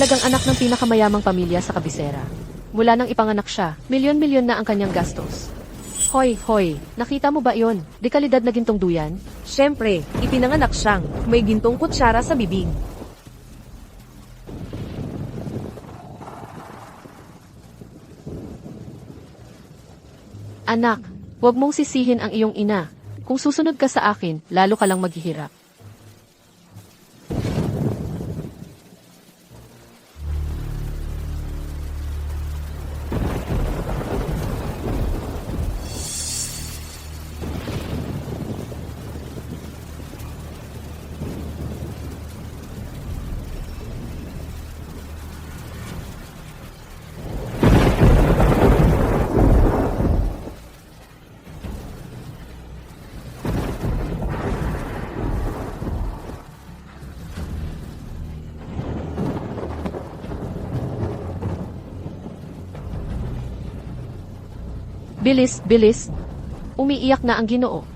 Talagang anak ng pinakamayamang pamilya sa kabisera. Mula nang ipanganak siya, milyon-milyon na ang kanyang gastos. Hoy, hoy, nakita mo ba yon? Dekalidad na gintong duyan? Siyempre, ipinanganak siyang may gintong kutsara sa bibig. Anak, huwag mong sisihin ang iyong ina. Kung susunod ka sa akin, lalo ka lang maghihirap. Bilis, bilis. Umiiyak na ang Ginoo.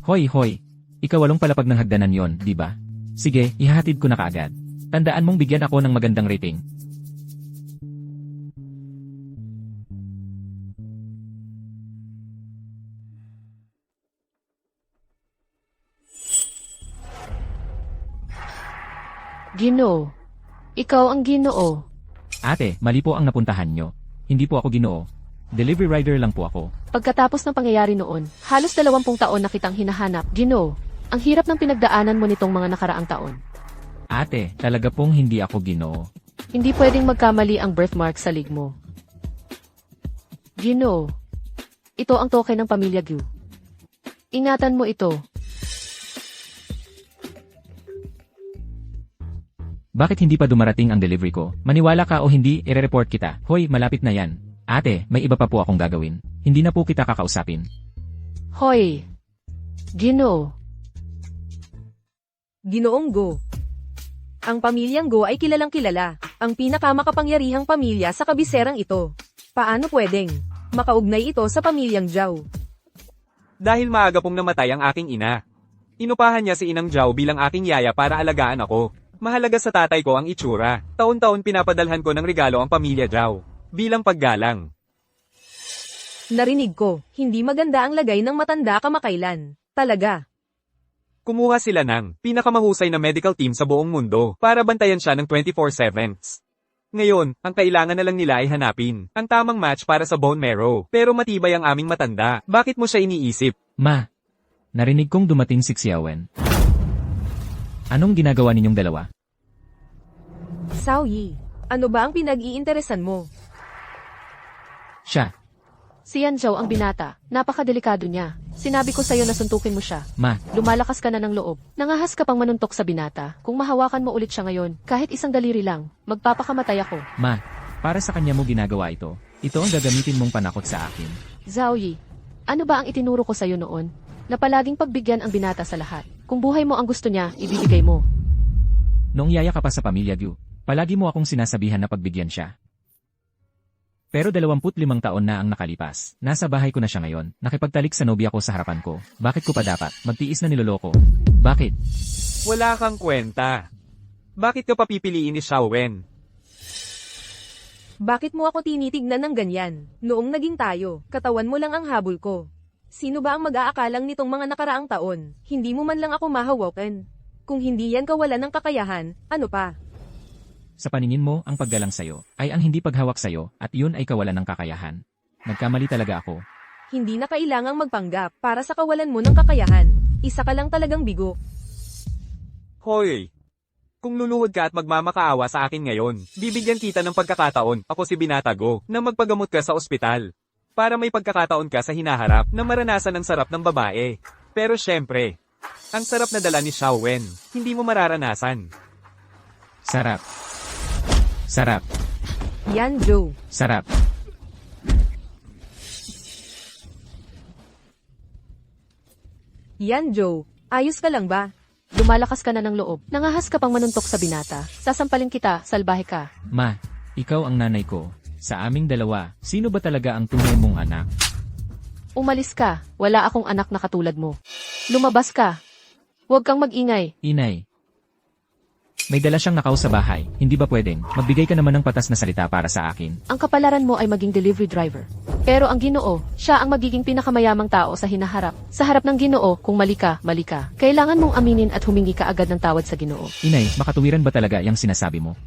Hoy, hoy. Ikawalong palapag ng hagdanan yon, di ba? Sige, ihahatid ko na kaagad. Tandaan mong bigyan ako ng magandang rating. Ginoo. Ikaw ang Ginoo. Ate, mali po ang napuntahan nyo. Hindi po ako Ginoo. Delivery rider lang po ako. Pagkatapos ng pangyayari noon, halos 20 taon na kitang hinahanap. Ginoo, ang hirap ng pinagdaanan mo nitong mga nakaraang taon. Ate, talaga pong hindi ako Ginoo. Hindi pwedeng magkamali ang birthmark sa lig mo. Ginoo. Ito ang token ng pamilya Gu. Ingatan mo ito. Bakit hindi pa dumarating ang delivery ko? Maniwala ka o hindi, ire-report kita. Hoy, malapit na yan. Ate, may iba pa po akong gagawin. Hindi na po kita kakausapin. Hoy. Ginoo. Ginoong Go. Ang pamilyang Go ay kilalang kilala, ang pinakamakapangyarihang pamilya sa kabiserang ito. Paano pwedeng makaugnay ito sa pamilyang Zhao? Dahil maaga pong namatay ang aking ina. Inupahan niya si Inang Zhao bilang aking yaya para alagaan ako. Mahalaga sa tatay ko ang itsura. Taon-taon pinapadalhan ko ng regalo ang pamilya Zhao. Bilang paggalang. Narinig ko, hindi maganda ang lagay ng matanda kamakailan. Talaga. Kumuha sila ng pinakamahusay na medical team sa buong mundo para bantayan siya ng 24/7. Ngayon, ang kailangan na lang nila ay hanapin ang tamang match para sa bone marrow. Pero matibay ang aming matanda. Bakit mo siya iniisip? Ma, narinig kong dumating si Xiaowen. Anong ginagawa ninyong dalawa? Sao Yi, ano ba ang pinag-iinteresan mo? Siya. Si Yan Zhao ang binata. Napakadelikado niya. Sinabi ko sa'yo na suntukin mo siya. Ma, Lumalakas ka na ng loob. Nangahas ka pang manuntok sa binata. Kung mahawakan mo ulit siya ngayon, kahit isang daliri lang, magpapakamatay ako. ma, para sa kanya mo ginagawa ito. Ito ang gagamitin mong panakot sa akin. Zhao Yi, ano ba ang itinuro ko sa'yo noon? Na palaging pagbigyan ang binata sa lahat. Kung buhay mo ang gusto niya, ibibigay mo. Noong yaya ka pa sa pamilya Gu, palagi mo akong sinasabihan na pagbigyan siya. Pero 25 taon na ang nakalipas. Nasa bahay ko na siya ngayon. Nakipagtalik sa nobya ko sa harapan ko. Bakit ko pa dapat magtiis na niloloko? Bakit? Wala kang kwenta. Bakit ka papipiliin ni Xiaowen? Bakit mo ako tinitignan ng ganyan? Noong naging tayo, katawan mo lang ang habol ko. Sino ba ang mag-aakalang nitong mga nakaraang taon? Hindi mo man lang ako mahawakan. Kung hindi yan kawalan ng kakayahan, ano pa? Sa paningin mo, ang paggalang sayo ay ang hindi paghawak sayo at yun ay kawalan ng kakayahan. Nagkamali talaga ako. Hindi na kailangang magpanggap para sa kawalan mo ng kakayahan. Isa ka lang talagang bigo. Hoy! Kung luluhod ka at magmamakaawa sa akin ngayon, bibigyan kita ng pagkakataon, ako si Binata Go, na magpagamot ka sa ospital. Para may pagkakataon ka sa hinaharap na maranasan ang sarap ng babae. Pero syempre, ang sarap na dala ni Xiaowen, hindi mo mararanasan. Sarap. Sarap. Yan, Joe. Sarap. Yan, Joe. Ayos ka lang ba? Lumalakas ka na ng loob. Nangahas ka pang manuntok sa binata. Sasampalin kita, salbahe ka. Ma, ikaw ang nanay ko. Sa aming dalawa, sino ba talaga ang tunay mong anak? Umalis ka. Wala akong anak na katulad mo. Lumabas ka. Huwag kang mag-ingay. Inay. May dala siyang nakaw sa bahay. Hindi ba pwedeng magbigay ka naman ng patas na salita para sa akin? Ang kapalaran mo ay maging delivery driver. Pero ang Ginoo, siya ang magiging pinakamayamang tao sa hinaharap. Sa harap ng Ginoo, kung mali ka, mali ka. Kailangan mong aminin at humingi ka agad ng tawad sa Ginoo. Inay, makatuwiran ba talaga yung sinasabi mo?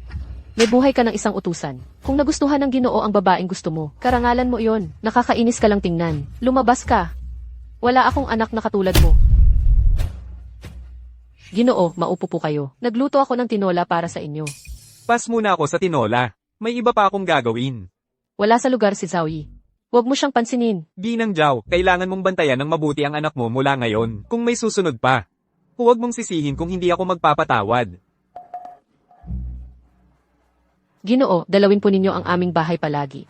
May buhay ka ng isang utusan. Kung nagustuhan ng Ginoo ang babaeng gusto mo, karangalan mo iyon. Nakakainis ka lang tingnan. Lumabas ka. Wala akong anak na katulad mo. Ginoo, maupo po kayo. Nagluto ako ng tinola para sa inyo. Pas muna ako sa tinola. May iba pa akong gagawin. Wala sa lugar si Zhao Yi. Huwag mo siyang pansinin. Ginang Zhao, kailangan mong bantayan ng mabuti ang anak mo mula ngayon. Kung may susunod pa, huwag mong sisihin kung hindi ako magpapatawad. Ginoo, dalawin po ninyo ang aming bahay palagi.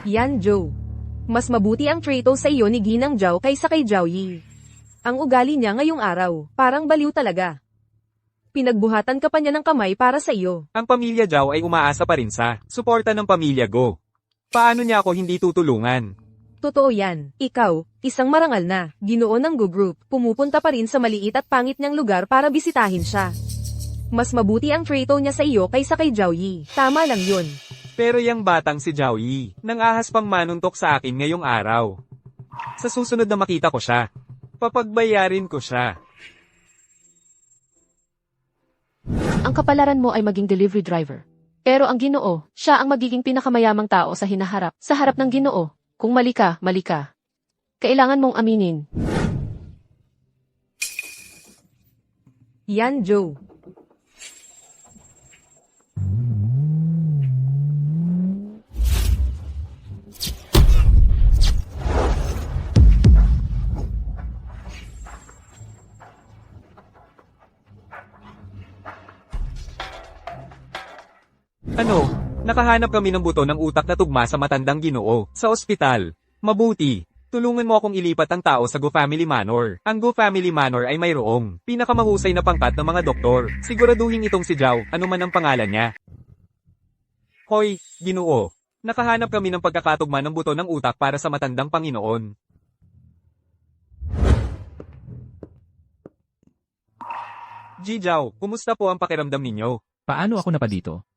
Yan, Joe. Mas mabuti ang trato sa iyo ni Ginang Zhao kaysa kay Zhao Yi. Ang ugali niya ngayong araw, parang baliw talaga. Pinagbuhatan ka pa niya ng kamay para sa iyo. Ang pamilya Zhao ay umaasa pa rin sa suporta ng pamilya Go. Paano niya ako hindi tutulungan? Totoo yan. Ikaw, isang marangal na, Ginoo ng Go Group, pumupunta pa rin sa maliit at pangit niyang lugar para bisitahin siya. Mas mabuti ang trato niya sa iyo kaysa kay Zhao Yi. Tama lang yun. Pero yang batang si Zhao Yi, nang ahas pang manuntok sa akin ngayong araw. Sa susunod na makita ko siya, papagbayarin ko siya. Ang kapalaran mo ay maging delivery driver. Pero ang Ginoo, siya ang magiging pinakamayamang tao sa hinaharap. Sa harap ng Ginoo, kung mali ka, mali ka. Kailangan mong aminin. Yan, Joe. Ano? Nakahanap kami ng buto ng utak na tugma sa matandang Ginoo, sa ospital. Mabuti. Tulungan mo akong ilipat ang tao sa Go Family Manor. Ang Go Family Manor ay mayroong pinakamahusay na pangkat ng mga doktor. Siguraduhin itong si Zhao, ano man ang pangalan niya. Hoy, Ginoo. Nakahanap kami ng pagkakatugma ng buto ng utak para sa matandang Panginoon. Ji Zhao, kumusta po ang pakiramdam ninyo? Paano ako na pa dito?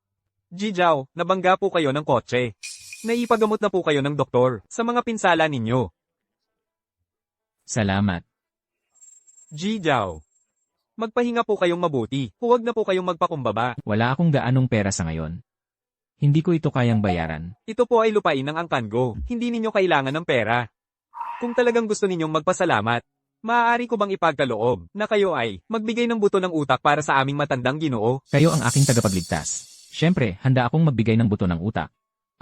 Ji Zhao, nabangga po kayo ng kotse. Naipagamot na po kayo ng doktor sa mga pinsala ninyo. Salamat. Ji Zhao, magpahinga po kayong mabuti. Huwag na po kayong magpakumbaba. Wala akong gaanong pera sa ngayon. Hindi ko ito kayang bayaran. Ito po ay lupain ng angkan Go. Hindi ninyo kailangan ng pera. Kung talagang gusto ninyong magpasalamat, maaari ko bang ipagkaloob na kayo ay magbigay ng buto ng utak para sa aming matandang Ginoo? Kayo ang aking tagapagligtas. Siyempre, handa akong magbigay ng buto ng utak.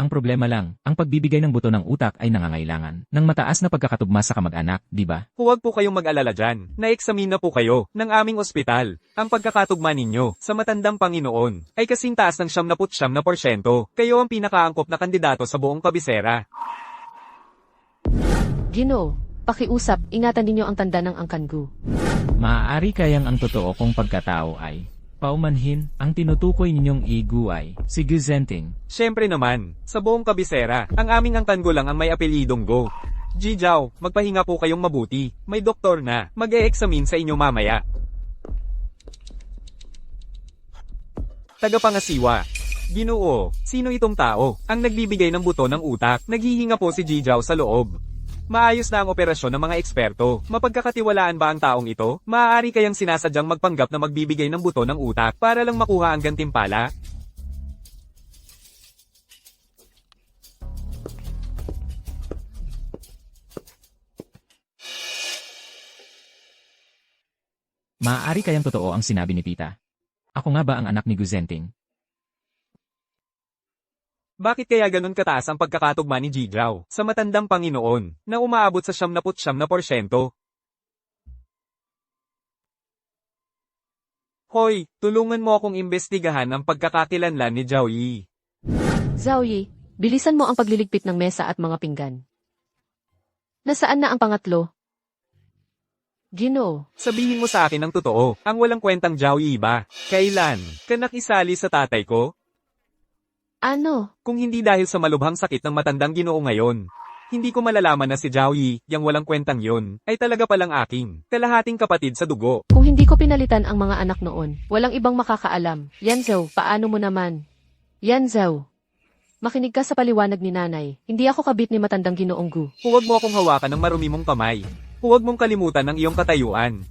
Ang problema lang, ang pagbibigay ng buto ng utak ay nangangailangan ng mataas na pagkakatugma sa kamag-anak, di ba? Huwag po kayong mag-alala dyan. Na-examine na po kayo ng aming ospital. Ang pagkakatugma ninyo sa matandang Panginoon ay kasing taas ng 79%. Kayo ang pinakaangkop na kandidato sa buong kabisera. Ginoo, pakiusap, ingatan ninyo ang tanda ng Angkangu. Maaari kayang ang totoo kong pagkatao ay paumanhin, ang tinutukoy ninyong igu ay si Gu Zenting. Siyempre naman, sa buong kabisera, ang aming angkan Go lang ang may apelyidong Go. Ji Zhao, magpahinga po kayong mabuti. May doktor na, mag-e-examine sa inyo mamaya. Tagapangasiwa. Ginoo, sino itong tao? Ang nagbibigay ng buto ng utak, naghihinga po si Ji Zhao sa loob. Maayos na ang operasyon ng mga eksperto. Mapagkakatiwalaan ba ang taong ito? Maaari kayang sinasadyang magpanggap na magbibigay ng buto ng utak para lang makuha ang gantimpala? Maaari kayang totoo ang sinabi ni Pita. Ako nga ba ang anak ni Gu Zenting? Bakit kaya ganun kataas ang pagkakatugma ni Ji Zhao sa matandang Panginoon na umaabot sa 79%? Hoy, tulungan mo akong imbestigahan ang pagkakakilanlan ni Zhao Yi. Zhao Yi, bilisan mo ang pagliligpit ng mesa at mga pinggan. Nasaan na ang pangatlo? Ginoo, Sabihin mo sa akin ang totoo, ang walang kwentang Zhao Yi ba? Kailan ka nakisali sa tatay ko? ano? Kung hindi dahil sa malubhang sakit ng matandang Ginoo ngayon, hindi ko malalaman na si Zhao Yi, yang walang kwentang yun, ay talaga palang aking kalahating kapatid sa dugo. Kung hindi ko pinalitan ang mga anak noon, walang ibang makakaalam. Yanzhou, paano mo naman? Yanzhou, makinig ka sa paliwanag ni nanay. Hindi ako kabit ni matandang Ginoong Gu. Huwag mo akong hawakan ng marumi mong kamay. Huwag mong kalimutan ang iyong katayuan.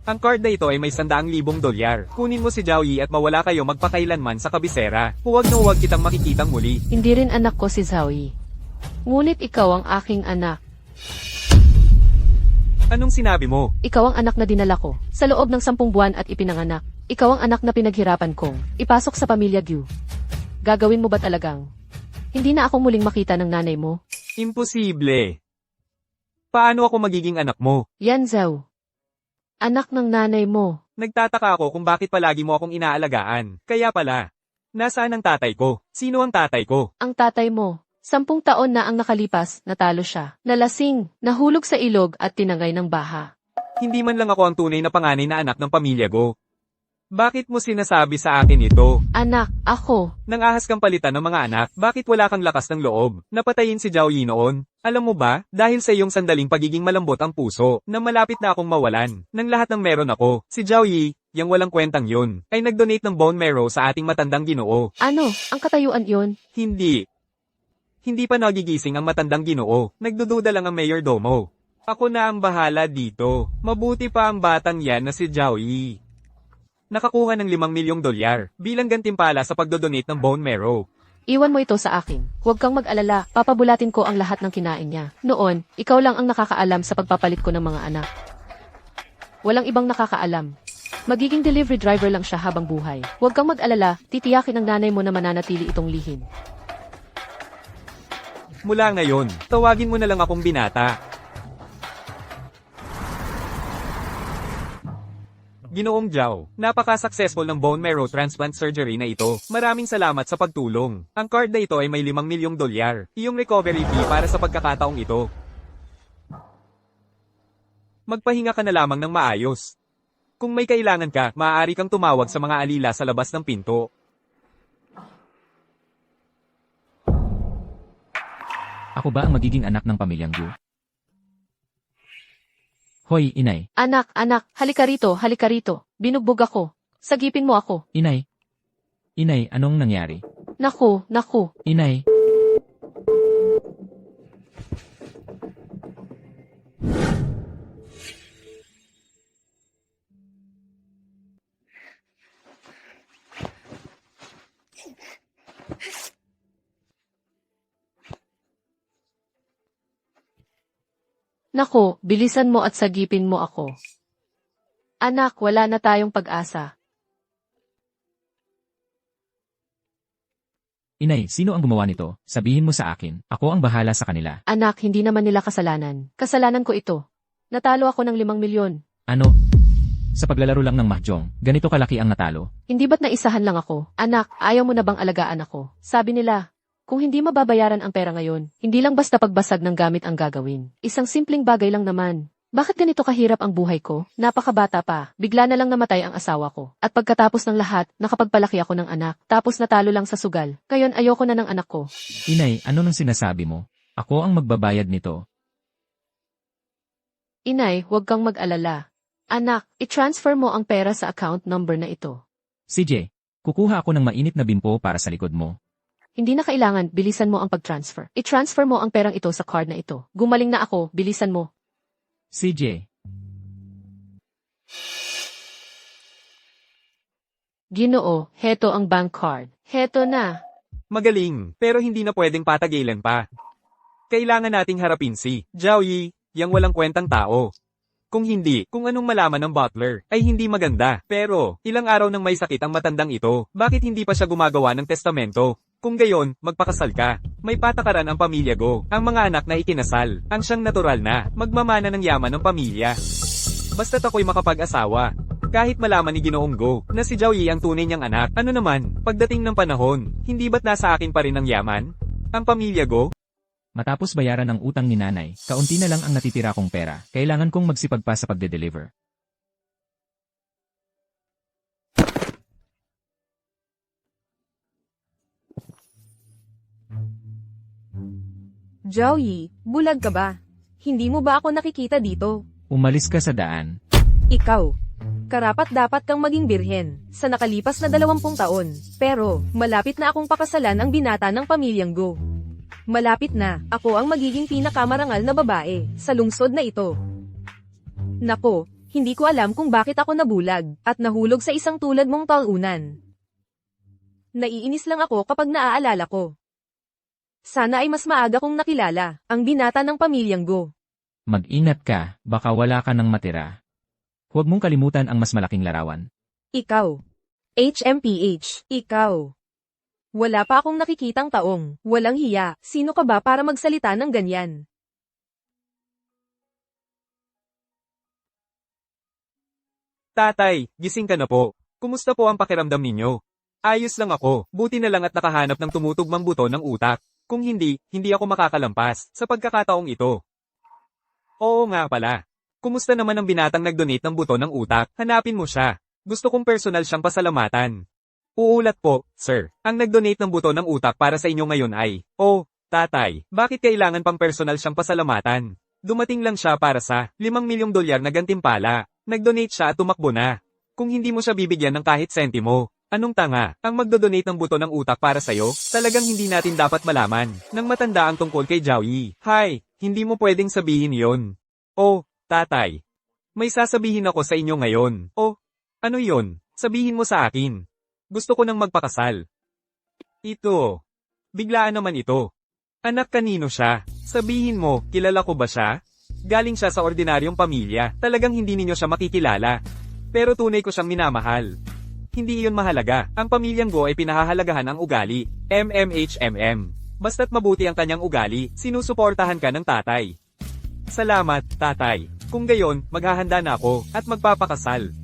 Ang card na ito ay may $100,000. Kunin mo si Zhao Yi at mawala kayo magpakailanman sa kabisera. Huwag na huwag kitang makikitang muli. Hindi rin anak ko si Zhao Yi. Ngunit ikaw ang aking anak. Anong sinabi mo? Ikaw ang anak na dinala ko sa loob ng 10 buwan at ipinanganak. Ikaw ang anak na pinaghirapan kong ipasok sa pamilya Gu. Gagawin mo ba talagang? Hindi na ako muling makita ng nanay mo? Imposible. Paano ako magiging anak mo? Yanzhou, anak ng nanay mo. Nagtataka ako kung bakit palagi mo akong inaalagaan. Kaya pala. Nasaan ang tatay ko? Sino ang tatay ko? Ang tatay mo. 10 taon na ang nakalipas, natalo siya. Nalasing, nahulog sa ilog at tinangay ng baha. Hindi man lang ako ang tunay na panganay na anak ng pamilya ko. Bakit mo sinasabi sa akin ito? Anak, ako. Nang ahas kang palitan ng mga anak, bakit wala kang lakas ng loob? Napatayin si Zhao Yi noon. Alam mo ba, dahil sa iyong sandaling pagiging malambot ang puso, na malapit na akong mawalan, ng lahat ng meron ako, si Zhao Yi, yang walang kwentang yun, ay nag-donate ng bone marrow sa ating matandang Ginoo. Ano, ang katayuan yon? Hindi. Hindi pa nagigising ang matandang Ginoo, nagdududa lang ang mayordomo. Ako na ang bahala dito, mabuti pa ang batang yan na si Zhao Yi. Nakakuha ng $5 milyong bilang gantimpala sa pagdodonate ng bone marrow. Iwan mo ito sa akin. Huwag kang mag-alala, papabulatin ko ang lahat ng kinain niya. Noon, ikaw lang ang nakakaalam sa pagpapalit ko ng mga anak. Walang ibang nakakaalam. Magiging delivery driver lang siya habang buhay. Huwag kang mag-alala, titiyakin ng nanay mo na mananatili itong lihim. Mula ngayon, tawagin mo na lang akong binata. Ginoong Zhao, napaka-successful ng bone marrow transplant surgery na ito. Maraming salamat sa pagtulong. Ang card na ito ay may $5 milyong. Iyong recovery fee para sa pagkakataong ito. Magpahinga ka na lamang ng maayos. Kung may kailangan ka, maaari kang tumawag sa mga alila sa labas ng pinto. Ako ba ang magiging anak ng pamilyang Gu? Hoy, inay. Anak, halika rito. Binugbog ako. Sagipin mo ako. Inay. Inay, anong nangyari? Naku. Inay. Naku, bilisan mo at sagipin mo ako. Anak, wala na tayong pag-asa. Inay, sino ang gumawa nito? Sabihin mo sa akin. Ako ang bahala sa kanila. Anak, hindi naman nila kasalanan. Kasalanan ko ito. Natalo ako ng 5 milyon. Ano? Sa paglalaro lang ng mahjong, ganito kalaki ang natalo. Hindi ba't naisahan lang ako? Anak, ayaw mo na bang alagaan ako? Sabi nila, kung hindi mababayaran ang pera ngayon, hindi lang basta pagbasag ng gamit ang gagawin. Isang simpleng bagay lang naman. Bakit ganito kahirap ang buhay ko? Napakabata pa. Bigla na lang namatay ang asawa ko. At pagkatapos ng lahat, nakapagpalaki ako ng anak. Tapos natalo lang sa sugal. Ngayon ayoko na ng anak ko. Inay, ano nang sinasabi mo? Ako ang magbabayad nito. Inay, huwag kang mag-alala. Anak, i-transfer mo ang pera sa account number na ito. CJ, kukuha ako ng mainit na bimpo para sa likod mo. Hindi na kailangan, bilisan mo ang pag-transfer. I-transfer mo ang perang ito sa card na ito. Gumaling na ako, bilisan mo. CJ. Ginoo, heto ang bank card. Heto na. Magaling, pero hindi na pwedeng patagilan pa. Kailangan nating harapin si Zhao Yi, yang walang kwentang tao. Kung hindi, kung anong malaman ng butler, ay hindi maganda. Pero, ilang araw nang may sakit ang matandang ito, bakit hindi pa siya gumagawa ng testamento? Kung gayon, magpakasal ka. May patakaran ang pamilya Go. Ang mga anak na ikinasal, ang siyang natural na, magmamana ng yaman ng pamilya. Basta't ako'y makapag-asawa. Kahit malaman ni Ginoong Go, na si Zhao Yi ang tunay niyang anak, ano naman, pagdating ng panahon, hindi ba't nasa akin pa rin ang yaman? Ang pamilya Go? Matapos bayaran ang utang ni nanay, kaunti na lang ang natitira kong pera. Kailangan kong magsipag pa sa pagde-deliver. Joey, bulag ka ba? Hindi mo ba ako nakikita dito? Umalis ka sa daan. Ikaw. Karapat-dapat kang maging birhen sa nakalipas na 20 taon. Pero, malapit na akong pakasalan ang binata ng pamilyang Go. Malapit na, ako ang magiging pinakamarangal na babae sa lungsod na ito. Nako, hindi ko alam kung bakit ako nabulag at nahulog sa isang tulad mong talunan. Naiinis lang ako kapag naaalala ko. Sana ay mas maaga kong nakilala ang binata ng pamilyang Go. Mag-ingat ka, baka wala ka nang matira. Huwag mong kalimutan ang mas malaking larawan. Ikaw. HMPH. Ikaw. Wala pa akong nakikitang taong, walang hiya. Sino ka ba para magsalita ng ganyan? Tatay, gising ka na po. Kumusta po ang pakiramdam ninyo? Ayos lang ako, buti na lang at nakahanap ng tumutugmang buto ng utak. Kung hindi, hindi ako makakalampas sa pagkakataong ito. Oo nga pala. Kumusta naman ang binatang nag-donate ng buto ng utak? Hanapin mo siya. Gusto kong personal siyang pasalamatan. Uulat po, sir. Ang nag-donate ng buto ng utak para sa inyo ngayon ay, oh, tatay, bakit kailangan pang personal siyang pasalamatan? Dumating lang siya para sa $5 milyong na gantimpala. Nag-donate siya at tumakbo na. Kung hindi mo siya bibigyan ng kahit sentimo, anong tanga? Ang magdo-donate ng buto ng utak para sa'yo, talagang hindi natin dapat malaman nang matanda ang tungkol kay Joey. Hay, hindi mo pwedeng sabihin yon. Oh, tatay. May sasabihin ako sa inyo ngayon. Oh, ano yon? Sabihin mo sa akin. Gusto ko nang magpakasal. Ito. Biglaan naman ito. Anak kanino siya? Sabihin mo, kilala ko ba siya? Galing siya sa ordinaryong pamilya, talagang hindi ninyo siya makikilala. Pero tunay ko siyang minamahal. Hindi iyon mahalaga, ang pamilyang Go ay pinahahalagahan ang ugali. MMHMM. Basta't mabuti ang kanyang ugali, sinusuportahan ka ng tatay. Salamat, tatay. Kung gayon, maghahanda na ako, at magpapakasal.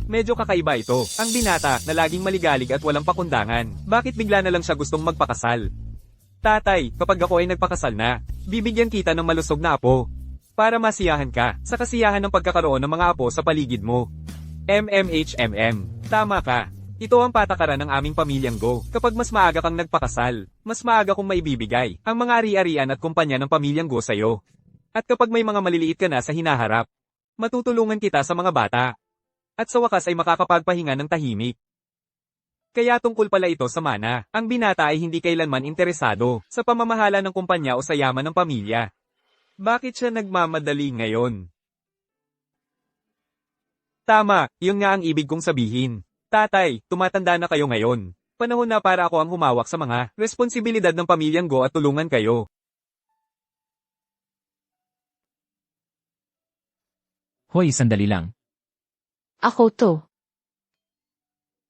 Medyo kakaiba ito, ang binata na laging maligalig at walang pakundangan. Bakit bigla na lang siya gustong magpakasal? Tatay, kapag ako ay nagpakasal na, bibigyan kita ng malusog na apo. Para masiyahan ka, sa kasiyahan ng pagkakaroon ng mga apo sa paligid mo. MMHMM. Tama ka. Ito ang patakaran ng aming pamilyang Go. Kapag mas maaga kang nagpakasal, mas maaga kong maibibigay ang mga ari-arian at kumpanya ng pamilyang Go sa'yo. At kapag may mga maliliit ka na sa hinaharap, matutulungan kita sa mga bata. At sa wakas ay makakapagpahinga ng tahimik. Kaya tungkol pala ito sa mana, ang binata ay hindi kailanman interesado sa pamamahala ng kumpanya o sa yaman ng pamilya. Bakit siya nagmamadali ngayon? Tama, yun nga ang ibig kong sabihin. Tatay, tumatanda na kayo ngayon. Panahon na para ako ang humawak sa mga responsibilidad ng pamilyang Go at tulungan kayo. Hoy, sandali lang. Ako to.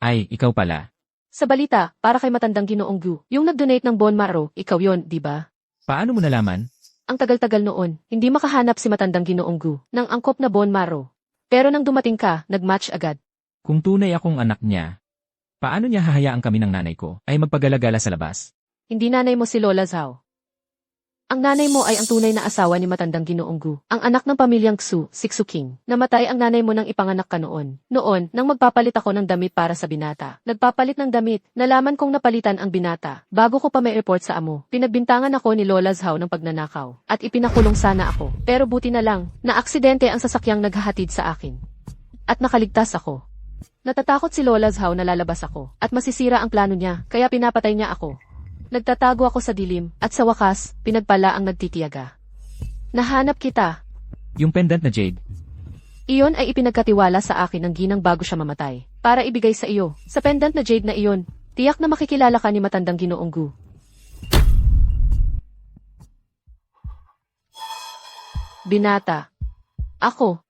Ay, ikaw pala. Sa balita, para kay matandang Ginoong Gu, yung nag-donate ng bone marrow, ikaw yon, di ba? Paano mo nalaman? Ang tagal-tagal noon, hindi makahanap si matandang Ginoong Gu ng angkop na bone marrow. Pero nang dumating ka, nag-match agad. Kung tunay akong anak niya, paano niya hahayaan kami ng nanay ko ay magpagalagala sa labas? Hindi nanay mo si Lola Zhao. Ang nanay mo ay ang tunay na asawa ni matandang Ginoong Gu, ang anak ng pamilyang Xu, si Xu King. Namatay ang nanay mo nang ipanganak ka noon. Noon, nang magpapalit ako ng damit para sa binata. Nagpapalit ng damit, nalaman kong napalitan ang binata. Bago ko pa may report sa amo, pinagbintangan ako ni Lola Zhao ng pagnanakaw. At ipinakulong sana ako. Pero buti na lang, na aksidente ang sasakyang naghahatid sa akin. At nakaligtas ako. Natatakot si Lola Zhao na lalabas ako. At masisira ang plano niya, kaya pinapatay niya ako. Nagtatago ako sa dilim, at sa wakas, pinagpala ang nagtitiyaga. Nahanap kita. Yung pendant na jade. Iyon ay ipinagkatiwala sa akin ng ginang bago siya mamatay, para ibigay sa iyo. Sa pendant na jade na iyon, tiyak na makikilala ka ni matandang Ginoong Gu. Binata. Ako.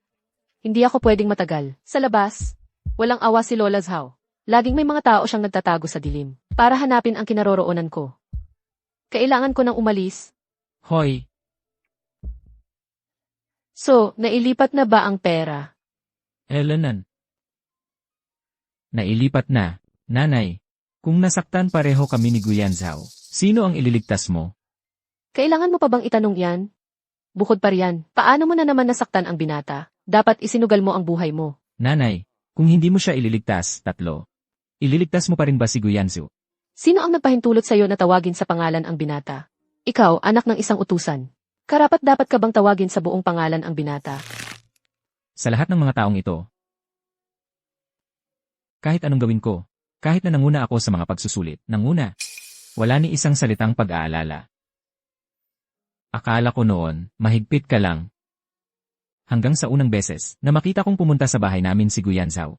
Hindi ako pwedeng matagal. Sa labas, walang awa si Lola Zhao. Laging may mga tao siyang nagtatago sa dilim, para hanapin ang kinaroroonan ko. Kailangan ko nang umalis. Hoy, So, nailipat na ba ang pera? Elenan. Nailipat na, nanay. Kung nasaktan pareho kami ni Guyan Zhao, sino ang ililigtas mo? Kailangan mo pa bang itanong yan? Bukod pa riyan, paano mo na naman nasaktan ang binata? Dapat isinugal mo ang buhay mo. Nanay, kung hindi mo siya ililigtas, ililigtas mo pa rin ba si Guyansu? Sino ang nagpahintulot sa'yo na tawagin sa pangalan ang binata? Ikaw, anak ng isang utusan. Karapat dapat ka bang tawagin sa buong pangalan ang binata? Sa lahat ng mga taong ito, kahit anong gawin ko, kahit na nanguna ako sa mga pagsusulit, wala ni isang salitang pag-aalala. Akala ko noon, mahigpit ka lang. Hanggang sa unang beses, na makita kong pumunta sa bahay namin si Guyanzao.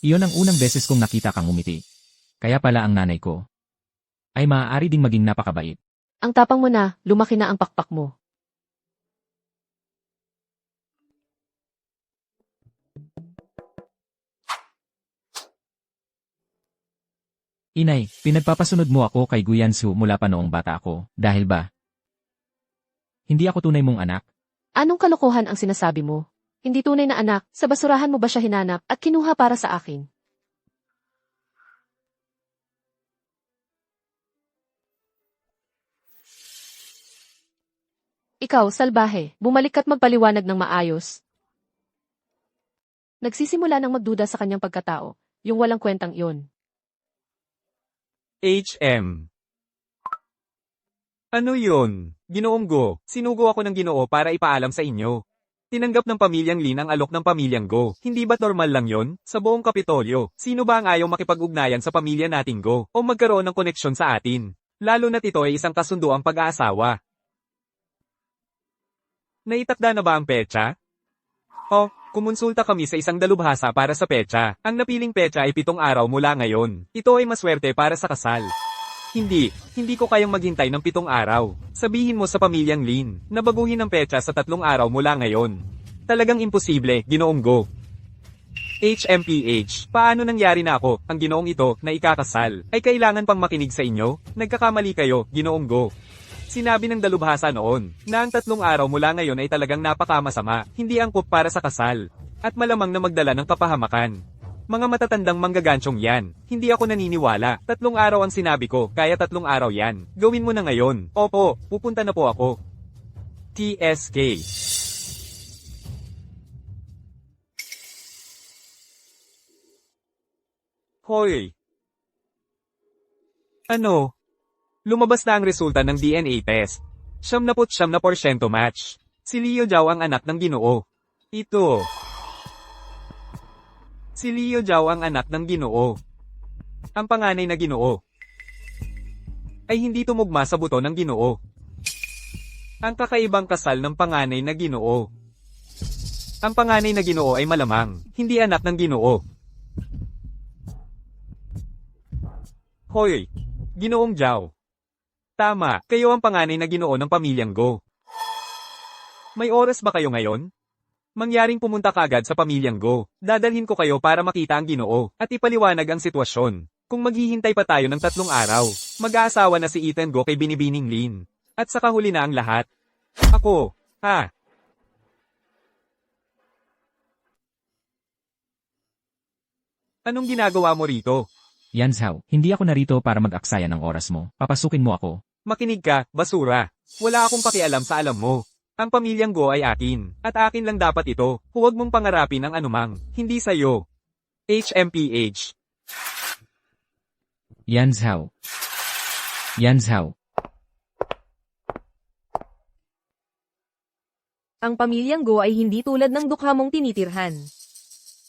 Iyon ang unang beses kong nakita kang umiti. Kaya pala ang nanay ko ay maaari ding maging napakabait. Ang tapang mo na, lumaki na ang pakpak mo. Inay, pinagpapasunod mo ako kay Guyansu mula pa noong bata ako, dahil ba? Hindi ako tunay mong anak? Anong kalokohan ang sinasabi mo? Hindi tunay na anak, sa basurahan mo ba siya hinanap at kinuha para sa akin? Ikaw, salbahe, bumalik at magpaliwanag ng maayos. Nagsisimula ng magduda sa kanyang pagkatao, yung walang kwentang iyon. HM. Ano yun? Ginoong Go, sinugo ako ng Ginoo para ipaalam sa inyo. Tinanggap ng pamilyang Lin ang alok ng pamilyang Go. Hindi ba normal lang yon? Sa buong Kapitolyo, sino ba ang ayaw makipag-ugnayan sa pamilya nating Go o magkaroon ng koneksyon sa atin? Lalo na't ito ay isang kasunduang pag-aasawa. Naitakda na ba ang petsa? O, kumonsulta kami sa isang dalubhasa para sa petsa. Ang napiling petsa ay 7 araw mula ngayon. Ito ay maswerte para sa kasal. Hindi ko kayang maghintay ng 7 araw. Sabihin mo sa pamilyang Lin na baguhin ang petsa sa 3 araw mula ngayon. Talagang imposible, Ginoong Go. HMPH, paano nangyari na ako, ang ginoong ito, na ikakasal, ay kailangan pang makinig sa inyo? Nagkakamali kayo, Ginoong Go. Sinabi ng dalubhasa noon, na ang 3 araw mula ngayon ay talagang napakamasama, hindi angkop para sa kasal, at malamang na magdala ng kapahamakan. Mga matatandang manggagansyong yan, hindi ako naniniwala. 3 araw ang sinabi ko, kaya 3 araw yan. Gawin mo na ngayon. Opo, pupunta na po ako. TSK. Hoy. Ano? Lumabas na ang resulta ng DNA test. 79% match. Si Leo Zhao ang anak ng Ginoo. Ito. Si Leo Zhao ang anak ng Ginoo. Ang panganay na Ginoo ay hindi tumugma sa buto ng Ginoo. Ang kakaibang kasal ng panganay na Ginoo. Ang panganay na Ginoo ay malamang hindi anak ng Ginoo. Hoy, Ginoong Zhao. Tama, kayo ang panganay na Ginoo ng pamilyang Go. May oras ba kayo ngayon? Mangyaring pumunta kagad sa pamilyang Go. Dadalhin ko kayo para makita ang Ginoo at ipaliwanag ang sitwasyon. Kung maghihintay pa tayo ng 3 araw, mag-aasawa na si Ethan Go kay Binibining Lin. At saka huli na ang lahat. Ako, ha? Anong ginagawa mo rito? Yanzao, hindi ako narito para mag-aksaya ng oras mo. Papasukin mo ako. Makinig ka, basura. Wala akong pakialam sa alam mo. Ang pamilyang Go ay akin, at akin lang dapat ito. Huwag mong pangarapin ang anumang, hindi sa'yo. HMPH. Yanzao. Ang pamilyang Go ay hindi tulad ng dukha mong tinitirhan.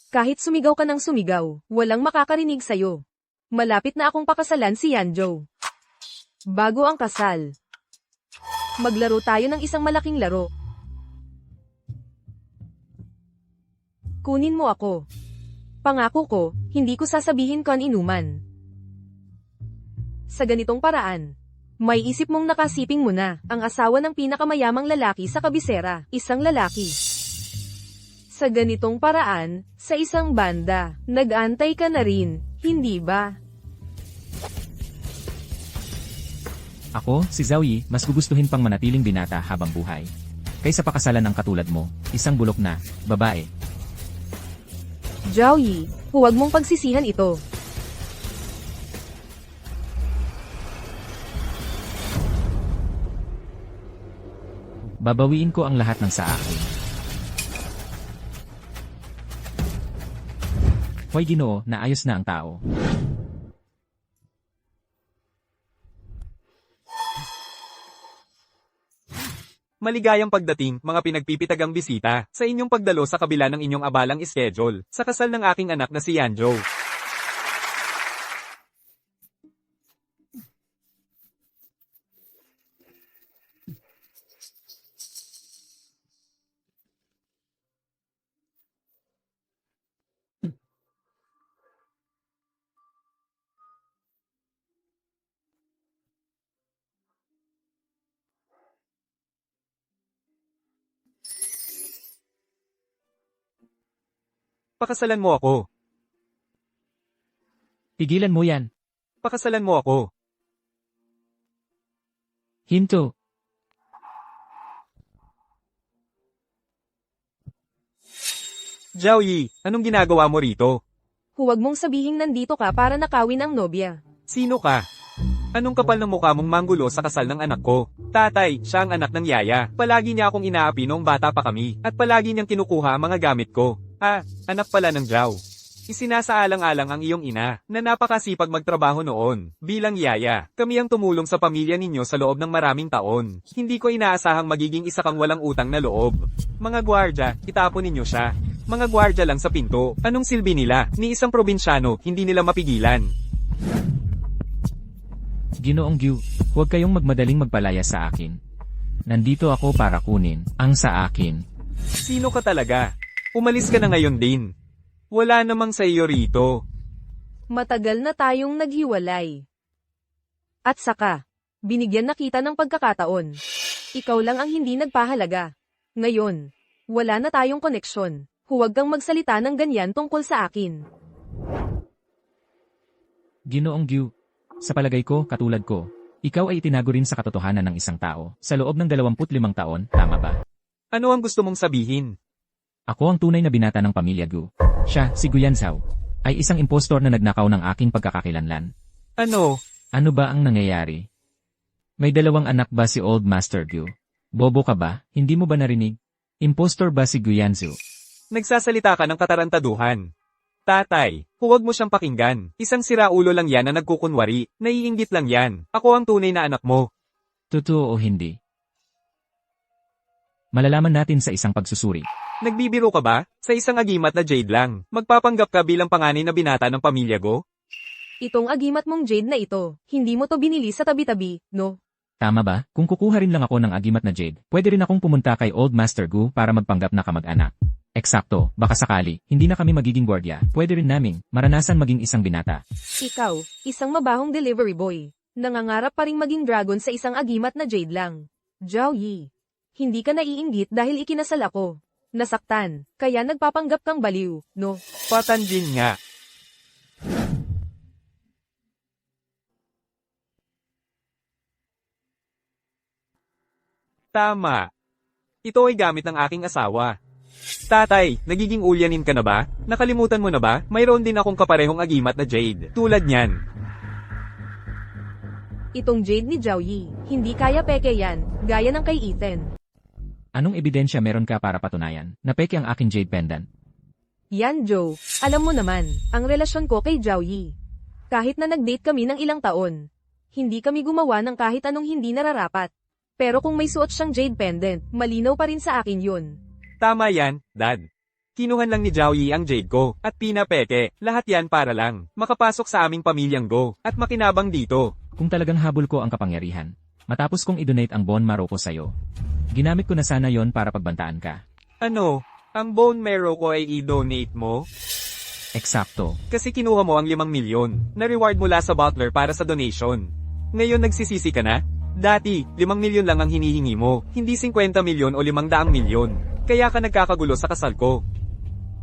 Kahit sumigaw ka ng sumigaw, walang makakarinig sa'yo. Malapit na akong pakasalan si Yanzhou. Bago ang kasal, maglaro tayo ng isang malaking laro. Kunin mo ako. Pangako ko, hindi ko sasabihin kon inuman. Sa ganitong paraan, may isip mong nakasiping mo na ang asawa ng pinakamayamang lalaki sa kabisera, isang lalaki. Sa ganitong paraan, sa isang banda, nag-antay ka na rin, hindi ba? Ako, si Zhao Yi, mas gugustuhin pang manatiling binata habang buhay. Kaysa pakasalan ng katulad mo, isang bulok na, babae. Zhao Yi, huwag mong pagsisihan ito. Babawiin ko ang lahat ng sa akin. Hoy Ginoo, naayos na ang tao. Maligayang pagdating, mga pinagpipitagang bisita, sa inyong pagdalo sa kabila ng inyong abalang schedule, sa kasal ng aking anak na si Yanjo. Pakasalan mo ako. Pigilan mo yan. Pakasalan mo ako. Hinto. Zhao Yi, anong ginagawa mo rito? Huwag mong sabihing nandito ka para nakawin ang nobya. Sino ka? Anong kapal ng mukha mong manggulo sa kasal ng anak ko? Tatay, siya ang anak ng yaya. Palagi niya akong inaapi noong bata pa kami, at palagi niyang kinukuha ang mga gamit ko. Ah, anak pala ng Zhao. Isinasaalang-alang ang iyong ina, na napakasipag magtrabaho noon. Bilang yaya, kami ang tumulong sa pamilya ninyo sa loob ng maraming taon. Hindi ko inaasahang magiging isa kang walang utang na loob. Mga gwardya, itapon ninyo siya. Mga gwardya lang sa pinto, anong silbi nila? Ni isang probinsyano, hindi nila mapigilan. Ginoong Gyu, huwag kayong magmadaling magpalaya sa akin. Nandito ako para kunin ang sa akin. Sino ka talaga? Umalis ka na ngayon din. Wala namang sa iyo rito. Matagal na tayong naghiwalay. At saka, binigyan na kita ng pagkakataon. Ikaw lang ang hindi nagpahalaga. Ngayon, wala na tayong koneksyon. Huwag kang magsalita ng ganyan tungkol sa akin. Ginoong Gyu, sa palagay ko, katulad ko, ikaw ay itinago rin sa katotohanan ng isang tao sa loob ng 25 taon, tama ba? Ano ang gusto mong sabihin? Ako ang tunay na binata ng pamilya Gu. Siya, si Guyan Zhao, ay isang impostor na nagnakaw ng aking pagkakakilanlan. Ano? Ano ba ang nangyayari? May 2 anak ba si Old Master Gu? Bobo ka ba? Hindi mo ba narinig? Impostor ba si Guyan Zhao? Nagsasalita ka ng katarantaduhan. Tatay, huwag mo siyang pakinggan. Isang siraulo lang yan na nagkukunwari. Naiinggit lang yan. Ako ang tunay na anak mo. Totoo o hindi? Malalaman natin sa isang pagsusuri. Nagbibiro ka ba? Sa isang agimat na Jade lang. Magpapanggap ka bilang panganay na binata ng pamilya Go? Itong agimat mong Jade na ito, hindi mo to binili sa tabi-tabi, no? Tama ba? Kung kukuha rin lang ako ng agimat na Jade, pwede rin akong pumunta kay Old Master Gu para magpanggap na kamag-anak. Eksakto, baka sakali, hindi na kami magiging gwardiya, pwede rin naming maranasan maging isang binata. Ikaw, isang mabahong delivery boy. Nangangarap pa ring maging dragon sa isang agimat na Jade lang. Zhao Yi. Hindi ka naiinggit dahil ikinasal ako. Nasaktan, kaya nagpapanggap kang baliw, no? Patanjin nga. Tama. Ito ay gamit ng aking asawa. Tatay, nagiging ulyanin ka na ba? Nakalimutan mo na ba? Mayroon din akong kaparehong agimat na Jade. Tulad niyan. Itong Jade ni Zhao Yi, hindi kaya peke yan, gaya ng kay Ethan. Anong ebidensya meron ka para patunayan na peke ang aking Jade pendant? Yan Joe, alam mo naman, ang relasyon ko kay Zhao Yi. Kahit na nag-date kami ng ilang taon, hindi kami gumawa ng kahit anong hindi nararapat. Pero kung may suot siyang Jade pendant, malinaw pa rin sa akin yun. Tama yan, Dad. Kinuhan lang ni Zhao Yi ang Jade ko, at pinapeke, lahat yan para lang, makapasok sa aming pamilyang Go, at makinabang dito. Kung talagang habol ko ang kapangyarihan, matapos kong i-donate ang bone marrow ko sa'yo, ginamit ko na sana yon para pagbantaan ka. Ano? Ang bone marrow ko ay i-donate mo? Eksakto. Kasi kinuha mo ang 5 milyon, na reward mula sa butler para sa donation. Ngayon nagsisisi ka na? Dati, 5 milyon lang ang hinihingi mo, hindi 50 milyon o 500 milyon. Kaya ka nagkakagulo sa kasal ko.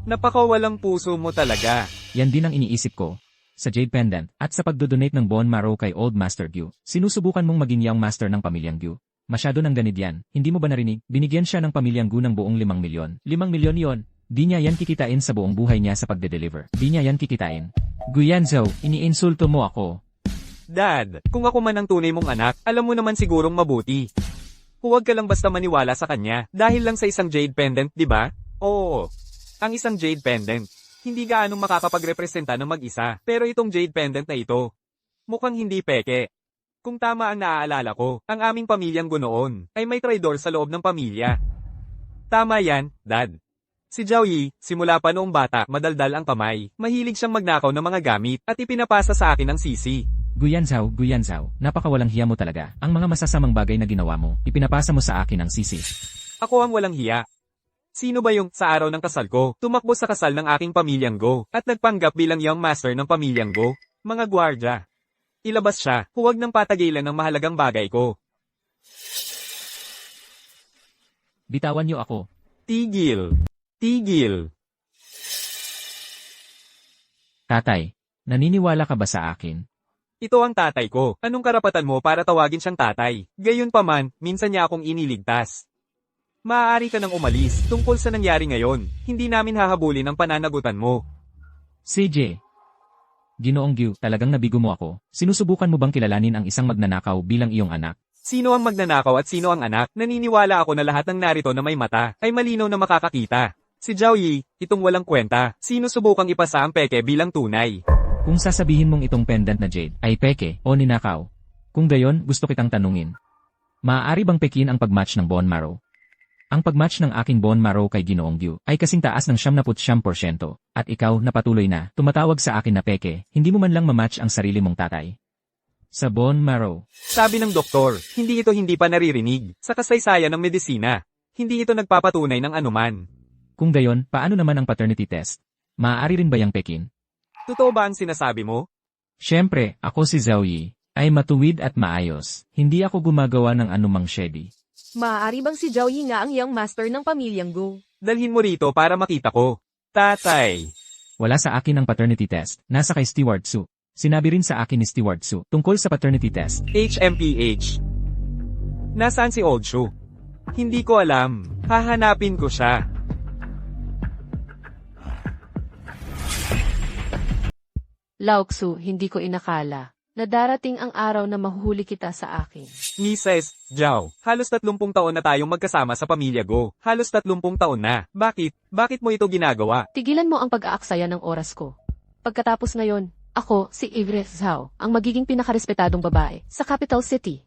Napakawalang puso mo talaga. Yan din ang iniisip ko. Sa Jade Pendant, at sa pagdodonate ng bone marrow kay Old Master Gu, sinusubukan mong maging young master ng pamilyang Gu. Masyado nang ganid yan, hindi mo ba narinig? Binigyan siya ng pamilyang Gu ng buong 5 milyon. 5 milyon yon. Di niya yan kikitain sa buong buhay niya sa pagde-deliver. Di niya yan kikitain. Guyan Zhao, iniinsulto mo ako. Dad, kung ako man ang tunay mong anak, alam mo naman sigurong mabuti. Huwag ka lang basta maniwala sa kanya, dahil lang sa isang jade pendant, di ba? Oo. Ang isang jade pendant. Hindi gaanong makakapagrepresenta ng mag-isa, pero itong jade pendant na ito, mukhang hindi peke. Kung tama ang naaalala ko, ang aming pamilyang Gunoon, ay may traidor sa loob ng pamilya. Tama yan, Dad. Si Zhao Yi, simula pa noong bata, madaldal ang kamay. Mahilig siyang magnakaw ng mga gamit, at ipinapasa sa akin ang sisi. Guyanzao, napakawalang hiya mo talaga. Ang mga masasamang bagay na ginawa mo, ipinapasa mo sa akin ang sisi. Ako ang walang hiya. Sino ba yung, sa araw ng kasal ko, tumakbo sa kasal ng aking pamilyang Go, at nagpanggap bilang young master ng pamilyang Go? Mga gwardya. Ilabas siya, huwag nang patagilan ng mahalagang bagay ko. Bitawan niyo ako. Tigil. Tigil. Tatay, naniniwala ka ba sa akin? Ito ang tatay ko. Anong karapatan mo para tawagin siyang tatay? Gayunpaman, minsan niya akong iniligtas. Maaari ka nang umalis tungkol sa nangyari ngayon. Hindi namin hahabulin ang pananagutan mo. CJ. Ginoong Gyu, talagang nabigo mo ako. Sinusubukan mo bang kilalanin ang isang magnanakaw bilang iyong anak? Sino ang magnanakaw at sino ang anak? Naniniwala ako na lahat ng narito na may mata ay malinaw na makakakita. Si Zhao Yi, itong walang kwenta, sinusubukang ipasa ang peke bilang tunay. Kung sasabihin mong itong pendant na jade ay peke o ninakaw. Kung gayon, gusto kitang tanungin. Maaari bang pekin ang pagmatch ng bone marrow? Ang pagmatch ng aking bone marrow kay Ginoong Gyu ay kasing taas ng 79%, at ikaw na patuloy na tumatawag sa akin na peke, hindi mo man lang mamatch ang sarili mong tatay. Sa bone marrow. Sabi ng doktor, hindi pa naririnig. Sa kasaysayan ng medisina, hindi ito nagpapatunay ng anuman. Kung gayon, paano naman ang paternity test? Maaari rin ba yang pekin? Totoo ba ang sinasabi mo? Siyempre, ako si Zhao Yi, ay matuwid at maayos. Hindi ako gumagawa ng anumang shady. Maaari bang si Zhao Yi nga ang young master ng pamilyang Go? Dalhin mo rito para makita ko. Tatay. Wala sa akin ang paternity test, nasa kay Steward Su. Sinabi rin sa akin ni Steward Su tungkol sa paternity test. HMPH. Nasaan si Old Shu? Hindi ko alam. Hahanapin ko siya. Laoksu, hindi ko inakala na darating ang araw na mahuhuli kita sa akin. Mrs. Zhao, halos 30 taon na tayong magkasama sa pamilya Go. Halos 30 taon na. Bakit? Bakit mo ito ginagawa? Tigilan mo ang pag-aaksaya ng oras ko. Pagkatapos ngayon, ako, si Ivre Zhao, ang magiging pinakarespetadong babae sa capital city.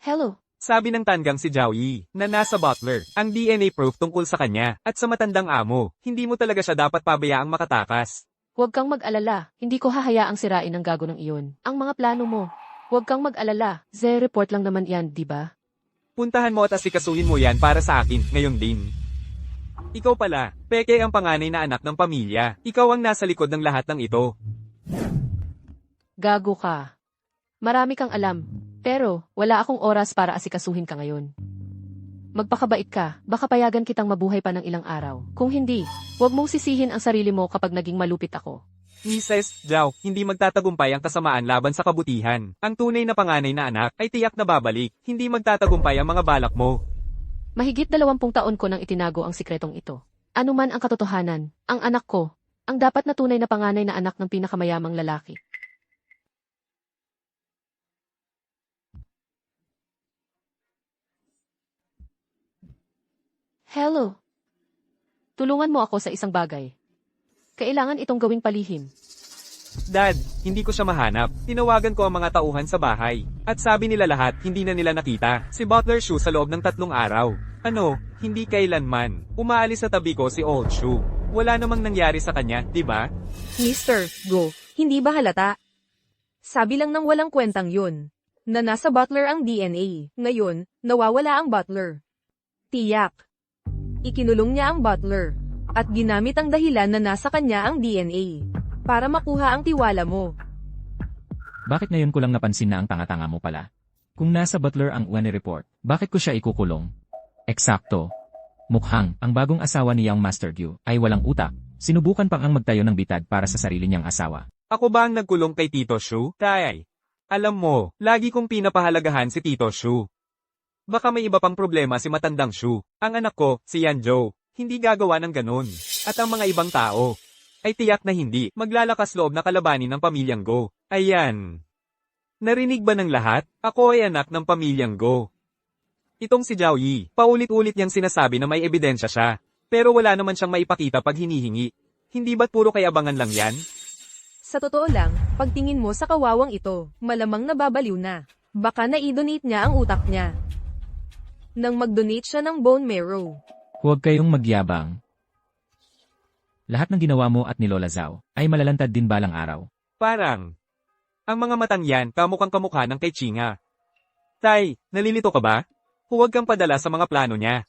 Hello. Sabi ng tanggang si Zhao Yi, na nasa butler, ang DNA proof tungkol sa kanya, at sa matandang amo, hindi mo talaga siya dapat pabayaang makatakas. Huwag kang mag-alala, hindi ko hahayaang sirain ang gago ng iyon. Ang mga plano mo. Huwag kang mag-alala, report lang naman yan, di ba? Puntahan mo at asikasuhin mo yan para sa akin, ngayon din. Ikaw pala, peke ang panganay na anak ng pamilya. Ikaw ang nasa likod ng lahat ng ito. Gago ka. Marami kang alam, pero wala akong oras para asikasuhin ka ngayon. Magpakabait ka, baka payagan kitang mabuhay pa ng ilang araw. Kung hindi, huwag mong sisihin ang sarili mo kapag naging malupit ako. Mrs. Zhao, hindi magtatagumpay ang kasamaan laban sa kabutihan. Ang tunay na panganay na anak ay tiyak na babalik. Hindi magtatagumpay ang mga balak mo. Mahigit 20 taon ko nang itinago ang sikretong ito. Ano man ang katotohanan, ang anak ko, ang dapat na tunay na panganay na anak ng pinakamayamang lalaki. Hello. Tulungan mo ako sa isang bagay. Kailangan itong gawing palihim. Dad, hindi ko siya mahanap. Tinawagan ko ang mga tauhan sa bahay. At sabi nila lahat, hindi na nila nakita. Si Butler Shu sa loob ng 3 araw. Ano, hindi kailanman. Umaalis sa tabi ko si Old Shu. Wala namang nangyari sa kanya, di ba? Mr. Go, hindi ba halata? Sabi lang ng walang kwentang yun, na nasa butler ang DNA. Ngayon, nawawala ang butler. Tiyak. Ikinulong niya ang butler, at ginamit ang dahilan na nasa kanya ang DNA, para makuha ang tiwala mo. Bakit ngayon ko lang napansin na ang tanga-tanga mo pala? Kung nasa butler ang UNE report, bakit ko siya ikukulong? Eksakto. Mukhang, ang bagong asawa ni Young Master Gyu ay walang utak. Sinubukan pang ang magtayo ng bitad para sa sarili niyang asawa. Ako ba ang nagkulong kay Tito Shu? Tay. Alam mo, lagi kong pinapahalagahan si Tito Shu. Baka may iba pang problema si matandang Shu. Ang anak ko, si Yanzhou, hindi gagawa ng ganun. At ang mga ibang tao, ay tiyak na hindi maglalakas loob na kalabanin ng pamilyang Go. Ayan. Narinig ba ng lahat? Ako ay anak ng pamilyang Go. Itong si Zhao Yi, paulit-ulit niyang sinasabi na may ebidensya siya. Pero wala naman siyang maipakita pag hinihingi. Hindi ba't puro kayabangan lang yan? Sa totoo lang, pagtingin mo sa kawawang ito, malamang nababaliw na. Baka na-donate niya ang utak niya. Nang mag-donate siya ng bone marrow. Huwag kayong magyabang. Lahat ng ginawa mo at ni Lola Zhao ay malalantad din balang araw. Parang, ang mga matang yan kamukhang kamukha ng kay Chinga. Tay, nalilito ka ba? Huwag kang padala sa mga plano niya.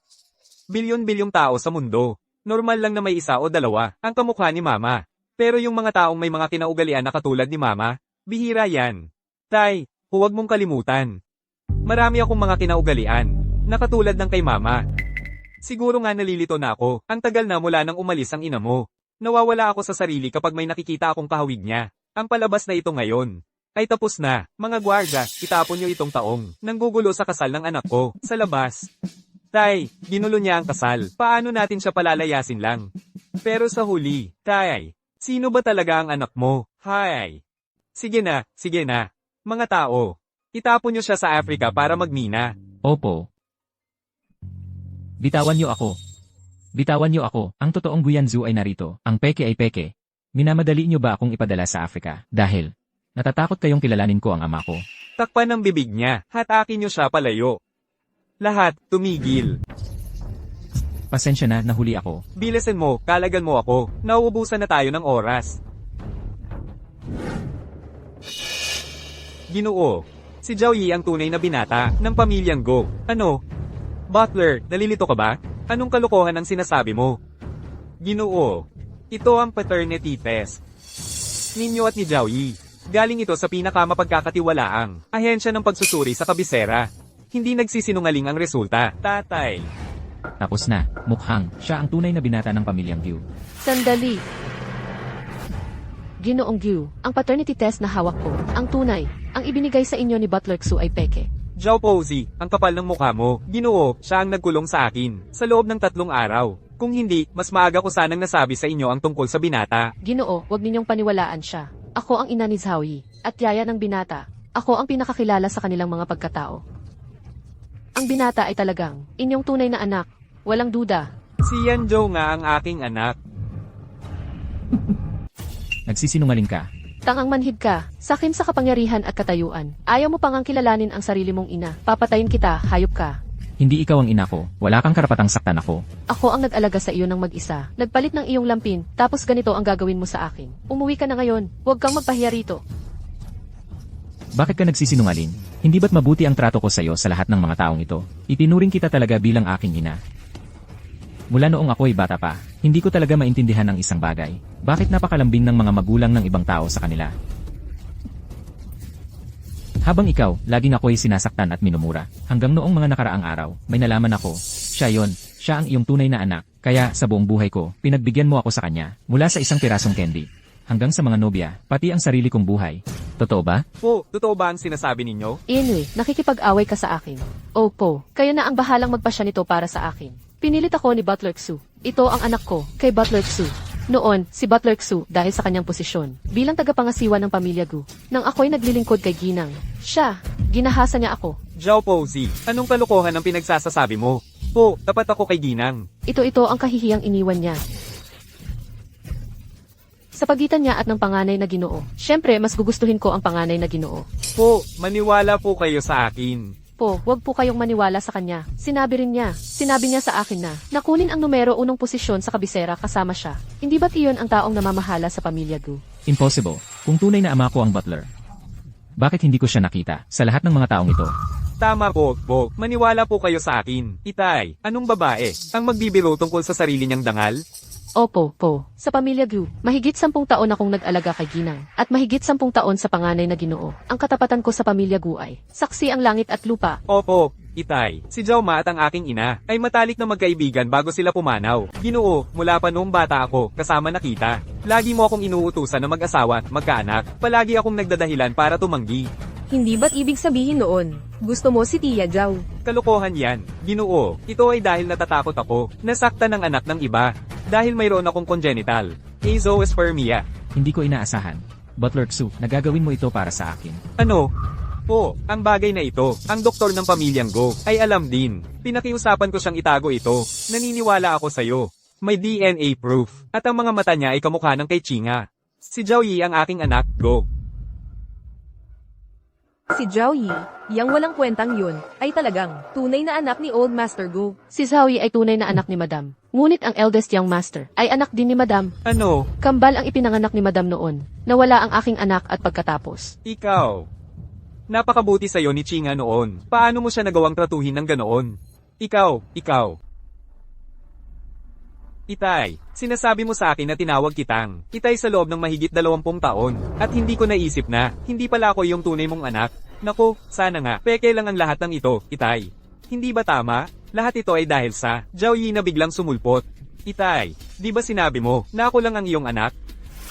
Bilyon-bilyong tao sa mundo. Normal lang na may isa o dalawa ang kamukha ni Mama. Pero yung mga taong may mga kinaugalian na katulad ni Mama, bihira yan. Tay, huwag mong kalimutan. Marami akong mga kinaugalian na katulad ng kay Mama. Siguro nga nalilito na ako. Ang tagal na mula nang umalis ang ina mo. Nawawala ako sa sarili kapag may nakikita akong kahawig niya. Ang palabas na ito ngayon ay tapos na. Mga gwardiya, itapon niyo itong taong nanggugulo sa kasal ng anak ko sa labas. Tay, ginulo niya ang kasal. Paano natin siya palalayasin lang? Pero sa huli, Tay, sino ba talaga ang anak mo? Hay. Sige na, sige na. Mga tao, itapon niyo siya sa Africa para magmina. Opo. Bitawan niyo ako. Bitawan niyo ako. Ang totoong Guyanzu ay narito. Ang peke ay peke. Minamadali niyo ba akong ipadala sa Africa? Dahil natatakot kayong kilalanin ko ang ama ko. Takpan ang bibig niya, hatakin niyo siya palayo. Lahat, tumigil. Pasensya na, nahuli ako. Bilisan mo, kalagan mo ako. Nauubusan na tayo ng oras. Ginoo. Si Zhao Yi ang tunay na binata ng pamilyang Go. Ano? Butler, nalilito ka ba? Anong kalokohan ang sinasabi mo? Ginoo. Ito ang paternity test ninyo at ni Zhao Yi. Galing ito sa pinakamapagkakatiwalaang ahensya ng pagsusuri sa kabisera. Hindi nagsisinungaling ang resulta, tatay. Tapos na, mukhang siya ang tunay na binata ng pamilyang Gyu. Sandali. Ginoong Gyu, ang paternity test na hawak ko, ang tunay, ang ibinigay sa inyo ni Butler Xu ay peke. Zhao Posey, ang kapal ng mukha mo. Ginoo, siya ang nagkulong sa akin sa loob ng 3 araw. Kung hindi, mas maaga ko sanang nasabi sa inyo ang tungkol sa binata. Ginoo, wag ninyong paniwalaan siya. Ako ang ina ni Zhao Yi, at yaya ng binata. Ako ang pinakakilala sa kanilang mga pagkatao. Ang binata ay talagang inyong tunay na anak. Walang duda. Si Yan Zhou nga ang aking anak. Nagsisinungaling ka. Tangang manhid ka, sakim sa kapangyarihan at katayuan. Ayaw mo pang kilalanin ang sarili mong ina. Papatayin kita, hayop ka. Hindi ikaw ang ina ko. Wala kang karapatang saktan ako. Ako ang nag-alaga sa iyo ng mag-isa. Nagpalit ng iyong lampin, tapos ganito ang gagawin mo sa akin. Umuwi ka na ngayon. Huwag kang magpahiya rito. Bakit ka nagsisinungaling? Hindi ba't mabuti ang trato ko sa iyo sa lahat ng mga taong ito? Itinuring kita talaga bilang aking ina. Mula noong ako'y bata pa, hindi ko talaga maintindihan ang isang bagay. Bakit napakalambing ng mga magulang ng ibang tao sa kanila? Habang ikaw, laging ako'y sinasaktan at minumura. Hanggang noong mga nakaraang araw, may nalaman ako. Siya ang iyong tunay na anak. Kaya sa buong buhay ko, pinagbigyan mo ako sa kanya. Mula sa isang pirasong candy, hanggang sa mga nobya, pati ang sarili kong buhay. Totoo ba? Po, totoo ba ang sinasabi ninyo? Inui, nakikipag-away ka sa akin. Opo, kayo na ang bahalang magpasya nito para sa akin. Pinilit ako ni Butler Xu. Ito ang anak ko, kay Butler Xu. Noon, si Butler Xu dahil sa kanyang posisyon bilang tagapangasiwa ng pamilya Gu. Nang ako'y naglilingkod kay Ginang, ginahasa niya ako. Zhao Posey, anong kalokohan ang pinagsasasabi mo? Po, tapat ako kay Ginang. Ito ang kahihiyang iniwan niya. Sa pagitan niya at ng panganay na Ginoo. Siyempre, mas gugustuhin ko ang panganay na Ginoo. Po, maniwala po kayo sa akin. Po, wag po kayong maniwala sa kanya. Sinabi niya sa akin na nakunin ang numero 1 posisyon sa kabisera kasama siya. Hindi ba't iyon ang taong namamahala sa pamilya Gu? Impossible. Kung tunay na ama ko ang butler. Bakit hindi ko siya nakita sa lahat ng mga taong ito? Tama po, po. Maniwala po kayo sa akin. Itay, anong babae ang magbibiro tungkol sa sarili niyang dangal? Opo, po. Sa pamilya Gu, mahigit 10 taon akong nag-alaga kay Ginang, at mahigit 10 taon sa panganay na Ginoo. Ang katapatan ko sa pamilya Gu ay, saksi ang langit at lupa. Opo, Itay. Si Zhao Ma at ang aking ina ay matalik na magkaibigan bago sila pumanaw. Ginoo, mula pa noong bata ako, kasama na kita. Lagi mo akong inuutusan na mag-asawa at magkaanak. Palagi akong nagdadahilan para tumanggi. Hindi ba't ibig sabihin noon, gusto mo si Tia Zhao? Kalokohan yan. Ginoo, ito ay dahil natatakot ako. Nasaktan ng anak ng iba. Dahil mayroon akong congenital azoospermia. Hindi ko inaasahan. Butler Xu, nagagawin mo ito para sa akin. Ano? Po, ang bagay na ito, ang doktor ng pamilyang Go, ay alam din. Pinakiusapan ko siyang itago ito. Naniniwala ako sa'yo. May DNA proof. At ang mga mata niya ay kamukha ng kay Chinga. Si Zhao Yi ang aking anak, Go. Si Zhao Yi, yang walang kwentang yun, ay talagang tunay na anak ni Old Master Go. Si Zhao Yi ay tunay na anak ni Madam. Ngunit ang eldest young master ay anak din ni Madam. Ano? Kambal ang ipinanganak ni Madam noon. Nawala ang aking anak at pagkatapos. Ikaw. Napakabuti sa'yo ni Chinga noon. Paano mo siya nagawang tratuhin ng ganoon? Ikaw. Itay, sinasabi mo sa akin na tinawag kitang Itay sa loob ng mahigit 20 taon, at hindi ko naisip na, hindi pala ako yung tunay mong anak. Naku, sana nga, peke lang ang lahat ng ito, Itay. Hindi ba tama? Lahat ito ay dahil sa Zhao Yi na biglang sumulpot. Itay, di ba sinabi mo na ako lang ang iyong anak?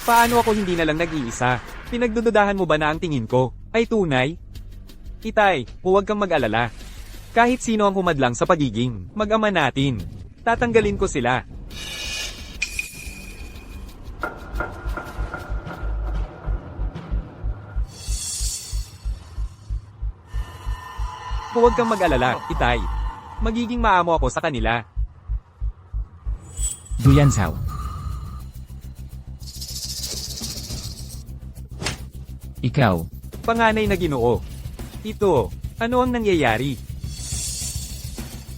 Paano ako hindi na lang nag-iisa? Pinagdududahan mo ba na ang tingin ko ay tunay? Itay, huwag kang mag-alala. Kahit sino ang humadlang sa pagiging mag-ama natin, tatanggalin ko sila. Huwag kang mag-alala, Itay. Magiging maamo ako sa kanila. Duyan Zhao. Ikaw, Panganay na Ginoo. Ito, ano ang nangyayari?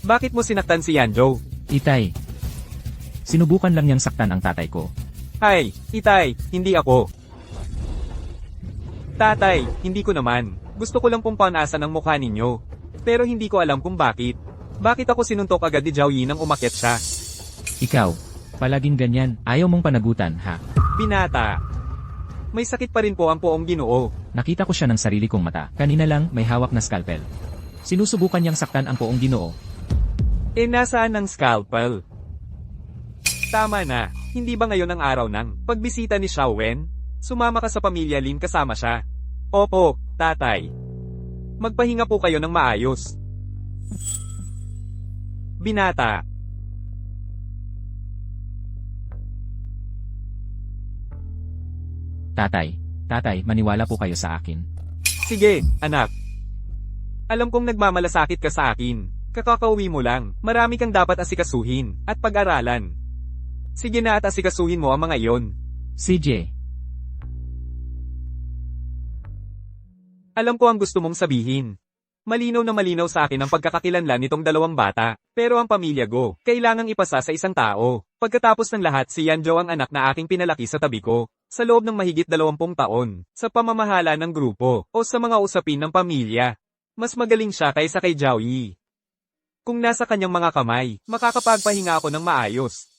Bakit mo sinaktan si Yanjo? Itay. Sinubukan lang niyang saktan ang tatay ko. Hay, Itay, hindi ako. Tatay, hindi ko naman. Gusto ko lang pong panaasan ang mukha ninyo. Pero hindi ko alam kung bakit. Bakit ako sinuntok agad ni Zhao Yi nang umakyat siya? Ikaw, palaging ganyan, ayaw mong panagutan, ha? Binata. May sakit pa rin po ang poong Ginoo. Nakita ko siya ng sarili kong mata. Kanina lang, may hawak na scalpel. Sinusubukan niyang saktan ang poong Ginoo. Nasaan ang scalpel? Tama na, hindi ba ngayon ang araw ng pagbisita ni Xiao Wen? Sumama ka sa pamilya Lin kasama siya. Opo, tatay. Magpahinga po kayo ng maayos. Binata. Tatay, maniwala po kayo sa akin. Sige, anak. Alam kong nagmamalasakit ka sa akin. Kakakauwi mo lang, marami kang dapat asikasuhin, at pag-aralan. Sige na at asikasuhin mo ang mga iyon. CJ, Alam ko ang gusto mong sabihin. Malinaw na malinaw sa akin ang pagkakakilanlan nitong dalawang bata, pero ang pamilya Go, kailangang ipasa sa isang tao. Pagkatapos ng lahat si Yanjo ang anak na aking pinalaki sa tabi ko, sa loob ng mahigit 20 taon, sa pamamahala ng grupo, o sa mga usapin ng pamilya. Mas magaling siya kaysa kay Zhao Yi. Kung nasa kanyang mga kamay, makakapagpahinga ako ng maayos.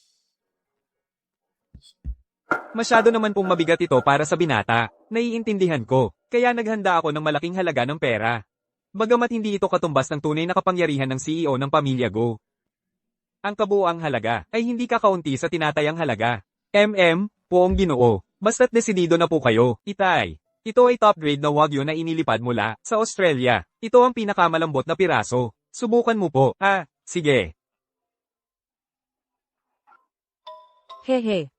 Masyado naman pong mabigat ito para sa binata, naiintindihan ko, kaya naghanda ako ng malaking halaga ng pera. Bagamat hindi ito katumbas ng tunay na kapangyarihan ng CEO ng pamilya Go. Ang kabuuang halaga ay hindi kakaunti sa tinatayang halaga. Poong Ginoo, basta't desidido na po kayo, Itay. Ito ay top grade na wagyu na inilipad mula sa Australia. Ito ang pinakamalambot na piraso. Subukan mo po. Sige. Hehe.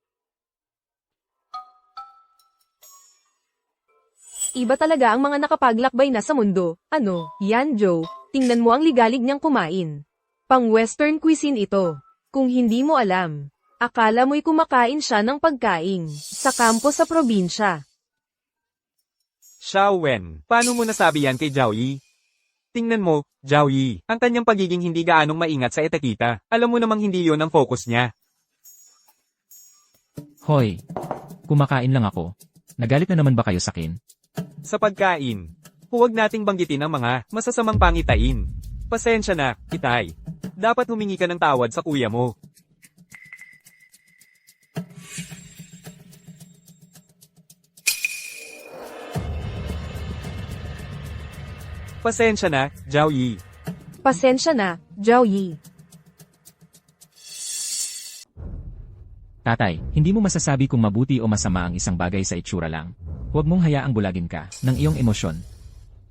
Iba talaga ang mga nakapaglakbay na sa mundo. Ano, yan Joe, tingnan mo ang ligalig niyang kumain. Pang-western cuisine ito. Kung hindi mo alam, akala mo'y kumakain siya ng pagkain sa kampo sa probinsya. Xiao Wen, paano mo nasabi yan kay Zhao Yi? Tingnan mo, Zhao Yi, ang kanyang pagiging hindi gaanong maingat sa etiketa. Alam mo namang hindi yon ang focus niya. Hoy, kumakain lang ako. Nagalit na naman ba kayo sa akin? Sa pagkain, huwag nating banggitin ang mga masasamang pangitain. Pasensya na, Itay. Dapat humingi ka ng tawad sa kuya mo. Pasensya na, Zhao Yi. Pasensya na, Zhao Yi. Tatay, hindi mo masasabi kung mabuti o masama ang isang bagay sa itsura lang. Huwag mong hayaang bulagin ka ng iyong emosyon.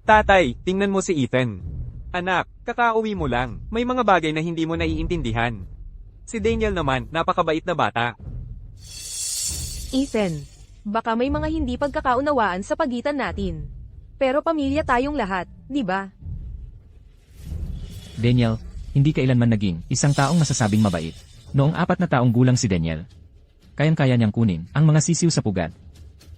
Tatay, tingnan mo si Ethan. Anak, kakauwi mo lang. May mga bagay na hindi mo naiintindihan. Si Daniel naman, napakabait na bata. Ethan, baka may mga hindi pagkakaunawaan sa pagitan natin. Pero pamilya tayong lahat, di ba? Daniel, hindi kailanman naging isang taong masasabing mabait. Noong 4 na taong gulang si Daniel, kayang-kaya niyang kunin ang mga sisiw sa pugad,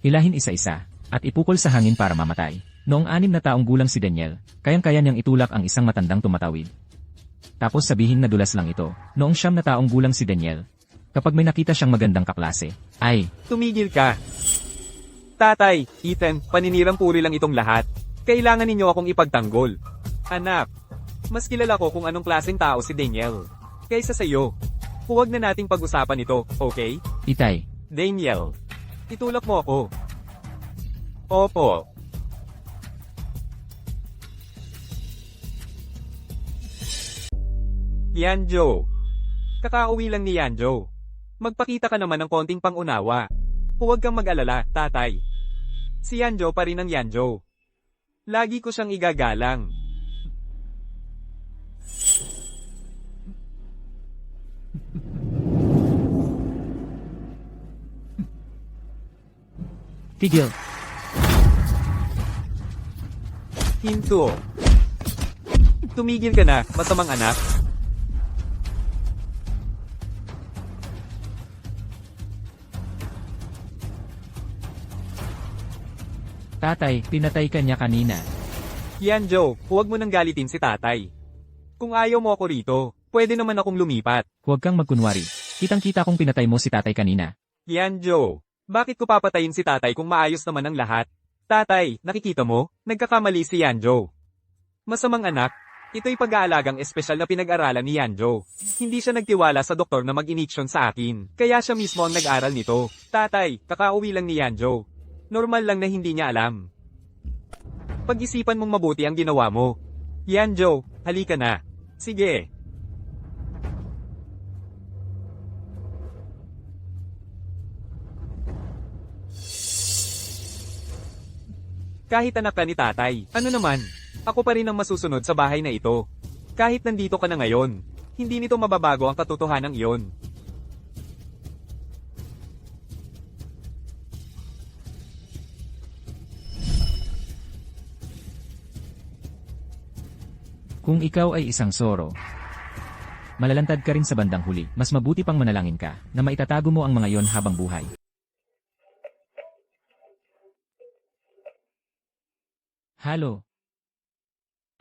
hilahin isa-isa, at ipukol sa hangin para mamatay. Noong 6 na taong gulang si Daniel, kayang-kaya niyang itulak ang isang matandang tumatawid. Tapos sabihin na dulas lang ito. Noong 9 na taong gulang si Daniel, kapag may nakita siyang magandang kaklase, ay, Tumigil ka. Tatay, Ethan, paninirang puri lang itong lahat. Kailangan ninyo akong ipagtanggol. Anak, mas kilala ko kung anong klaseng tao si Daniel. Kaysa sa iyo. Huwag na nating pag-usapan ito, okay? Itay, Daniel, itulak mo ako. Opo. Yanjo. Kakauwi lang ni Yanjo. Magpakita ka naman ng konting pangunawa. Huwag kang mag-alala, tatay. Si Yanjo pa rin ang Yanjo. Lagi ko siyang igagalang. tigil. Hinto. Tumigil ka na, masamang anak. Tatay, pinatay ka niya kanina. Yanjo, huwag mo nang galitin si tatay. Kung ayaw mo ako rito, pwede naman akong lumipat. Huwag kang magkunwari. Kitang-kita kong pinatay mo si tatay kanina. Yanjo, bakit ko papatayin si tatay kung maayos naman ang lahat? Tatay, nakikita mo? Nagkakamali si Yanjo. Masamang anak, ito'y pag-aalagang espesyal na pinag-aralan ni Yanjo. Hindi siya nagtiwala sa doktor na mag-iniksyon sa akin, kaya siya mismo ang nag-aral nito. Tatay, kakauwi lang ni Yanjo. Normal lang na hindi niya alam. Pag-isipan mong mabuti ang ginawa mo. Yanjo, halika na. Sige. Kahit anak ka ni tatay, ano naman? Ako pa rin ang masusunod sa bahay na ito. Kahit nandito ka na ngayon, hindi nito mababago ang katotohanan iyon. Kung ikaw ay isang Zoro, malalantad ka rin sa bandang huli. Mas mabuti pang manalangin ka na maitatago mo ang mga iyon habang buhay. Halo.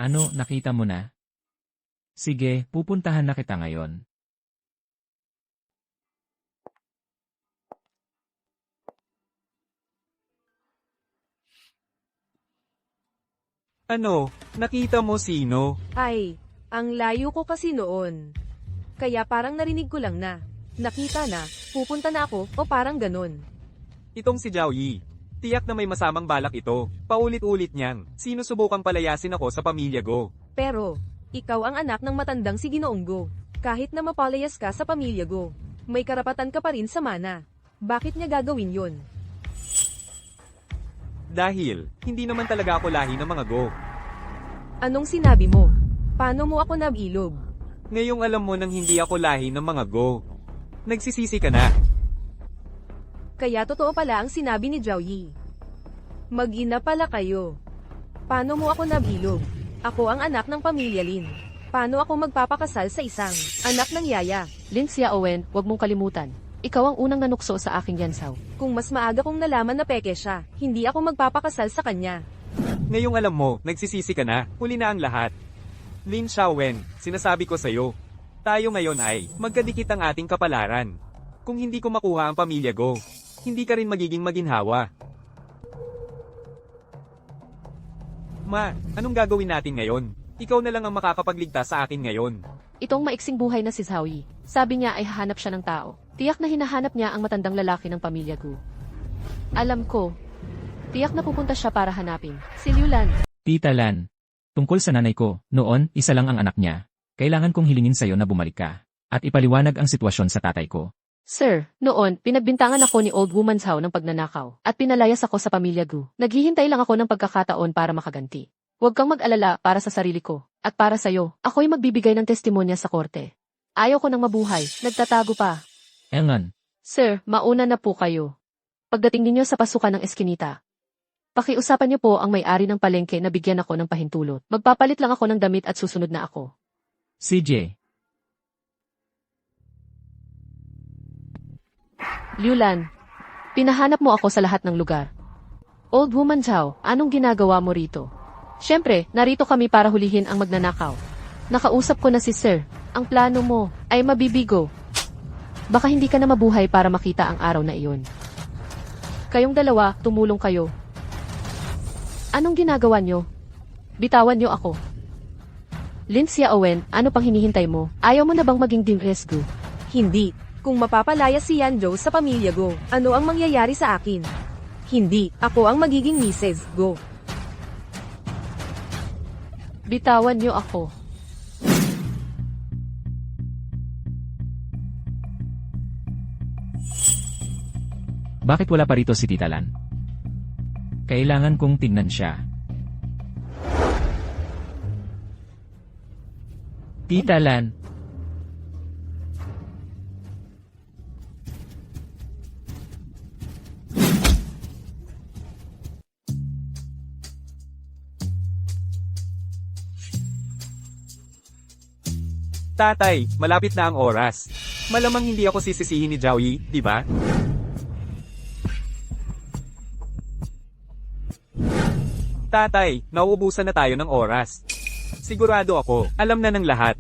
Ano, nakita mo na? Sige, pupuntahan na kita ngayon. Ano, nakita mo sino? Ay, ang layo ko kasi noon. Kaya parang narinig ko lang na. Nakita na, pupunta na ako, o parang ganun. Itong si Zhao Yi. Tiyak na may masamang balak ito. Paulit-ulit niyang, sinusubukang palayasin ako sa pamilya Go. Pero, ikaw ang anak ng matandang si Ginoong Go. Kahit na mapalayas ka sa pamilya Go, may karapatan ka pa rin sa mana. Bakit niya gagawin yun? Dahil, hindi naman talaga ako lahi ng mga Go. Anong sinabi mo? Paano mo ako nabilog? Ngayong alam mo nang hindi ako lahi ng mga Go. Nagsisisi ka na. Kaya totoo pala ang sinabi ni Zhao Yi. Mag-ina pala kayo. Paano mo ako nabilog? Ako ang anak ng pamilya Lin. Paano ako magpapakasal sa isang anak ng yaya? Lin Xiaowen, huwag mong kalimutan. Ikaw ang unang nanukso sa aking yansaw. Kung mas maaga kong nalaman na peke siya, hindi ako magpapakasal sa kanya. Ngayong alam mo, nagsisisi ka na. Huli na ang lahat. Lin Xiaowen, sinasabi ko sa'yo. Tayo ngayon ay, magkadikit ang ating kapalaran. Kung hindi ko makuha ang pamilya Go, hindi ka rin magiging maginhawa. Ma, anong gagawin natin ngayon? Ikaw na lang ang makakapagligtas sa akin ngayon. Itong maiksing buhay na si Zhao Yi. Sabi niya ay hahanap siya ng tao. Tiyak na hinahanap niya ang matandang lalaki ng pamilya Gu. Alam ko. Tiyak na pupunta siya para hanapin. Si Liu Lan. Tita Lan, tungkol sa nanay ko, noon, isa lang ang anak niya. Kailangan kong hilingin sa'yo na bumalik ka. At ipaliwanag ang sitwasyon sa tatay ko. Sir, noon, pinagbintangan ako ni Old Woman Zhao ng pagnanakaw. At pinalayas ako sa pamilya Gu. Naghihintay lang ako ng pagkakataon para makaganti. Huwag kang mag-alala para sa sarili ko. At para sa'yo, ako'y magbibigay ng testimonya sa korte. Ayaw ko nang mabuhay. Nagtatago pa. Engan, Sir, mauna na po kayo. Pagdating ninyo sa pasukan ng eskinita, Pakiusapan niyo po ang may-ari ng palengke na bigyan ako ng pahintulot. Magpapalit lang ako ng damit at susunod na ako. CJ, Liulan, pinahanap mo ako sa lahat ng lugar. Old woman Zhao, anong ginagawa mo rito? Siyempre, narito kami para hulihin ang magnanakaw. Nakausap ko na si Sir. Ang plano mo ay mabibigo. Baka hindi ka na mabuhay para makita ang araw na iyon. Kayong dalawa, tumulong kayo. Anong ginagawa nyo? Bitawan nyo ako. Lindsay Owen, ano pang hinihintay mo? Ayaw mo na bang maging Dean Rescue? Hindi. Kung mapapalaya si Yanjo sa pamilya Go, ano ang mangyayari sa akin? Hindi. Ako ang magiging Mrs. Go. Bitawan nyo ako. bakit wala pa rito si Tita Lan? Kailangan kong tingnan siya. Tita Lan, Tatay, malapit na ang oras. Malamang hindi ako sisisihin ni Zhao Yi, di ba? Tatay, nauubusan na tayo ng oras. Sigurado ako, alam na ng lahat.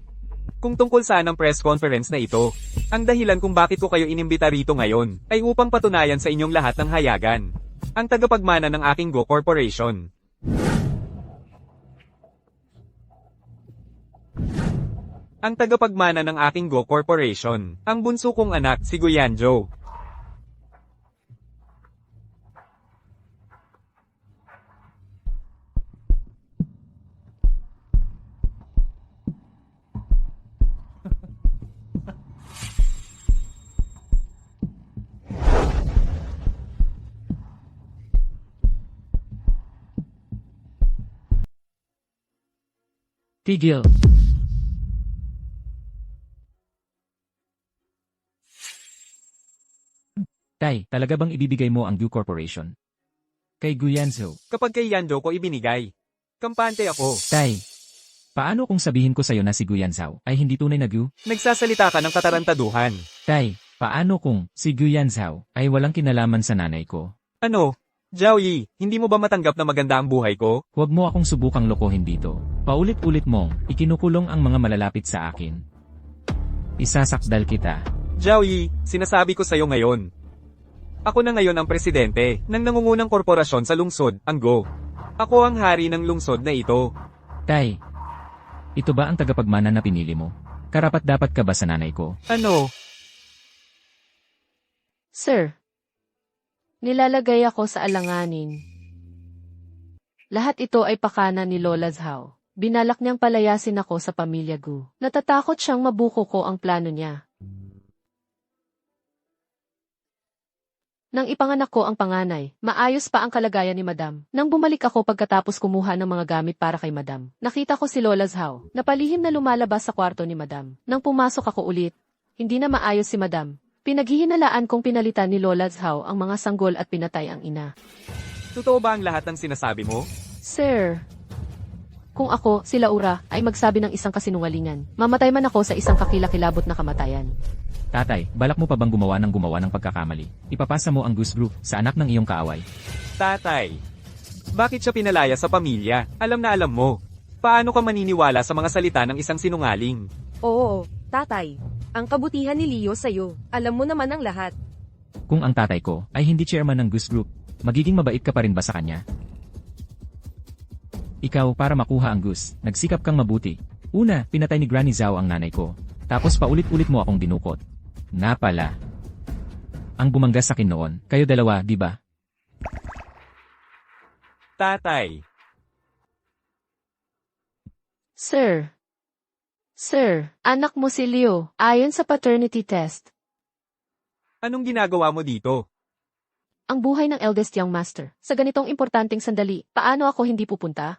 Kung tungkol saan ang press conference na ito, ang dahilan kung bakit ko kayo inimbita rito ngayon, ay upang patunayan sa inyong lahat ng hayagan. Ang tagapagmana ng aking Go Corporation. Ang tagapagmana ng aking Go Corporation, ang bunso kong anak, si Guyanjo. tigil. Tay, talaga bang ibibigay mo ang Gu Corporation? Kay Guyanzo. Kapag kay Yanjo ko ibinigay, kampante ako. Tay, paano kung sabihin ko sa'yo na si Guyanzao ay hindi tunay na Gu? Nagsasalita ka ng katarantaduhan. Tay, paano kung si Guyanzao ay walang kinalaman sa nanay ko? Ano? Zhao Yi, hindi mo ba matanggap na maganda ang buhay ko? Huwag mo akong subukang lokohin dito. Paulit-ulit mong ikinukulong ang mga malalapit sa akin. Isasakdal kita. Zhao Yi, sinasabi ko sa'yo ngayon. Ako na ngayon ang presidente ng nangungunang korporasyon sa lungsod, ang Go. Ako ang hari ng lungsod na ito. Tay, ito ba ang tagapagmana na pinili mo? Karapat-dapat ka ba sa nanay ko? Ano? Sir, nilalagay ako sa alanganin. Lahat ito ay pakana ni Lola Zhao. Binalak niyang palayasin ako sa pamilya Gu. Natatakot siyang mabuko ko ang plano niya. Nang ipanganak ko ang panganay, maayos pa ang kalagayan ni Madam. Nang bumalik ako pagkatapos kumuha ng mga gamit para kay Madam, nakita ko si Lola Zhao, na palihim na lumalabas sa kwarto ni Madam. Nang pumasok ako ulit, hindi na maayos si Madam. Pinaghihinalaan kong pinalitan ni Lola Zhao ang mga sanggol at pinatay ang ina. Totoo ba ang lahat ng sinasabi mo? Sir, kung ako, si Laura, ay magsabi ng isang kasinungalingan, mamatay man ako sa isang kakilakilabot na kamatayan. Tatay, balak mo pa bang gumawa ng pagkakamali? Ipapasa mo ang Goose Group sa anak ng iyong kaaway. Tatay, bakit siya pinalaya sa pamilya? Alam na alam mo. Paano ka maniniwala sa mga salita ng isang sinungaling? Oo, tatay. Ang kabutihan ni Leo sa'yo. Alam mo naman ang lahat. Kung ang tatay ko ay hindi chairman ng Goose Group, magiging mabait ka pa rin ba sa kanya? Ikaw, para makuha ang Goose, nagsikap kang mabuti. Una, pinatay ni Granny Zhao ang nanay ko. Tapos paulit-ulit mo akong dinukot. Nga pala. Ang bumangga sa akin noon, kayo dalawa, di ba? Tatay, Sir, anak mo si Leo, ayon sa paternity test. anong ginagawa mo dito? Ang buhay ng eldest young master. Sa ganitong importanteng sandali, paano ako hindi pupunta?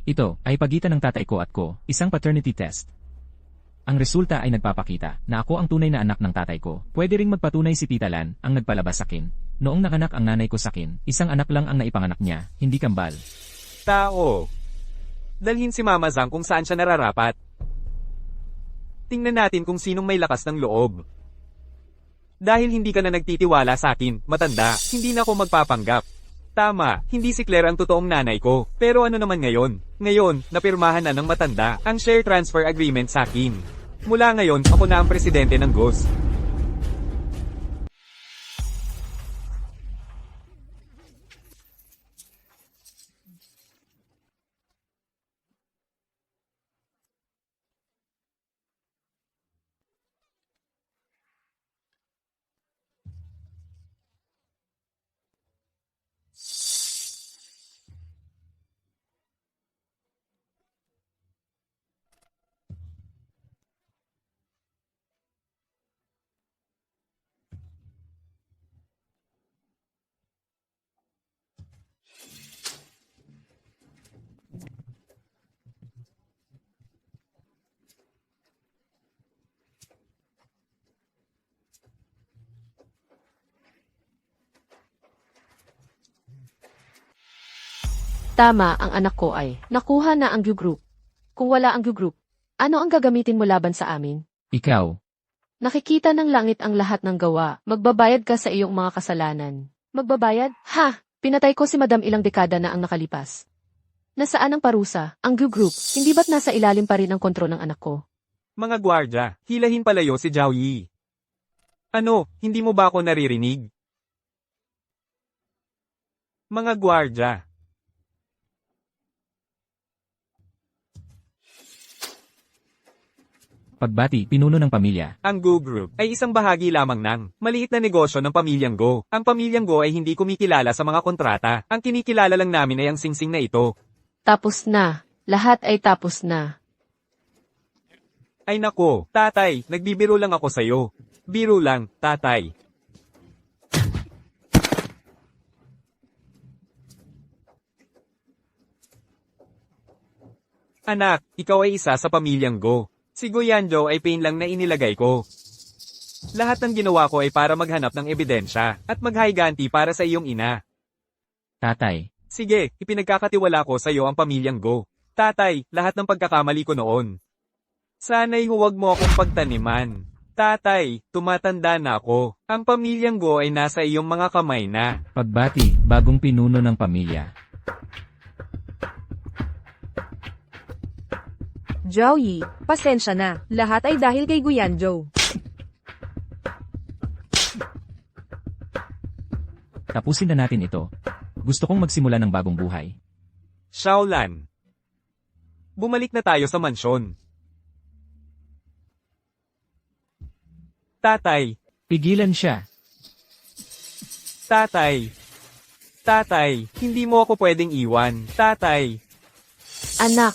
Ito ay pagitan ng tatay ko at ko, isang paternity test. Ang resulta ay nagpapakita na ako ang tunay na anak ng tatay ko. Pwede ring magpatunay si Tita Lan ang nagpalabas sakin. Noong nakanak ang nanay ko sakin, isang anak lang ang naipanganak niya, hindi kambal. Tao. Dalhin si Mama Zhang kung saan siya nararapat. Tingnan natin kung sinong may lakas ng loob. Dahil hindi ka na nagtitiwala sa akin, matanda, hindi na ako magpapanggap. Tama, hindi si Claire ang totoong nanay ko. Pero ano naman ngayon? Ngayon, napirmahan na ng matanda ang share transfer agreement sa akin. Mula ngayon, ako na ang presidente ng Ghost. Tama, ang anak ko ay nakuha na ang Gu Group. Kung wala ang Gu Group, ano ang gagamitin mo laban sa amin? Ikaw, Nakikita ng langit ang lahat ng gawa. Magbabayad ka sa iyong mga kasalanan. Magbabayad? Ha! Pinatay ko si Madam ilang dekada na ang nakalipas. Nasaan ang parusa? Ang Gu Group, hindi ba't nasa ilalim pa rin ang kontrol ng anak ko? Mga gwardya, hilahin palayo si Zhao Yi. Ano, hindi mo ba ako naririnig? Mga gwardya. pagbati, pinuno ng pamilya. Ang Go Group ay isang bahagi lamang ng maliit na negosyo ng pamilyang Go. Ang pamilyang Go ay hindi kumikilala sa mga kontrata. Ang kinikilala lang namin ay ang singsing na ito. Tapos na. Lahat ay tapos na. Ay nako, tatay, nagbibiro lang ako sa'yo. Biro lang, tatay. Anak, ikaw ay isa sa pamilyang Go. Si Goyanjo ay pain lang na inilagay ko. Lahat ng ginawa ko ay para maghanap ng ebidensya at maghayganti para sa iyong ina. Tatay, Sige, ipinagkakatiwala ko sa iyo ang pamilyang Go. Tatay, lahat ng pagkakamali ko noon. Sana'y huwag mo akong pagtaniman. Tatay, tumatanda na ako. Ang pamilyang Go ay nasa iyong mga kamay na. pagbati, bagong pinuno ng pamilya. Zhao Yi, pasensya na. Lahat ay dahil kay Guyanzhou. Tapusin na natin ito. Gusto kong magsimula ng bagong buhay. Shaolan. Bumalik na tayo sa mansyon. Tatay, Pigilan siya. tatay. Tatay, hindi mo ako pwedeng iwan. Tatay, Anak,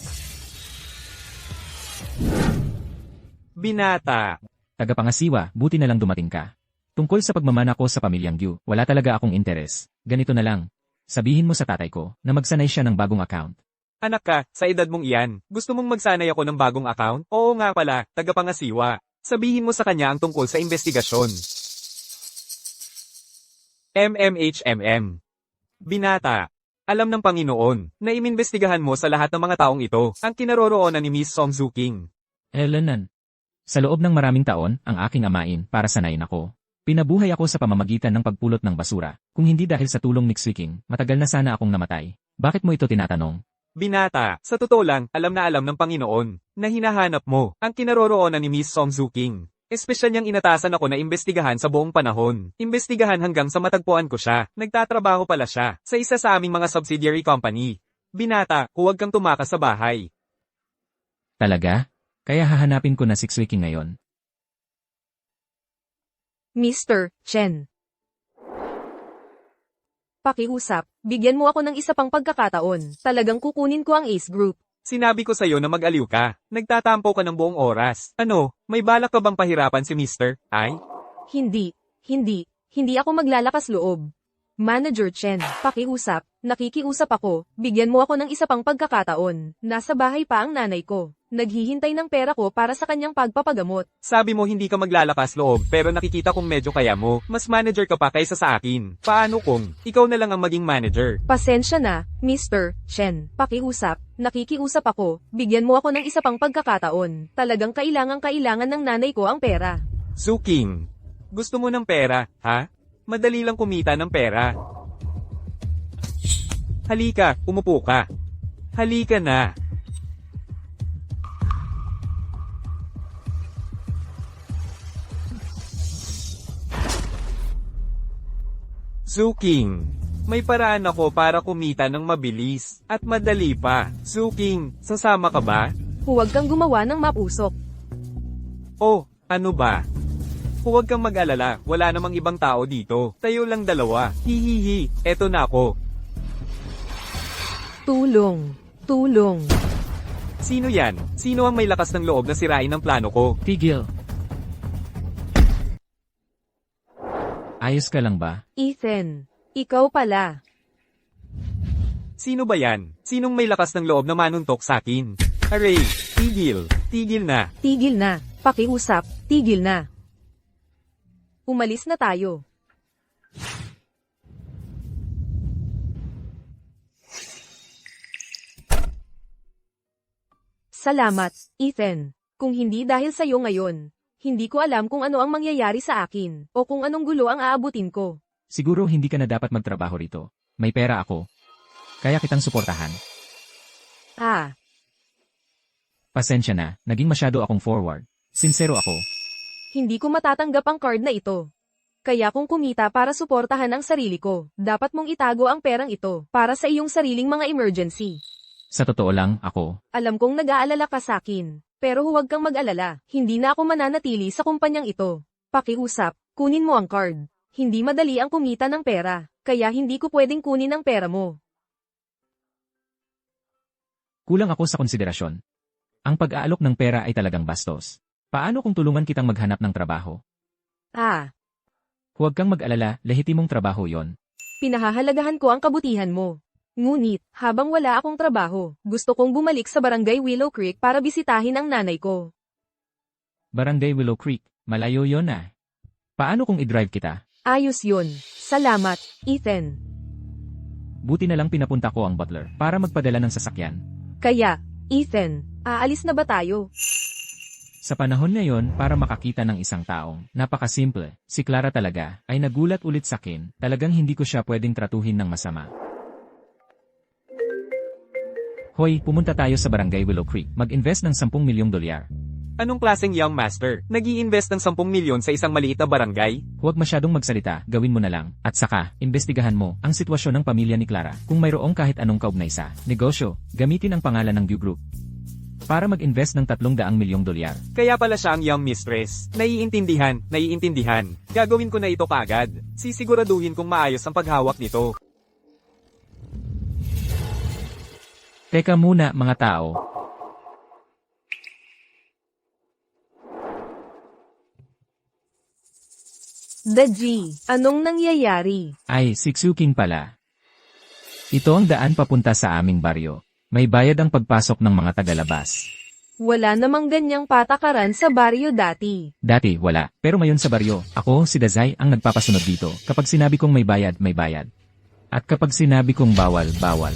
binata. Tagapangasiwa, buti na lang dumating ka. Tungkol sa pagmamana ko sa pamilyang Yu, wala talaga akong interes. Ganito na lang. Sabihin mo sa tatay ko na magsanay siya ng bagong account. Anak ka, sa edad mong iyan, gusto mong magsanay ako ng bagong account? Oo nga pala, tagapangasiwa. Sabihin mo sa kanya ang tungkol sa investigasyon. MMHMM. Binata. Alam ng Panginoon na imimbestigahan mo sa lahat ng mga taong ito ang kinaroroonan ni Miss Song Zuking. Elenan. Sa loob ng maraming taon, ang aking amain para sanayin ako. Pinabuhay ako sa pamamagitan ng pagpulot ng basura. Kung hindi dahil sa tulong ni Xwiking, matagal na sana akong namatay. Bakit mo ito tinatanong? Binata, sa totoo lang, alam na alam ng Panginoon na hinahanap mo ang kinaroroonan ni Miss Song Zuking. Espesyal niyang inatasan ako na imbestigahan sa buong panahon. Imbestigahan hanggang sa matagpuan ko siya. Nagtatrabaho pala siya sa isa sa aming mga subsidiary company. Binata, huwag kang tumakas sa bahay. Talaga? Kaya hahanapin ko na si Xwiking ngayon. Mr. Chen. Pakiusap, bigyan mo ako ng isa pang pagkakataon. Talagang kukunin ko ang Ace Group. Sinabi ko sa'yo na mag-aliw ka. Nagtatampo ka ng buong oras. Ano, may balak ka bang pahirapan si Mr. Ay? Hindi ako maglalakas loob. Manager Chen, pakiusap, nakikiusap ako, bigyan mo ako ng isa pang pagkakataon. Nasa bahay pa ang nanay ko. Naghihintay ng pera ko para sa kanyang pagpapagamot. Sabi mo hindi ka maglalakas loob pero nakikita kong medyo kaya mo. Mas manager ka pa kaysa sa akin. Paano kung ikaw na lang ang maging manager? Pasensya na, Mr. Chen. Pakiusap. Nakikiusap ako. Bigyan mo ako ng isa pang pagkakataon. Talagang kailangan ng nanay ko ang pera. Suking, gusto mo ng pera, ha? Madali lang kumita ng pera. Halika, umupo ka. Halika na. Suking, may paraan ako para kumita ng mabilis at madali pa. Suking, sasama ka ba? Huwag kang gumawa ng mapusok. Oh, ano ba? Huwag kang mag-alala, wala namang ibang tao dito. Tayo lang dalawa. Hihihi, eto na ako. Tulong. Tulong. Sino yan? Sino ang may lakas ng loob na sirain ang plano ko? Tigil. Ayos ka lang ba? Ethan. Ikaw pala. Sino ba yan? Sinong may lakas ng loob na manuntok sa akin? Aray, tigil. Tigil na. Tigil na. Pakiusap. Tigil na. Umalis na tayo. Salamat, Ethan. Kung hindi dahil sa'yo ngayon, hindi ko alam kung ano ang mangyayari sa akin, o kung anong gulo ang aabutin ko. Siguro hindi ka na dapat magtrabaho rito. May pera ako. Kaya kitang suportahan. Ah, Pasensya na, naging masyado akong forward. Sincero ako. hindi ko matatanggap ang card na ito. Kaya kung kumita para suportahan ang sarili ko, dapat mong itago ang perang ito, para sa iyong sariling mga emergency. Sa totoo lang, ako. Alam kong nag-aalala ka sa akin. Pero huwag kang mag-alala, hindi na ako mananatili sa kumpanyang ito. Pakiusap, kunin mo ang card. Hindi madali ang kumita ng pera, kaya hindi ko pwedeng kunin ang pera mo. Kulang ako sa konsiderasyon. Ang pag-aalok ng pera ay talagang bastos. Paano kung tulungan kitang maghanap ng trabaho? Ah, Huwag kang mag-alala, lehitimong trabaho yon. pinahahalagahan ko ang kabutihan mo. Ngunit, habang wala akong trabaho, gusto kong bumalik sa barangay Willow Creek para bisitahin ang nanay ko. Barangay Willow Creek, malayo yon ah. Paano kung i-drive kita? Ayos yun. Salamat, Ethan. Buti na lang pinapunta ko ang butler para magpadala ng sasakyan. Kaya, Ethan, aalis na ba tayo? Sa panahon ngayon, para makakita ng isang taong napakasimple, si Clara talaga, ay nagulat ulit sa akin, talagang hindi ko siya pwedeng tratuhin ng masama. Hoy, pumunta tayo sa Barangay Willow Creek, mag-invest ng 10 milyong dolyar. Anong klaseng young master? Nag-i-invest ng 10 milyon sa isang maliit na barangay? Huwag masyadong magsalita, gawin mo na lang. At saka, imbestigahan mo ang sitwasyon ng pamilya ni Clara. Kung mayroong kahit anong kaugnay sa negosyo, gamitin ang pangalan ng View Group para mag-invest ng 300 milyong dolyar. Kaya pala siya ang young mistress. Naiintindihan. Gagawin ko na ito kaagad. Sisiguraduhin kong maayos ang paghawak nito. Teka muna mga tao. The G, anong nangyayari? Ay, siksuking pala. Ito ang daan papunta sa aming baryo. May bayad ang pagpasok ng mga tagalabas. Wala namang ganyang patakaran sa baryo dati. Dati, wala. Pero ngayon sa baryo, ako, si Dazay, ang nagpapasunod dito. Kapag sinabi kong may bayad, may bayad. At kapag sinabi kong bawal, bawal.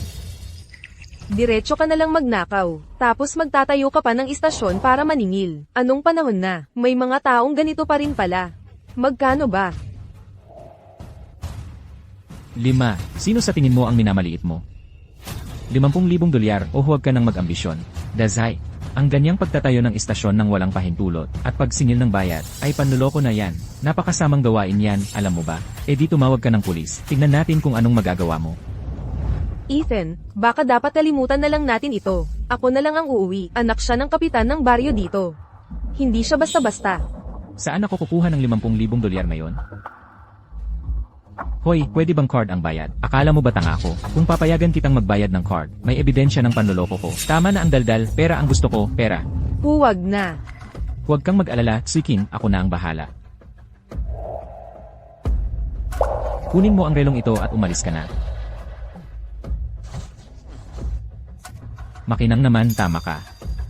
Diretso ka na lang magnakaw, tapos magtatayo ka pa ng istasyon para maningil. Anong panahon na? May mga taong ganito pa rin pala. Magkano ba? 5. Sino sa tingin mo ang minamaliit mo? 50,000 dolyar o huwag ka nang mag-ambisyon. Dazay, ang ganyang pagtatayo ng istasyon ng walang pahintulot at pagsingil ng bayad ay panloloko na yan. Napakasamang gawain yan, alam mo ba? E di tumawag ka ng pulis. Tingnan natin kung anong magagawa mo. Ethan, baka dapat kalimutan na lang natin ito. Ako na lang ang uuwi. Anak siya ng kapitan ng baryo dito. Hindi siya basta-basta. Saan ako kukuha ng 50,000 dolyar na yon? Hoy, pwede bang card ang bayad? Akala mo ba tanga ako? Kung papayagan kitang magbayad ng card, may ebidensya ng panloloko ko. Tama na ang daldal, pera ang gusto ko, pera. Huwag na. Huwag kang mag-alala, Sikin, ako na ang bahala. Kunin mo ang relong ito at umalis ka na. Makinang naman, tama ka.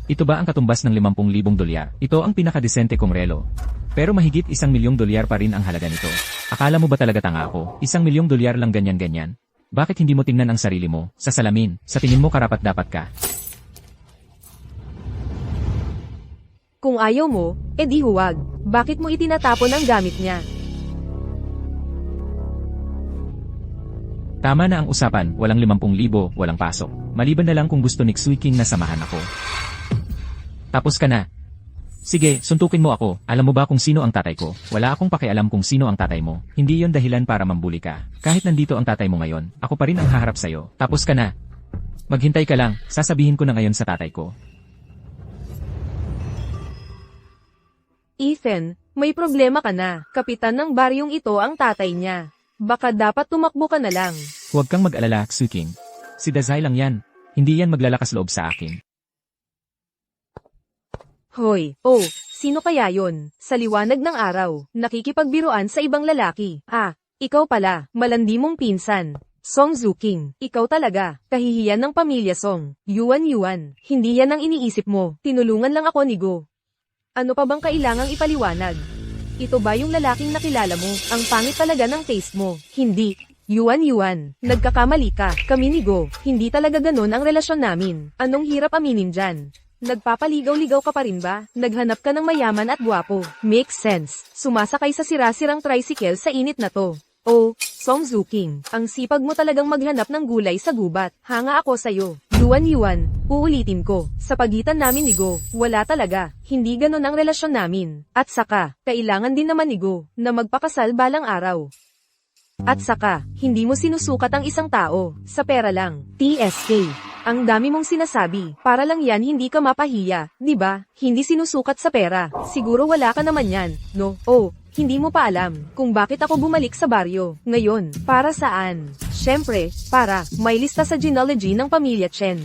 Ito ba ang katumbas ng 50,000 dolyar? Ito ang pinakadesente kong relo. Pero mahigit 1,000,000 dolyar pa rin ang halaga nito. Akala mo ba talaga tanga ako? 1,000,000 dolyar lang ganyan-ganyan? Bakit hindi mo tingnan ang sarili mo? Sa salamin, sa tingin mo karapat-dapat ka. Kung ayaw mo, edi huwag. Bakit mo itinatapon ang gamit niya? Tama na ang usapan, walang 50,000, walang pasok. Maliban na lang kung gusto ni Xui King na samahan ako. Tapos ka na. Sige, suntukin mo ako. Alam mo ba kung sino ang tatay ko? Wala akong pakialam kung sino ang tatay mo. Hindi yon dahilan para mambuli ka. Kahit nandito ang tatay mo ngayon, ako pa rin ang haharap sa'yo. Tapos ka na. Maghintay ka lang, sasabihin ko na ngayon sa tatay ko. Ethan, may problema ka na. Kapitan ng baryong ito ang tatay niya. Baka dapat tumakbo ka na lang. Huwag kang mag-alala, Xui King. Si Dazai lang yan. Hindi yan maglalakas loob sa akin. Hoy, oh, sino kaya yon? Sa liwanag ng araw, nakikipagbiruan sa ibang lalaki. Ah, ikaw pala, malandi mong pinsan. Song Zuking, ikaw talaga, kahihiyan ng pamilya Song. Yuan, hindi yan ang iniisip mo. Tinulungan lang ako ni Go. Ano pa bang kailangang ipaliwanag? Ito ba yung lalaking nakilala mo? Ang pangit talaga ng taste mo. Hindi. Yuan, nagkakamali ka. Kami ni Go, hindi talaga ganun ang relasyon namin. Anong hirap aminin dyan? Nagpapaligaw-ligaw ka pa rin ba? Naghanap ka ng mayaman at gwapo. Makes sense. Sumasakay sa sira-sirang tricycle sa init na to. Oh, Song Zuking, ang sipag mo talagang maghanap ng gulay sa gubat. Hanga ako sa'yo. Yuan, uulitin ko. Sa pagitan namin ni Go, wala talaga. Hindi ganon ang relasyon namin. At saka, kailangan din naman ni Go na magpakasal balang araw. At saka, hindi mo sinusukat ang isang tao sa pera lang. TSK. Ang dami mong sinasabi, para lang yan hindi ka mapahiya, di ba? Hindi sinusukat sa pera. Siguro wala ka naman yan, no? Oh, hindi mo pa alam kung bakit ako bumalik sa baryo. Ngayon, para saan? Syempre, para may lista sa genealogy ng pamilya Chen.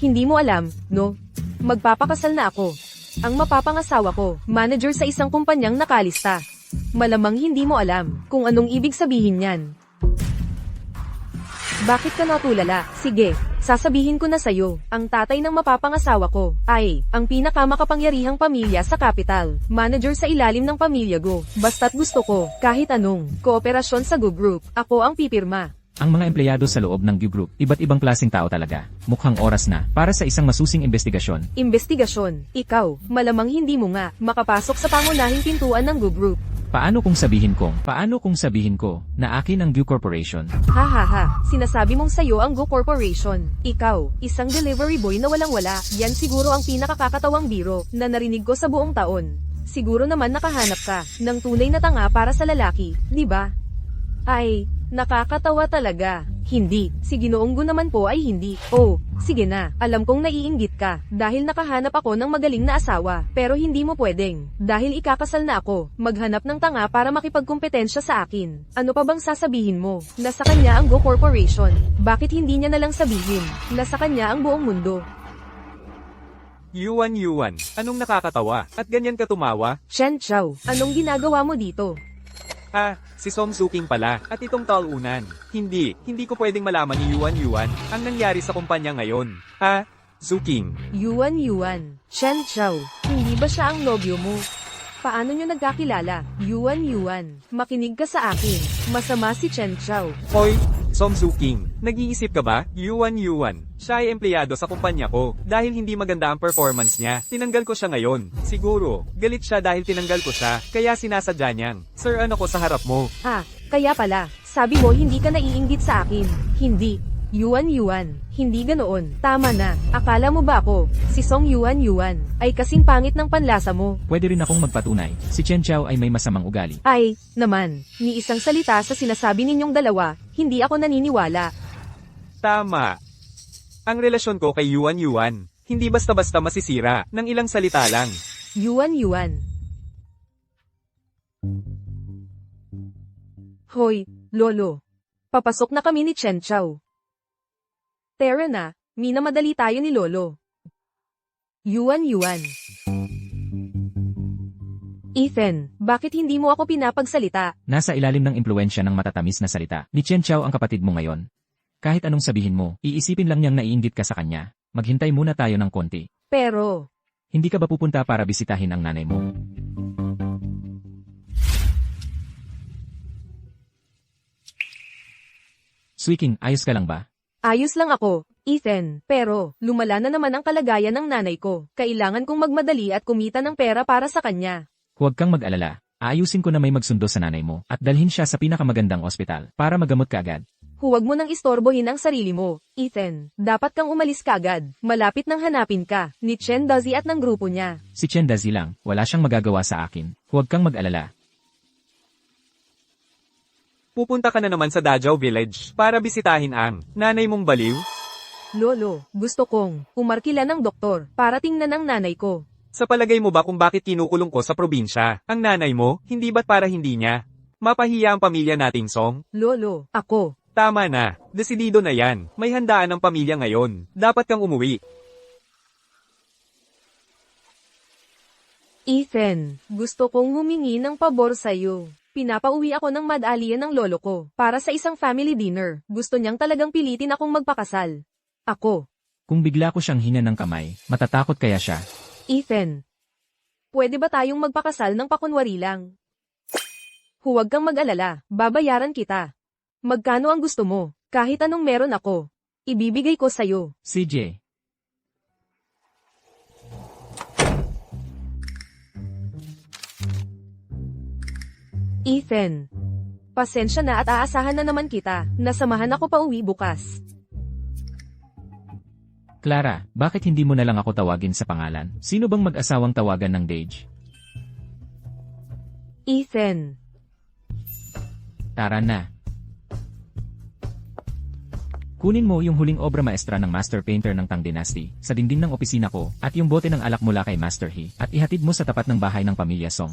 Hindi mo alam, no? Magpapakasal na ako. Ang mapapangasawa ko, manager sa isang kumpanyang nakalista. Malamang hindi mo alam kung anong ibig sabihin yan. Bakit ka natulala? Sige, sasabihin ko na sa'yo. Ang tatay ng mapapangasawa ko ay ang pinakamakapangyarihang pamilya sa kapital. Manager sa ilalim ng pamilya Go. Basta't gusto ko, kahit anong kooperasyon sa Go Group, ako ang pipirma. Ang mga empleyado sa loob ng Gu Group, iba't ibang klaseng tao talaga. Mukhang oras na para sa isang masusing investigasyon. Investigasyon, ikaw, malamang hindi mo nga makapasok sa pangunahing pintuan ng Go Group. Paano kung sabihin ko na akin ang Gu Corporation? Hahaha, sinasabi mong sayo ang Go Corporation. Ikaw, isang delivery boy na walang-wala, yan siguro ang pinakakakatawang biro na narinig ko sa buong taon. Siguro naman nakahanap ka ng tunay na tanga para sa lalaki, di ba? Ay, nakakatawa talaga. Hindi, si Ginoong Gu naman po ay hindi. Oh, sige na, alam kong naiinggit ka, dahil nakahanap ako ng magaling na asawa, pero hindi mo pwedeng, dahil ikakasal na ako, maghanap ng tanga para makipagkumpetensya sa akin. Ano pa bang sasabihin mo? Nasa kanya ang Go Corporation. Bakit hindi niya nalang sabihin? Nasa kanya ang buong mundo. Yuan, anong nakakatawa? At ganyan ka tumawa? Chen Chao, anong ginagawa mo dito? Ah, si Song Zuking pala, at itong talunan. Hindi ko pwedeng malaman ni Yuan ang nangyari sa kumpanya ngayon. Ah, Zuking. Yuan, Chen Chao, hindi ba siya ang nobyo mo? Paano nyo nagkakilala? Yuan, makinig ka sa akin. Masama si Chen Chao. Hoy, Song Zuking, nag-iisip ka ba? Yuan. Siya ay empleyado sa kumpanya ko. Dahil hindi maganda ang performance niya, tinanggal ko siya ngayon. Siguro, galit siya dahil tinanggal ko siya, kaya sinasadya niyang, Sir, ano ko sa harap mo? Ah, kaya pala, sabi mo hindi ka naiinggit sa akin. Hindi. Yuan, hindi ganoon. Tama na. Akala mo ba ako, si Song Yuan, ay kasing pangit ng panlasa mo? Pwede rin akong magpatunay. Si Chen Chao ay may masamang ugali. Ay, naman, ni isang salita sa sinasabi ninyong dalawa, hindi ako naniniwala. Tama. Ang relasyon ko kay Yuan, hindi basta-basta masisira, ng ilang salita lang. Yuan. Hoy, Lolo. Papasok na kami ni Chen Chao. Tara na, minamadali tayo ni Lolo. Yuan. Ethan, bakit hindi mo ako pinapagsalita? Nasa ilalim ng impluensya ng matatamis na salita. Ni Chen Chao ang kapatid mo ngayon. Kahit anong sabihin mo, iisipin lang niyang naiinggit ka sa kanya. Maghintay muna tayo ng konti. Pero, Hindi ka ba pupunta para bisitahin ang nanay mo? Swiking, ayos ka lang ba? Ayos lang ako, Ethan. Pero, lumala na naman ang kalagayan ng nanay ko. Kailangan kong magmadali at kumita ng pera para sa kanya. Huwag kang mag-alala. Aayusin ko na may magsundo sa nanay mo at dalhin siya sa pinakamagandang ospital para magamot ka agad. Huwag mo nang istorbohin ang sarili mo, Ethan. Dapat kang umalis kagad. Malapit nang hanapin ka, ni Chen Dazi at ng grupo niya. Si Chen Dazi lang, wala siyang magagawa sa akin. Huwag kang mag-alala. Pupunta ka na naman sa Dajao Village para bisitahin ang nanay mong baliw? Lolo, gusto kong umarkila ng doktor para tingnan ang nanay ko. Sa palagay mo ba kung bakit kinukulong ko sa probinsya? Ang nanay mo, hindi ba't para hindi niya? Mapahiya ang pamilya nating Song? Lolo, ako. Tama na. Desidido na yan. May handaan ang pamilya ngayon. Dapat kang umuwi. Ethan, gusto kong humingi ng pabor sa'yo. Pinapauwi ako ng madalian ng lolo ko para sa isang family dinner. Gusto niyang talagang pilitin akong magpakasal. Ako. Kung bigla ko siyang hina ng kamay, matatakot kaya siya. Ethan, pwede ba tayong magpakasal ng pakunwari lang? Huwag kang mag-alala, babayaran kita. Magkano ang gusto mo? Kahit anong meron ako, ibibigay ko sa'yo. CJ. Ethan, pasensya na at aasahan na naman kita. Nasamahan ako pa uwi bukas. Clara, bakit hindi mo na lang ako tawagin sa pangalan? Sino bang mag-asawang tawagan ng Dage? Ethan, Tara na. Kunin mo yung huling obra maestra ng Master Painter ng Tang Dynasty sa dingding ng opisina ko at yung bote ng alak mula kay Master He at ihatid mo sa tapat ng bahay ng pamilya Song.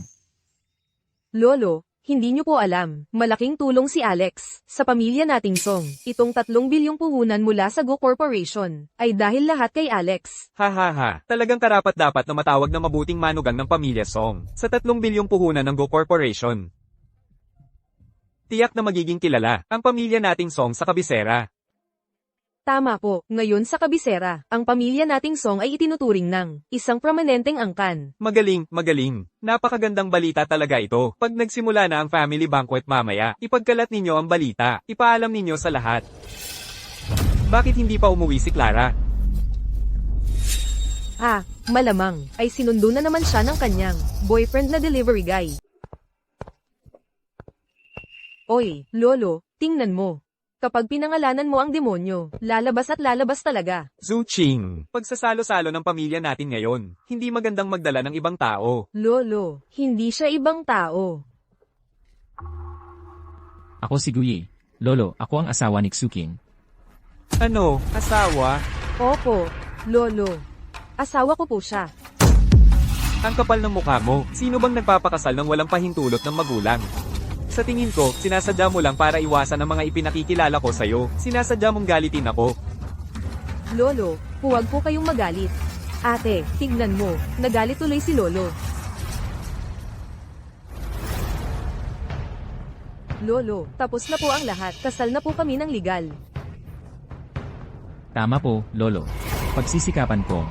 Lolo, hindi niyo po alam, malaking tulong si Alex sa pamilya nating Song. Itong 3 bilyong puhunan mula sa Go Corporation ay dahil lahat kay Alex. Ha ha ha. Talagang karapat dapat na matawag na mabuting manugang ng pamilya Song sa 3 bilyong puhunan ng Go Corporation. Tiyak na magiging kilala ang pamilya nating Song sa kabisera. Tama po, ngayon sa kabisera, ang pamilya nating Song ay itinuturing ng isang prominenteng angkan. Magaling, magaling. Napakagandang balita talaga ito. Pag nagsimula na ang family banquet mamaya, ipagkalat ninyo ang balita. Ipaalam ninyo sa lahat. Bakit hindi pa umuwi si Clara? Malamang, ay sinundo na naman siya ng kanyang boyfriend na delivery guy. Oy, Lolo, tingnan mo. Kapag pinangalanan mo ang demonyo, lalabas at lalabas talaga. Zhu Qing, pagsasalo-salo ng pamilya natin ngayon, hindi magandang magdala ng ibang tao. Lolo, hindi siya ibang tao. Ako si Guyi. Lolo, ako ang asawa ni Xuking. Ano, asawa? Opo, Lolo. Asawa ko po siya. Ang kapal ng mukha mo, sino bang nagpapakasal ng walang pahintulot ng magulang? Sa tingin ko, sinasadya mo lang para iwasan ang mga ipinakikilala ko sa'yo. Sinasadya mong galitin ako. Lolo, huwag po kayong magalit. Ate, tignan mo, nagalit tuloy si Lolo. Lolo, tapos na po ang lahat. Kasal na po kami ng legal. Tama po, Lolo. Pagsisikapan ko,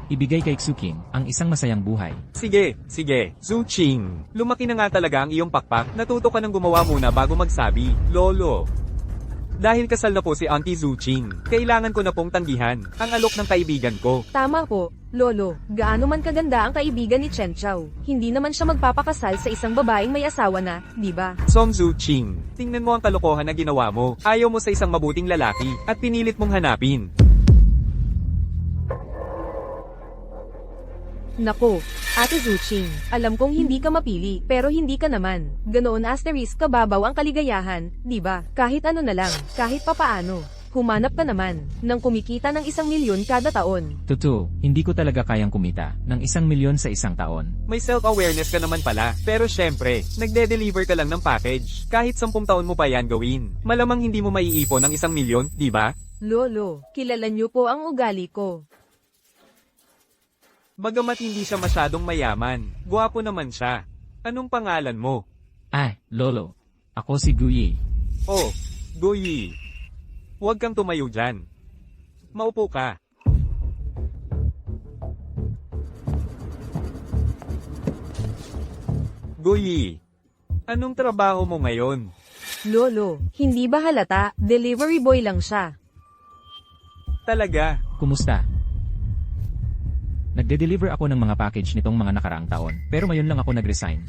ibigay kay Xuking ang isang masayang buhay. Sige, sige, Zhu Qing. Lumaki na nga talaga ang iyong pakpak. Natuto ka ng gumawa muna bago magsabi, Lolo. Dahil kasal na po si Auntie Zhu Qing, kailangan ko na pong tanggihan ang alok ng kaibigan ko. Tama po, Lolo. Gaano man kaganda ang kaibigan ni Chen Chao, hindi naman siya magpapakasal sa isang babaeng may asawa na, di ba? Song Zhu Qing, tingnan mo ang kalokohan na ginawa mo. Ayaw mo sa isang mabuting lalaki at pinilit mong hanapin. Nako, Ate Zuching, alam kong hindi ka mapili, pero hindi ka naman. Ganoon asterisk kababaw ang kaligayahan, di ba? Kahit ano na lang, kahit papaano. Humanap ka naman, ng kumikita ng 1 milyon kada taon. Totoo, hindi ko talaga kayang kumita ng 1 milyon sa isang taon. May self-awareness ka naman pala. Pero syempre, nagde-deliver ka lang ng package. Kahit 10 taon mo pa yan gawin. Malamang hindi mo maiipon ng 1 milyon, di ba? Lolo, kilala niyo po ang ugali ko. Bagamat hindi siya masyadong mayaman, gwapo naman siya. Anong pangalan mo? Lolo. Ako si Guyi. Oh, Guyi. Huwag kang tumayo dyan. Maupo ka. Guyi, anong trabaho mo ngayon? Lolo, hindi ba halata? Delivery boy lang siya. Talaga? Kumusta? Nagde-deliver ako ng mga package nitong mga nakaraang taon, pero ngayon lang ako nag-resign.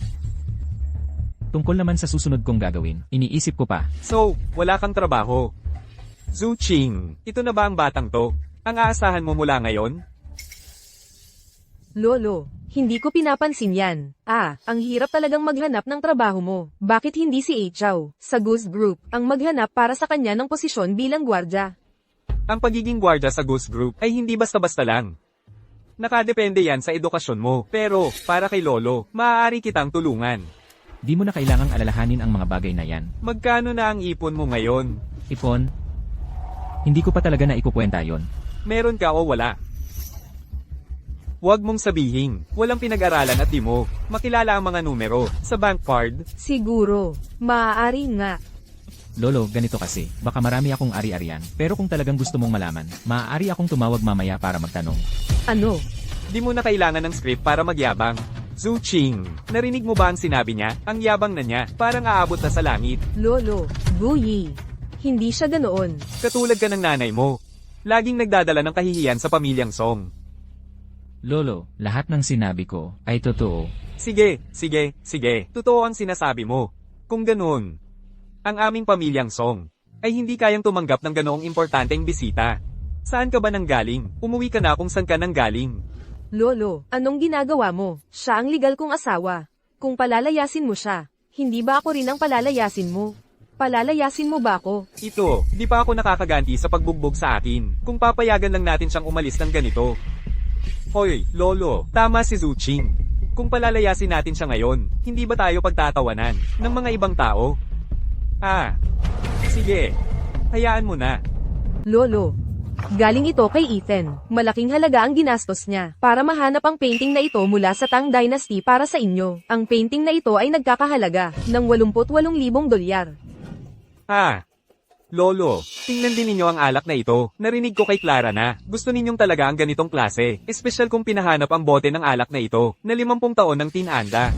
Tungkol naman sa susunod kong gagawin, iniisip ko pa. So, wala kang trabaho. Zuching, ito na ba ang batang to? Ang aasahan mo mula ngayon? Lolo, hindi ko pinapansin yan. Ang hirap talagang maghanap ng trabaho mo. Bakit hindi si Chow, sa Goose Group, ang maghanap para sa kanya ng posisyon bilang gwardya? Ang pagiging gwardya sa Goose Group ay hindi basta-basta lang. Nakadepende yan sa edukasyon mo, pero para kay Lolo, maaari kitang tulungan. Di mo na kailangang alalahanin ang mga bagay na yan. Magkano na ang ipon mo ngayon? Ipon? Hindi ko pa talaga na ikukwenta yon. Meron ka o wala? Huwag mong sabihin, walang pinag-aralan at di mo makilala ang mga numero sa bank card. Siguro, maaari nga. Lolo, ganito kasi, baka marami akong ari-arian, pero kung talagang gusto mong malaman, maaari akong tumawag mamaya para magtanong. Ano? Di mo na kailangan ng script para magyabang. Zuching, narinig mo ba ang sinabi niya? Ang yabang na niya, parang aabot na sa langit. Lolo, Guyi. Hindi siya ganoon. Katulad ka ng nanay mo. Laging nagdadala ng kahihiyan sa pamilyang Song. Lolo, lahat ng sinabi ko ay totoo. Sige. Totoo ang sinasabi mo. Kung ganoon, ang aming pamilyang Song ay hindi kayang tumanggap ng ganoong importanteng bisita. Saan ka ba nanggaling? Umuwi ka na kung saan ka nanggaling. Lolo, anong ginagawa mo? Siya ang legal kong asawa. Kung palalayasin mo siya, hindi ba ako rin ang palalayasin mo? Palalayasin mo ba ako? Ito, di pa ako nakakaganti sa pagbugbog sa akin. Kung papayagan lang natin siyang umalis ng ganito. Hoy, Lolo, tama si Zuching. Kung palalayasin natin siya ngayon, hindi ba tayo pagtatawanan ng mga ibang tao? Sige. Hayaan mo na. Lolo, galing ito kay Ethan. Malaking halaga ang ginastos niya para mahanap ang painting na ito mula sa Tang Dynasty para sa inyo. Ang painting na ito ay nagkakahalaga ng $88,000. Lolo, tingnan din ninyo ang alak na ito. Narinig ko kay Clara na gusto ninyong talaga ang ganitong klase. Espesyal kung pinahanap ang bote ng alak na ito na 50 taon ng tinanda.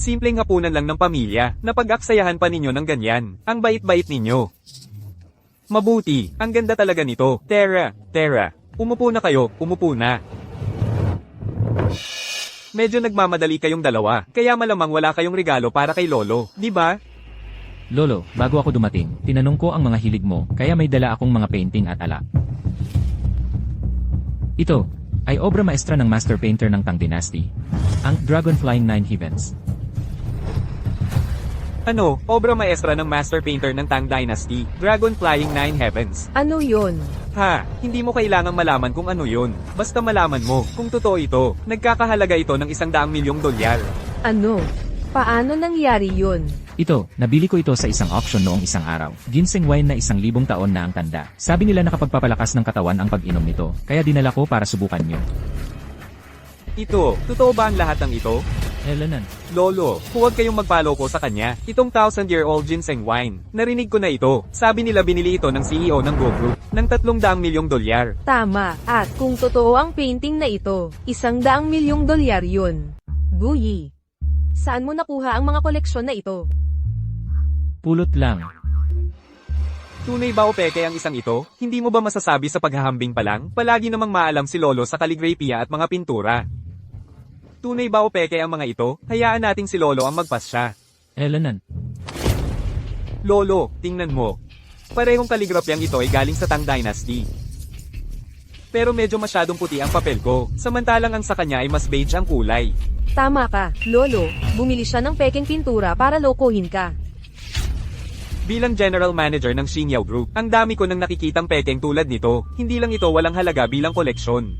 Simpleng hapunan lang ng pamilya na pag-aksayahan pa ninyo ng ganyan. Ang bait-bait ninyo. Mabuti, ang ganda talaga nito. Tara, umupo na kayo, umupo na. Medyo nagmamadali kayong dalawa, kaya malamang wala kayong regalo para kay Lolo, di ba? Lolo, bago ako dumating, tinanong ko ang mga hilig mo, kaya may dala akong mga painting at alak. Ito ay obra maestra ng master painter ng Tang Dynasty, ang Dragon Flying Nine Heavens. Ano, obra maestra ng master painter ng Tang Dynasty, Dragon Flying Nine Heavens. Ano yon? Hindi mo kailangang malaman kung ano yun. Basta malaman mo kung totoo ito. Nagkakahalaga ito ng $100 milyong. Ano? Paano nangyari yon? Ito, nabili ko ito sa isang auction noong isang araw. Ginseng wine na 1,000 taon na ang tanda. Sabi nila nakapagpapalakas ng katawan ang pag-inom nito, kaya dinala ko para subukan nyo. Ito, totoo ba ang lahat ng ito? Elanan. Lolo, huwag kayong magpaloko sa kanya. Itong 1,000-year-old ginseng wine. Narinig ko na ito. Sabi nila binili ito ng CEO ng Go Group ng $300 milyong. Tama, at kung totoo ang painting na ito, $100 milyong yun. Guyi. Saan mo nakuha ang mga koleksyon na ito? Pulot lang. Tunay ba o peke ang isang ito? Hindi mo ba masasabi sa paghahambing pa lang? Palagi namang maalam si Lolo sa kaligrafia at mga pintura. Tunay ba o peke ang mga ito? Hayaan nating si Lolo ang magpasya. Elanan. Lolo, tingnan mo. Parehong kaligrafyang ito ay galing sa Tang Dynasty. Pero medyo masyadong puti ang papel ko, samantalang ang sa kanya ay mas beige ang kulay. Tama ka, Lolo. Bumili siya ng pekeng pintura para lokohin ka. Bilang general manager ng Xingyao Group, ang dami ko nang nakikitang pekeng tulad nito. Hindi lang ito walang halaga bilang koleksyon.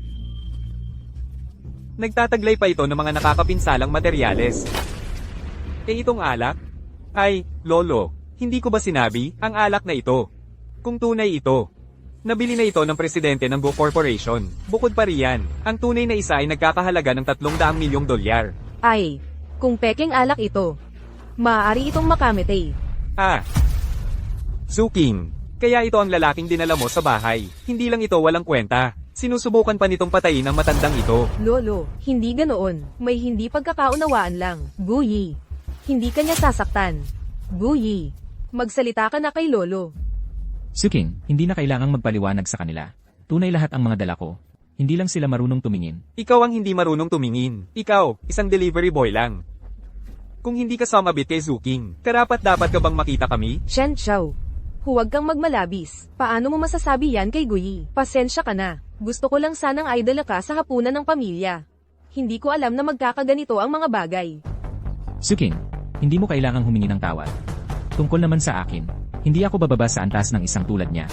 Nagtataglay pa ito ng mga nakakapinsalang materyales. Itong alak? Ay, Lolo, hindi ko ba sinabi, ang alak na ito? Kung tunay ito. Nabili na ito ng presidente ng Go Corporation. Bukod pa riyan, ang tunay na isa ay nagkakahalaga ng $300 milyong. Ay, kung pekeng alak ito, maaari itong makamete. Zuking, kaya ito ang lalaking dinala mo sa bahay. Hindi lang ito walang kwenta. Sinusubukan pa nitong patayin ang matandang ito. Lolo, hindi ganoon. May hindi pagkakaunawaan lang. Guyi. Hindi ka niya sasaktan. Guyi. Magsalita ka na kay Lolo. Suking, hindi na kailangang magpaliwanag sa kanila. Tunay lahat ang mga dala ko. Hindi lang sila marunong tumingin. Ikaw ang hindi marunong tumingin. Ikaw, isang delivery boy lang. Kung hindi ka sumabit kay Zuking, karapat dapat ka bang makita kami? Shen Chao. Huwag kang magmalabis. Paano mo masasabi yan kay Guyi? Pasensya ka na. Gusto ko lang sanang idol ka sa hapunan ng pamilya. Hindi ko alam na magkakaganito ang mga bagay. Suking, hindi mo kailangang humingi ng tawad. Tungkol naman sa akin, hindi ako bababa sa antas ng isang tulad niya.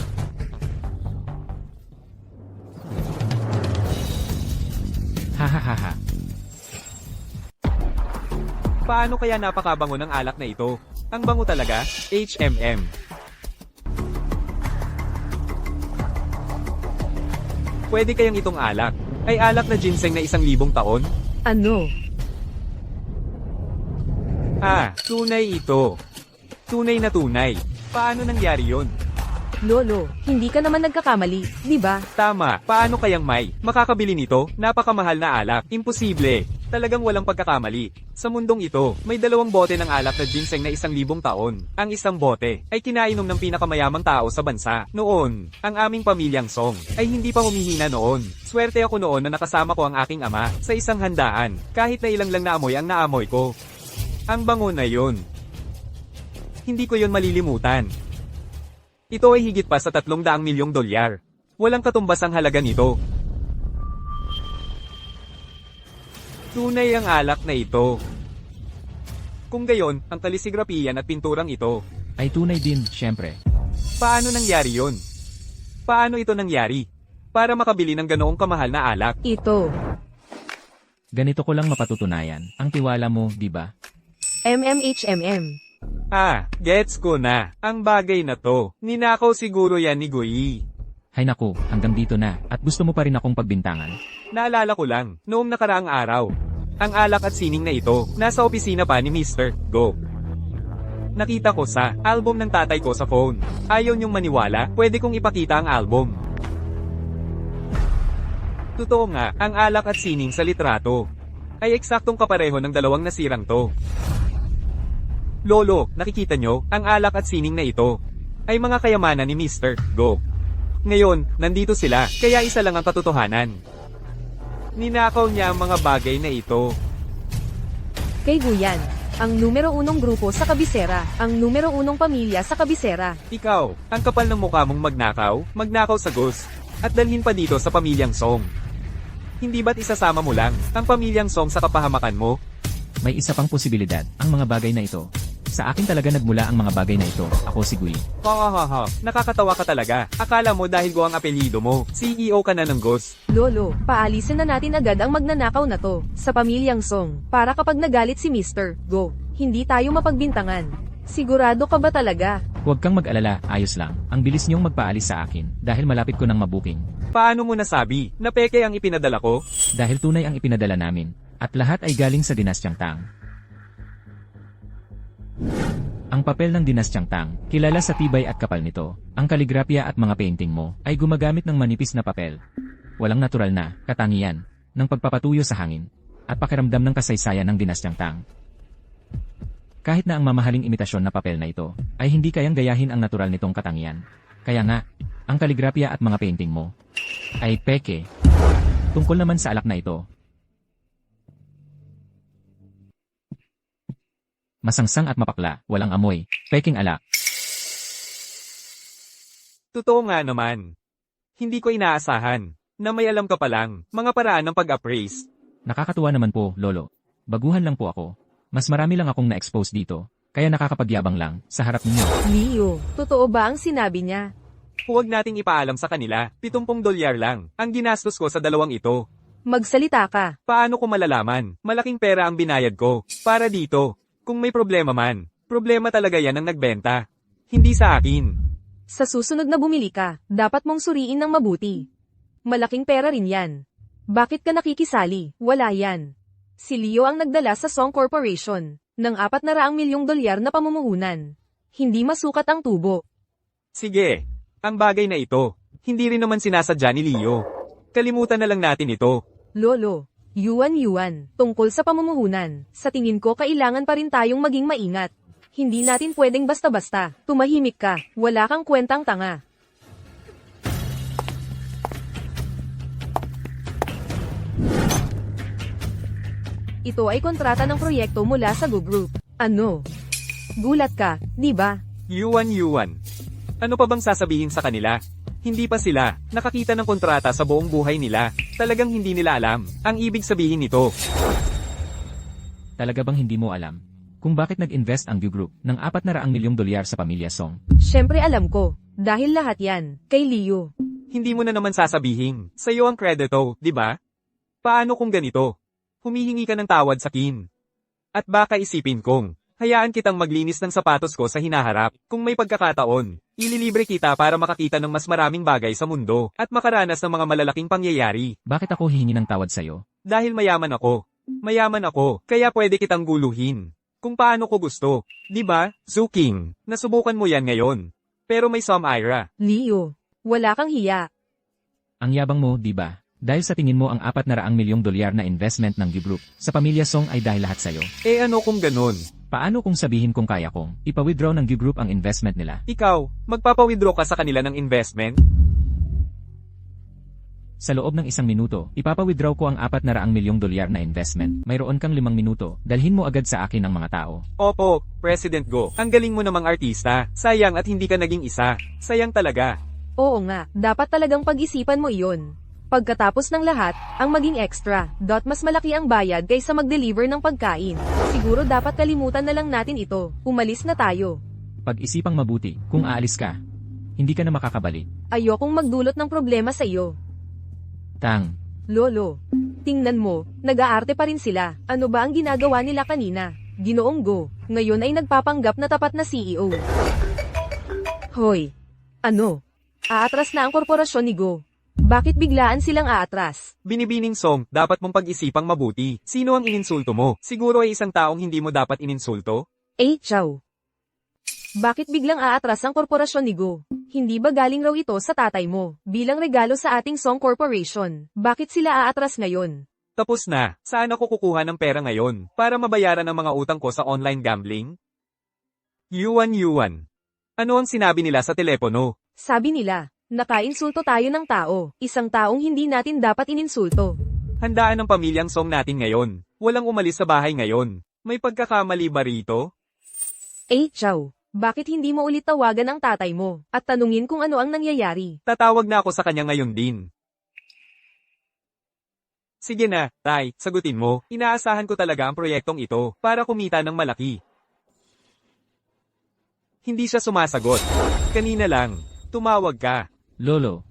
Hahaha. Paano kaya napakabango ng alak na ito? Ang bango talaga, HMM. Pwede kayang itong alak. Ay alak na ginseng na 1,000 taon? Ano? Ah, tunay ito. Tunay na tunay. Paano nangyari yon? Lolo, hindi ka naman nagkakamali, di ba? Tama, paano kayang may makakabili nito? Napakamahal na alak. Imposible. Talagang walang pagkakamali. Sa mundong ito, may 2 bote ng alak na ginseng na 1,000 taon. Ang isang bote ay kinainom ng pinakamayamang tao sa bansa. Noon, ang aming pamilyang Song ay hindi pa humihina noon. Swerte ako noon na nakasama ko ang aking ama sa isang handaan. Kahit na ilang lang na amoy ang naamoy ko. Ang bango na yun. Hindi ko yon malilimutan. Ito ay higit pa sa 300 milyong dolyar. Walang katumbas ang halaga nito. Tunay ang alak na ito. Kung gayon, ang kalisigrapiyan at pinturang ito. Ay tunay din, syempre. Paano nangyari yon? Paano ito nangyari? Para makabili ng ganoong kamahal na alak. Ito. Ganito ko lang mapatutunayan. Ang tiwala mo, di ba? MMHMM. Ah, gets ko na. Ang bagay na to. Ninakaw siguro yan ni Guyi. Hay naku, hanggang dito na. At gusto mo pa rin akong pagbintangan. Naalala ko lang, noong nakaraang araw. Ang alak at sining na ito, nasa opisina pa ni Mr. Go. Nakita ko sa album ng tatay ko sa phone. Ayaw niyong maniwala, pwede kong ipakita ang album. Totoo nga, ang alak at sining sa litrato ay eksaktong kapareho ng 2 nasirang to. Lolo, nakikita nyo, ang alak at sining na ito ay mga kayamanan ni Mr. Go. Ngayon, nandito sila, kaya isa lang ang katotohanan. Ninakaw niya ang mga bagay na ito. Kay Guyan. Ang numero 1 grupo sa kabisera. Ang numero 1 pamilya sa kabisera. Ikaw, ang kapal ng mukha mong magnakaw sa Gus, at dalhin pa dito sa pamilyang Song. Hindi ba't isasama mo lang ang pamilyang Song sa kapahamakan mo? May isa pang posibilidad, ang mga bagay na ito. Sa akin talaga nagmula ang mga bagay na ito. Ako si Gui. Ha, nakakatawa ka talaga. Akala mo dahil go ang apelyido mo, CEO ka na ng Gus. Lolo, paalisin na natin agad ang magnanakaw na to sa pamilyang Song para kapag nagalit si Mr. Go, hindi tayo mapagbintangan. Sigurado ka ba talaga? Huwag kang mag-alala, ayos lang. Ang bilis niyong magpaalis sa akin dahil malapit ko nang mabuking. Paano mo nasabi na peke ang ipinadala ko? Dahil tunay ang ipinadala namin. At lahat ay galing sa Dinastyang Tang. Ang papel ng Dinastyang Tang, kilala sa tibay at kapal nito. Ang kaligrapya at mga painting mo ay gumagamit ng manipis na papel. Walang natural na katangian ng pagpapatuyo sa hangin at pakiramdam ng kasaysayan ng Dinastyang Tang. Kahit na ang mamahaling imitasyon na papel na ito ay hindi kayang gayahin ang natural nitong katangian. Kaya nga, ang kaligrapya at mga painting mo ay peke. Tungkol naman sa alak na ito, masangsang at mapakla, walang amoy, peking alak. Totoo nga naman. Hindi ko inaasahan na may alam ka pa lang mga paraan ng pag-appraise. Nakakatuwa naman po, Lolo. Baguhan lang po ako. Mas marami lang akong na-expose dito, kaya nakakapagyabang lang sa harap ninyo. Leo, totoo ba ang sinabi niya? Huwag nating ipaalam sa kanila, 70 dolyar lang ang ginastos ko sa dalawang ito. Magsalita ka. Paano ko malalaman? Malaking pera ang binayad ko para dito. Kung may problema man, problema talaga yan ang nagbenta. Hindi sa akin. Sa susunod na bumili ka, dapat mong suriin ng mabuti. Malaking pera rin yan. Bakit ka nakikisali? Wala yan. Si Leo ang nagdala sa Song Corporation ng 400 milyong dolyar na pamumuhunan. Hindi masukat ang tubo. Sige, ang bagay na ito, hindi rin naman sinasadya ni Leo. Kalimutan na lang natin ito. Lolo, yuan, tungkol sa pamumuhunan, sa tingin ko kailangan pa rin tayong maging maingat. Hindi natin pwedeng basta-basta. Tumahimik ka, wala kang kwentang tanga. Ito ay kontrata ng proyekto mula sa Go Group. Ano? Gulat ka, di ba? Yuan. Ano pa bang sasabihin sa kanila? Hindi pa sila nakakita ng kontrata sa buong buhay nila. Talagang hindi nila alam ang ibig sabihin nito. Talaga bang hindi mo alam kung bakit nag-invest ang Gu Group ng 400 milyong dolyar sa pamilya Song? Syempre alam ko, dahil lahat yan, kay Leo. Hindi mo na naman sasabihin. Sa'yo ang kredito, di ba? Paano kung ganito? Humihingi ka ng tawad sa Kin. At baka isipin kong, hayaan kitang maglinis ng sapatos ko sa hinaharap. Kung may pagkakataon, ililibre kita para makakita ng mas maraming bagay sa mundo at makaranas ng mga malalaking pangyayari. Bakit ako hihingi ng tawad sa'yo? Dahil mayaman ako. Mayaman ako, kaya pwede kitang guluhin. Kung paano ko gusto. Di ba, Zuking? Nasubukan mo yan ngayon. Pero may some Ira. Leo, wala kang hiya. Ang yabang mo, di ba? Dahil sa tingin mo ang 400 milyong dolyar na investment ng Gu Group sa pamilya Song ay dahil lahat sa'yo. Eh ano kung ganun? Paano kung sabihin kong kaya kong ipa-withdraw ng Gu Group ang investment nila? Ikaw, magpapa-withdraw ka sa kanila ng investment? Sa loob ng 1 minuto, ipapa-withdraw ko ang 400 milyong dolyar na investment. Mayroon kang 5 minuto, dalhin mo agad sa akin ang mga tao. Opo, President Go. Ang galing mo namang artista. Sayang at hindi ka naging isa. Sayang talaga. Oo nga, dapat talagang pag-isipan mo iyon. Pagkatapos ng lahat, ang maging extra, mas malaki ang bayad kaysa mag-deliver ng pagkain. Siguro dapat kalimutan na lang natin ito. Umalis na tayo. Pag-isipang mabuti, kung aalis ka, hindi ka na makakabalik. Ayokong magdulot ng problema sa iyo. Tang, Lolo, tingnan mo, nag-aarte pa rin sila. Ano ba ang ginagawa nila kanina? Ginoong Go, ngayon ay nagpapanggap na tapat na CEO. Hoy, ano? Aatras na ang korporasyon ni Go. Bakit biglaan silang aatras? Binibining Song, dapat mong pag-isipang mabuti. Sino ang ininsulto mo? Siguro ay isang taong hindi mo dapat ininsulto? Chow. Bakit biglang aatras ang korporasyon ni Go? Hindi ba galing raw ito sa tatay mo, bilang regalo sa ating Song Corporation? Bakit sila aatras ngayon? Tapos na, saan ako kukuha ng pera ngayon para mabayaran ang mga utang ko sa online gambling? Yuan. Ano ang sinabi nila sa telepono? Sabi nila, nakainsulto tayo ng tao, isang taong hindi natin dapat ininsulto. Handaan ng pamilyang Song natin ngayon. Walang umalis sa bahay ngayon. May pagkakamali ba rito? Chow, bakit hindi mo ulit tawagan ang tatay mo, at tanungin kung ano ang nangyayari? Tatawag na ako sa kanya ngayon din. Sige na, Tay, sagutin mo. Inaasahan ko talaga ang proyektong ito para kumita ng malaki. Hindi siya sumasagot. Kanina lang, tumawag ka. Lolo,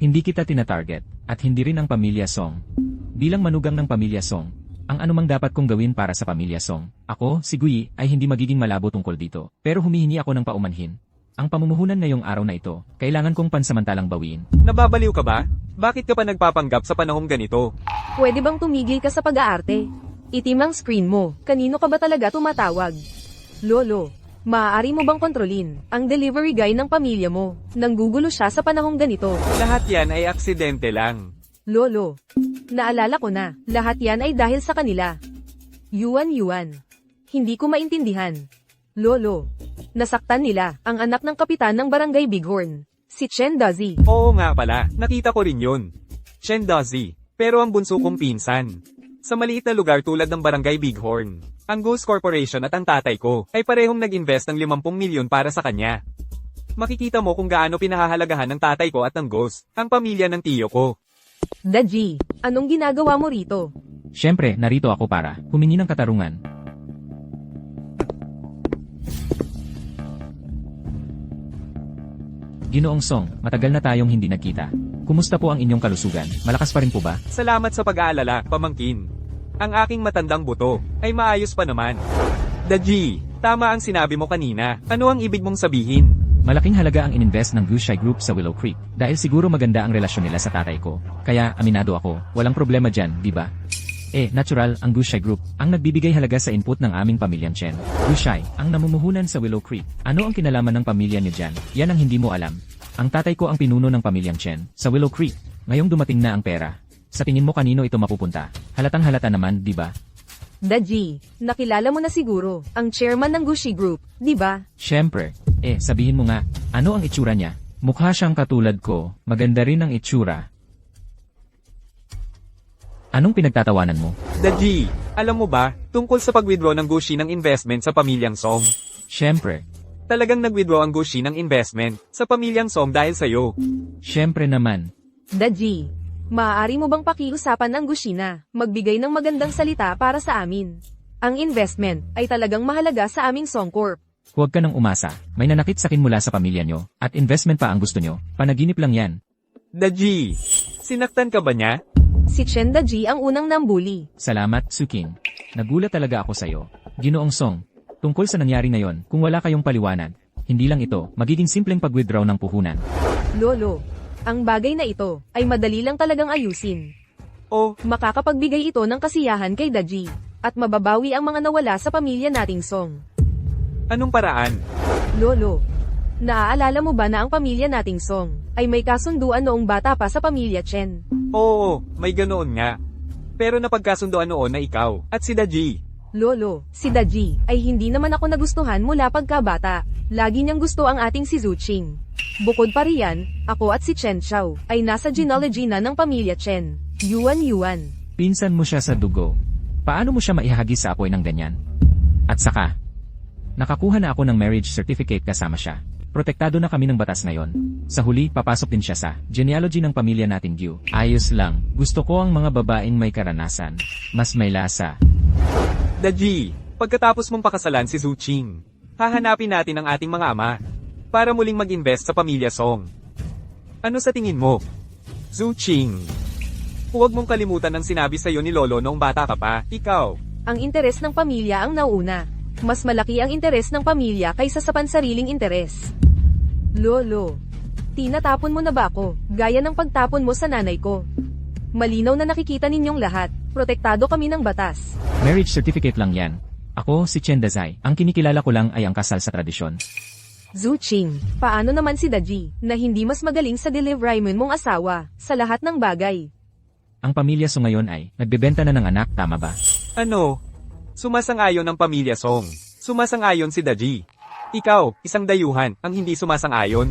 hindi kita tinatarget, at hindi rin ang pamilya Song. Bilang manugang ng pamilya Song, ang anumang dapat kong gawin para sa pamilya Song, ako, si Gui, ay hindi magiging malabo tungkol dito. Pero humihingi ako ng paumanhin. Ang pamumuhunan ngayong araw na ito, kailangan kong pansamantalang bawiin. Nababaliw ka ba? Bakit ka pa nagpapanggap sa panahong ganito? Pwede bang tumigil ka sa pag-aarte? Itim ang screen mo, kanino ka ba talaga tumatawag? Lolo, maaari mo bang kontrolin ang delivery guy ng pamilya mo? Nanggugulo siya sa panahong ganito. Lahat yan ay aksidente lang. Lolo, naalala ko na, lahat yan ay dahil sa kanila. Yuan. Hindi ko maintindihan. Lolo, nasaktan nila ang anak ng kapitan ng barangay Bighorn, si Chen Dazi. Oo nga pala, nakita ko rin yun. Chen Dazi, pero ang bunso kong pinsan. Sa maliit na lugar tulad ng barangay Bighorn, ang Ghost Corporation at ang tatay ko ay parehong nag-invest ng 50 milyon para sa kanya. Makikita mo kung gaano pinahahalagahan ng tatay ko at ng Ghost, ang pamilya ng tiyo ko. Daji, anong ginagawa mo rito? Siyempre, narito ako para humingi ng katarungan. Ginoong Song, matagal na tayong hindi nagkita. Kumusta po ang inyong kalusugan? Malakas pa rin po ba? Salamat sa pag-aalala, pamangkin. Ang aking matandang buto ay maayos pa naman. Daji, tama ang sinabi mo kanina. Ano ang ibig mong sabihin? Malaking halaga ang ininvest ng Gushai Group sa Willow Creek dahil siguro maganda ang relasyon nila sa tatay ko. Kaya aminado ako, walang problema dyan, di ba? Natural, ang Gushai Group ang nagbibigay halaga sa input ng aming pamilyang Chen. Gushai, ang namumuhunan sa Willow Creek. Ano ang kinalaman ng pamilya niyo dyan? Yan ang hindi mo alam. Ang tatay ko ang pinuno ng pamilyang Chen sa Willow Creek. Ngayong dumating na ang pera. Sa tingin mo kanino ito mapupunta? Halatang halata naman, di ba? Daji, nakilala mo na siguro, ang chairman ng Gucci Group, di ba? Siyempre. Sabihin mo nga, ano ang itsura niya? Mukha siyang katulad ko, maganda rin ang itsura. Anong pinagtatawanan mo? Daji, alam mo ba, tungkol sa pag-withdraw ng Gucci ng investment sa pamilyang Song. Siyempre. Talagang nag-withdraw ang Gucci ng investment sa pamilyang Song dahil sa'yo. Siyempre naman. Daji, maaari mo bang pakiusapan ng Gucci na magbigay ng magandang salita para sa amin? Ang investment ay talagang mahalaga sa aming Songcorp. Huwag ka nang umasa. May nanakit sakin mula sa pamilya nyo, at investment pa ang gusto nyo. Panaginip lang yan. Daji, sinaktan ka ba niya? Si Chen Daji ang unang nambuli. Salamat, Suking. Nagulat talaga ako sa'yo. Ginoong Song, tungkol sa nangyari ngayon, kung wala kayong paliwanag, hindi lang ito, magiging simpleng pag-withdraw ng puhunan. Lolo, ang bagay na ito ay madali lang talagang ayusin. O, Makakapagbigay ito ng kasiyahan kay Daji, at mababawi ang mga nawala sa pamilya nating Song. anong paraan? Lolo, naaalala mo ba na ang pamilya nating Song ay may kasunduan noong bata pa sa pamilya Chen? Oo, may ganoon nga. Pero napagkasundoan noon na ikaw at si Daji. Lolo, si Daji ay hindi naman ako nagustuhan mula pagkabata. Lagi niyang gusto ang ating si Zuching. Bukod pa riyan, ako at si Chen Xiao ay nasa genealogy na ng pamilya Chen. Yuan. Pinsan mo siya sa dugo. Paano mo siya maihahagi sa apoy ng ganyan? At saka, nakakuha na ako ng marriage certificate kasama siya. Protektado na kami ng batas ngayon. Sa huli, papasok din siya sa genealogy ng pamilya nating Yu. Ayos lang, gusto ko ang mga babaeng may karanasan. Mas may lasa. Daji, pagkatapos mong pakasalan si Zuching, hahanapin natin ang ating mga ama para muling mag-invest sa pamilya Song. Ano sa tingin mo? Zuching, huwag mong kalimutan ang sinabi sa'yo ni Lolo noong bata ka pa, ikaw. Ang interes ng pamilya ang nauna. Mas malaki ang interes ng pamilya kaysa sa pansariling interes. Lolo, tinatapon mo na ba ako, gaya ng pagtapon mo sa nanay ko? Malinaw na nakikita ninyong lahat, protektado kami ng batas. Marriage certificate lang yan. Ako, si Chen Dazai. Ang kinikilala ko lang ay ang kasal sa tradisyon. Zuching, paano naman si Daji, na hindi mas magaling sa deliveryman mong asawa, sa lahat ng bagay? Ang pamilya so ngayon ay, nagbebenta na ng anak, tama ba? Ano? Sumasang-ayon ang pamilya Song. Sumasang-ayon si Daji. Ikaw, isang dayuhan, ang hindi sumasang-ayon.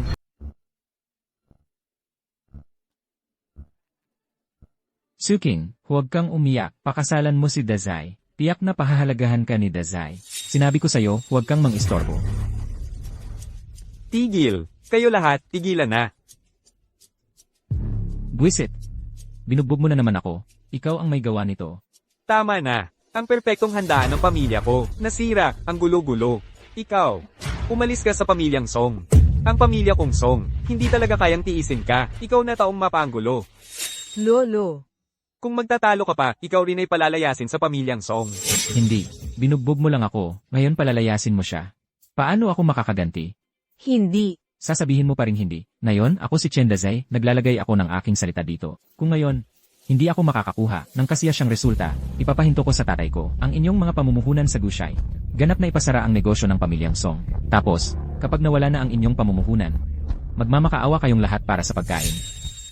Suking, huwag kang umiyak, pakasalan mo si Dazai. Tiyak na pahahalagahan ka ni Dazai. Sinabi ko sa'yo, huwag kang mang-istorbo. Tigil. Kayo lahat, tigilan na. Buwisit. Binugbog mo na naman ako. Ikaw ang may gawa nito. Tama na. Ang perpektong handaan ng pamilya ko. Nasira, ang gulo-gulo. Ikaw, umalis ka sa pamilyang Song. Ang pamilya kong Song, hindi talaga kayang tiisin ka. Ikaw na taong mapanggulo. Lolo, Kung magtatalo ka pa, ikaw rin ay palalayasin sa pamilyang Song. Hindi. Binugbog mo lang ako. Ngayon palalayasin mo siya. Paano ako makakaganti? hindi. Sasabihin mo pa rin hindi. Ngayon, ako si Chen Dazai, naglalagay ako ng aking salita dito. Kung ngayon, hindi ako makakakuha ng kasiyasyang resulta, ipapahinto ko sa tatay ko ang inyong mga pamumuhunan sa Gushai. Ganap na ipasara ang negosyo ng pamilyang Song. Tapos, kapag nawala na ang inyong pamumuhunan, magmamakaawa kayong lahat para sa pagkain.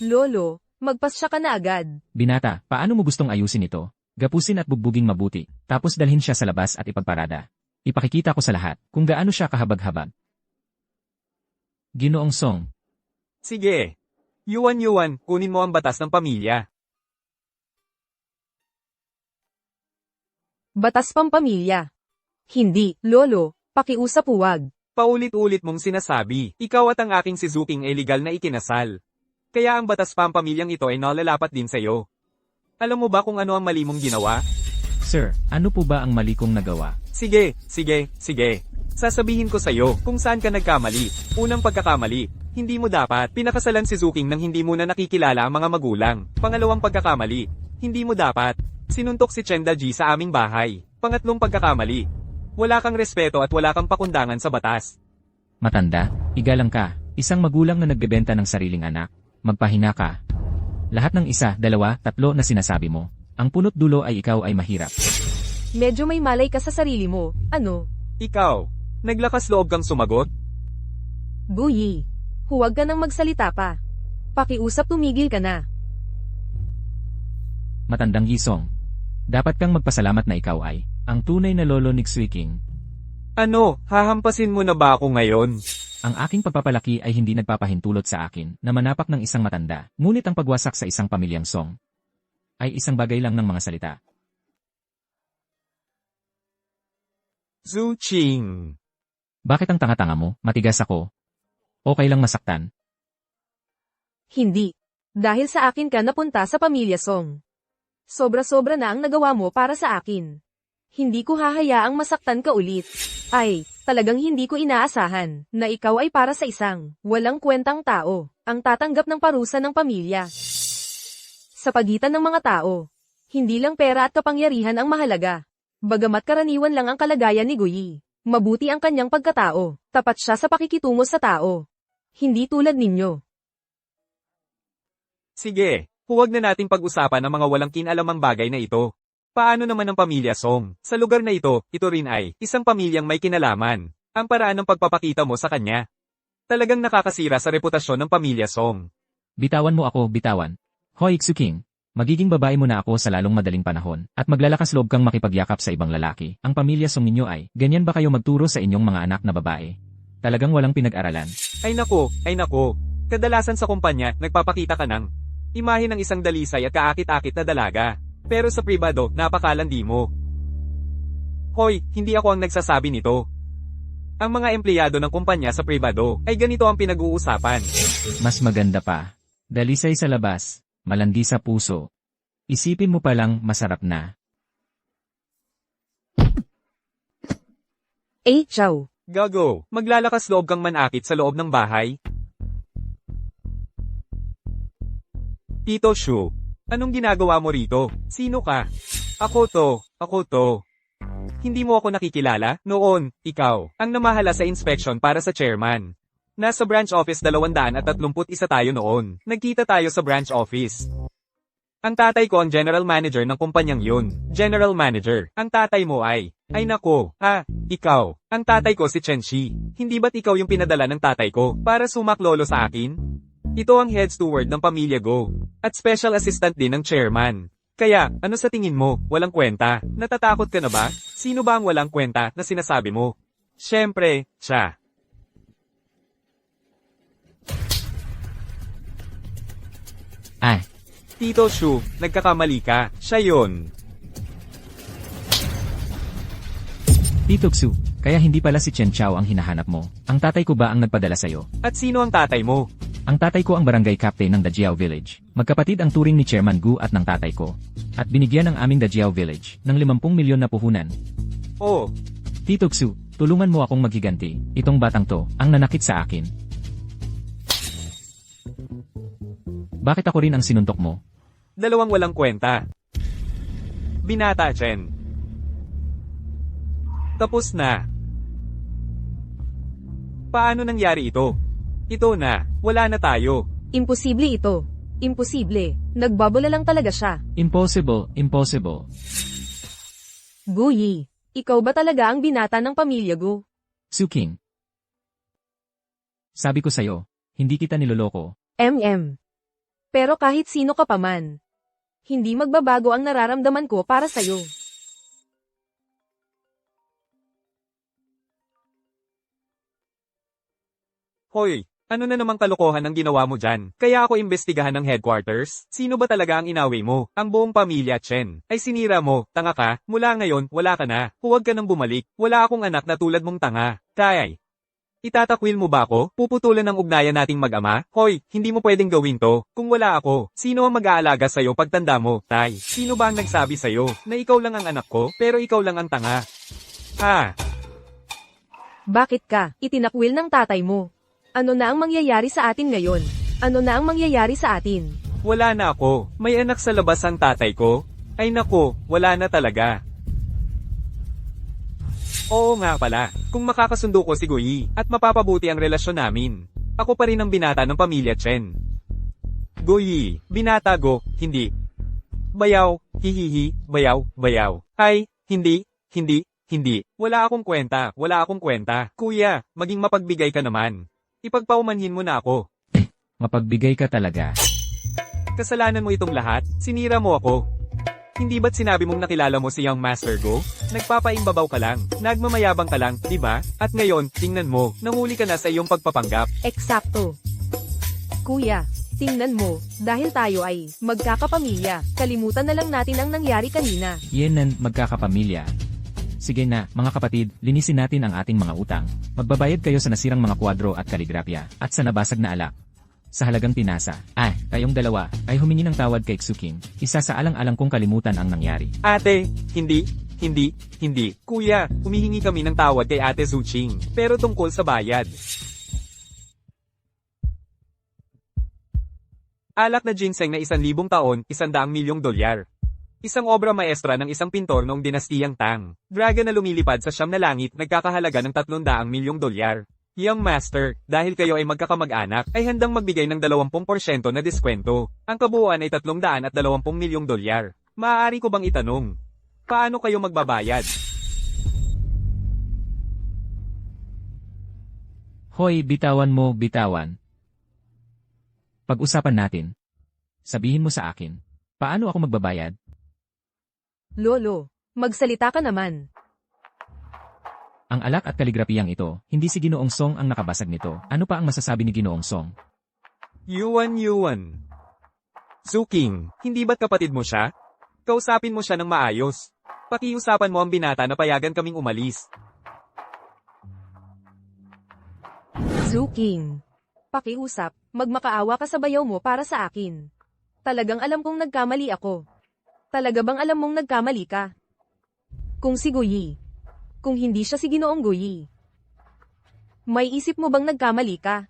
Lolo, magpasya ka na agad. Binata, paano mo gustong ayusin ito? Gapusin at bugbuging mabuti, tapos dalhin siya sa labas at ipagparada. Ipakikita ko sa lahat kung gaano siya kahabag-habag. Ginoong Song, Sige. Yuan, kunin mo ang batas ng pamilya. Batas pampamilya. Hindi, Lolo, pakiusap huwag. Paulit-ulit mong sinasabi, ikaw at ang aking si Zuking ay legal na ikinasal. Kaya ang batas pampamilyang ito ay nalalapat din sa'yo. Alam mo ba kung ano ang mali mong ginawa? Sir, ano po ba ang mali kong nagawa? Sige. Sasabihin ko sa'yo kung saan ka nagkamali. Unang pagkakamali, hindi mo dapat pinakasalan si Zuking nang hindi mo na nakikilala ang mga magulang. Pangalawang pagkakamali, hindi mo dapat sinuntok si Chen Daji sa aming bahay. Pangatlong pagkakamali, wala kang respeto at wala kang pakundangan sa batas. Matanda, igalang ka, isang magulang na nagbebenta ng sariling anak. Magpahina ka. Lahat ng isa, dalawa, tatlo na sinasabi mo. Ang punot dulo ay ikaw ay mahirap. Medyo may malay ka sa sarili mo, ano? Ikaw, naglakas loob kang sumagot? Guyi, huwag ka nang magsalita pa. Pakiusap tumigil ka na. matandang gisong. Dapat kang magpasalamat na ikaw ay ang tunay na lolo ni King. Ano, hahampasin mo na ba ako ngayon? Ang aking pagpapalaki ay hindi nagpapahintulot sa akin na manapak ng isang matanda, ngunit ang pagwasak sa isang pamilyang Song ay isang bagay lang ng mga salita. Zhu Qing. Bakit ang tanga-tanga mo? Matigas ako. Okay lang masaktan. Hindi. Dahil sa akin ka napunta sa pamilya Song. Sobra-sobra na ang nagawa mo para sa akin. Hindi ko hahayaang masaktan ka ulit. Ay, talagang hindi ko inaasahan na ikaw ay para sa isang walang kwentang tao ang tatanggap ng parusa ng pamilya. Sa pagitan ng mga tao, hindi lang pera at kapangyarihan ang mahalaga. Bagamat karaniwan lang ang kalagayan ni Guyi, mabuti ang kanyang pagkatao, tapat siya sa pakikitungo sa tao. Hindi tulad ninyo. Sige, huwag na nating pag-usapan ang mga walang kinalamang bagay na ito. Paano naman ang pamilya Song? Sa lugar na ito rin ay isang pamilyang may kinalaman. Ang paraan ng pagpapakita mo sa kanya. Talagang nakakasira sa reputasyon ng pamilya Song. Bitawan mo ako, bitawan. Hoy, King. Magiging babae mo na ako sa lalong madaling panahon, at maglalakas loob kang makipagyakap sa ibang lalaki. Ang pamilya Song ninyo ay, ganyan ba kayo magturo sa inyong mga anak na babae? Talagang walang pinag-aralan. Ay nako. Kadalasan sa kumpanya, nagpapakita ka ng imahe ng isang dalisay at kaakit-akit na dalaga. Pero sa pribado, napakalandi mo. Hoy, hindi ako ang nagsasabi nito. Ang mga empleyado ng kumpanya sa pribado ay ganito ang pinag-uusapan. Mas maganda pa. Dalisay sa labas, malandi sa puso. Isipin mo palang masarap na. Chow. Gago, maglalakas loob kang manakit sa loob ng bahay? Tito Shu, anong ginagawa mo rito? Sino ka? Ako to. Hindi mo ako nakikilala? Noon, ikaw, ang namahala sa inspection para sa chairman. Nasa branch office 231 tayo noon. Nagkita tayo sa branch office. Ang tatay ko ang general manager ng kumpanyang yun. General manager. Ang tatay mo ay nako, ikaw. Ang tatay ko si Chen Shi. Hindi ba't ikaw yung pinadala ng tatay ko para sumaklolo sa akin? Ito ang head steward ng pamilya Go. At special assistant din ng chairman. Kaya, ano sa tingin mo, walang kwenta? Natatakot ka na ba? Sino ba ang walang kwenta na sinasabi mo? Siyempre, siya. Tito Shu, nagkakamali ka. Siya yun. Tito Xu, kaya hindi pala si Chen Chao ang hinahanap mo. Ang tatay ko ba ang nagpadala sa'yo? At sino ang tatay mo? Ang tatay ko ang barangay captain ng Dajiao Village. Magkapatid ang turing ni Chairman Gu at ng tatay ko. At binigyan ng aming Dajiao Village ng 50 milyon na puhunan. Oh, Tito Xu, tulungan mo akong maghiganti. Itong batang to, ang nanakit sa akin. Bakit ako rin ang sinuntok mo? dalawang walang kwenta. Binata, Chen. Tapos na. Paano nangyari ito? Ito na, wala na tayo. Imposible ito. Imposible. Nagbabula lang talaga siya. Impossible. Guyi, ikaw ba talaga ang binata ng pamilya Gu? Su King. Sabi ko sa'yo, hindi kita niloloko. Pero kahit sino ka pa man, hindi magbabago ang nararamdaman ko para sa'yo. Hoy, ano na namang kalokohan ang ginawa mo dyan? Kaya ako imbestigahan ng headquarters? Sino ba talaga ang inaway mo? Ang buong pamilya, Chen. Ay sinira mo, tanga ka, mula ngayon, wala ka na. Huwag ka nang bumalik. Wala akong anak na tulad mong tanga. Tay. Itatakwil mo ba ako? Puputulan ang ugnayan nating mag-ama? Hoy, hindi mo pwedeng gawin to. Kung wala ako, sino ang mag-aalaga sa'yo pagtanda mo, Tay? Sino ba ang nagsabi sa'yo na ikaw lang ang anak ko, pero ikaw lang ang tanga? Bakit ka itinakwil ng tatay mo? Ano na ang mangyayari sa atin ngayon? Ano na ang mangyayari sa atin? Wala na ako. May anak sa labas ang tatay ko. Ay nako, wala na talaga. Oo nga pala, kung makakasundo ko si Guyi, at mapapabuti ang relasyon namin. Ako pa rin ang binata ng pamilya Chen. Guyi, binata Go, hindi. Bayaw, hihihi, bayaw. Ay, hindi. Wala akong kwenta. Kuya, maging mapagbigay ka naman. Ipagpaumanhin mo na ako. Mapagbigay ka talaga. Kasalanan mo itong lahat, sinira mo ako. Hindi ba't sinabi mong nakilala mo si Young Master Go? Nagpapaimbabaw ka lang, nagmamayabang ka lang, di ba? At ngayon, tingnan mo, nahuli ka na sa iyong pagpapanggap. Eksakto. Kuya, tingnan mo, dahil tayo ay magkakapamilya, kalimutan na lang natin ang nangyari kanina. Yenan, magkakapamilya. Sige na, mga kapatid, linisin natin ang ating mga utang. Magbabayad kayo sa nasirang mga kwadro at kaligrafya, at sa nabasag na alak. Sa halagang pinasa. Kayong dalawa, ay humingi ng tawad kay Xuking. Isa sa alang-alang kong kalimutan ang nangyari. Ate, hindi. Kuya, humihingi kami ng tawad kay Ate Xuching, pero tungkol sa bayad. Alak na ginseng na 1,000 taon, 100 milyong dolyar. Isang obra maestra ng isang pintor noong dinastiyang Tang. Dragon na lumilipad sa siyam na langit, nagkakahalaga ng 300 milyong dolyar. Young Master, dahil kayo ay magkakamag-anak, ay handang magbigay ng 20% na diskwento. Ang kabuuan ay 320 milyong dolyar. Maaari ko bang itanong, paano kayo magbabayad? Hoy, bitawan mo, bitawan. Pag-usapan natin. Sabihin mo sa akin, paano ako magbabayad? Lolo, magsalita ka naman. Ang alak at kaligrapiyang ito, hindi si Ginoong Song ang nakabasag nito. Ano pa ang masasabi ni Ginoong Song? Yuan. Xuking, hindi ba't kapatid mo siya? Kausapin mo siya ng maayos. Pakiusapan mo ang binata na payagan kaming umalis. Xuking. Pakiusap, magmakaawa ka sa bayaw mo para sa akin. Talagang alam kong nagkamali ako. Talaga bang alam mong nagkamali ka? Kung si Guyi. Kung hindi siya si Ginoong Guyi. May isip mo bang nagkamali ka?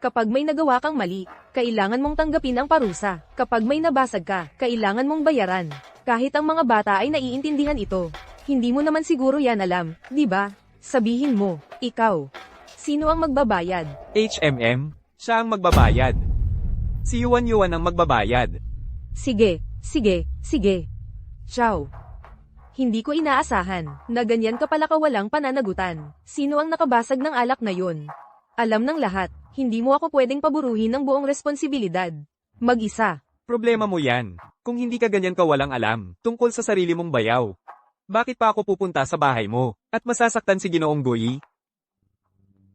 Kapag may nagawa kang mali, kailangan mong tanggapin ang parusa. Kapag may nabasag ka, kailangan mong bayaran. Kahit ang mga bata ay naiintindihan ito. Hindi mo naman siguro yan alam, di ba? Sabihin mo, ikaw. Sino ang magbabayad? HMM, siya ang magbabayad. Si Yuan ang magbabayad. Sige. Ciao. Hindi ko inaasahan na ganyan ka pala kawalang pananagutan. Sino ang nakabasag ng alak na yun? Alam ng lahat, hindi mo ako pwedeng paburuhin ng buong responsibilidad. Mag-isa. Problema mo yan. Kung hindi ka ganyan kawalang alam, tungkol sa sarili mong bayaw. Bakit pa ako pupunta sa bahay mo, at masasaktan si Ginoong Guyi?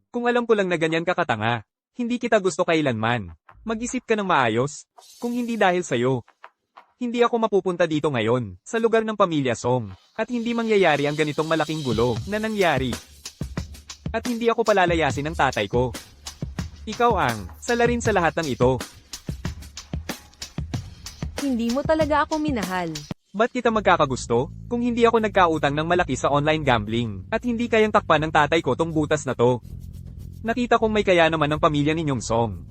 Kung alam ko lang na ganyan ka katanga, hindi kita gusto kailanman. Mag-isip ka ng maayos, kung hindi dahil sa'yo. Hindi ako mapupunta dito ngayon, sa lugar ng pamilya Song, at hindi mangyayari ang ganitong malaking gulo na nangyari. At hindi ako palalayasin ng tatay ko. Ikaw ang salarin sa lahat ng ito. Hindi mo talaga ako minahal. Ba't kita magkakagusto, kung hindi ako nagkautang ng malaki sa online gambling, at hindi kayang takpan ng tatay ko tong butas na to? Nakita kong may kaya naman ng pamilya ninyong Song.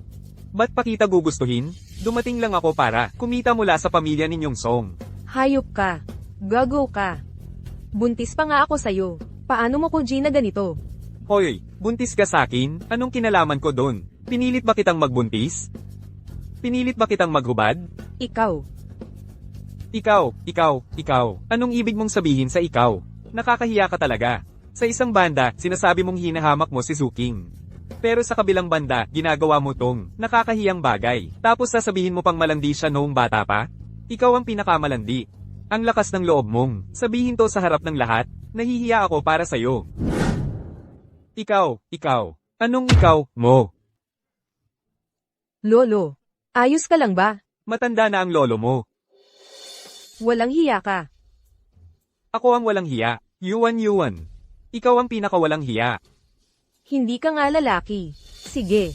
Ba't pa kita gugustuhin? Dumating lang ako para kumita mula sa pamilya ninyong Song. Hayop ka. Gago ka. Buntis pa nga ako sa'yo. Paano mo ko na ganito? Hoy, buntis ka sa'kin? Anong kinalaman ko dun? Pinilit ba kitang magbuntis? Pinilit ba kitang maghubad? Ikaw. Ikaw. Anong ibig mong sabihin sa ikaw? Nakakahiya ka talaga. Sa isang banda, sinasabi mong hinahamak mo si Xuking. Pero sa kabilang banda, ginagawa mo tong nakakahiyang bagay. Tapos sasabihin mo pang malandi siya noong bata pa? Ikaw ang pinakamalandi. Ang lakas ng loob mong sabihin to sa harap ng lahat. Nahihiya ako para sa'yo. Ikaw. Anong ikaw mo? Lolo. Ayos ka lang ba? Matanda na ang lolo mo. Walang hiya ka. Ako ang walang hiya. Yuan. Ikaw ang pinakawalang hiya. Hindi ka nga lalaki. Sige.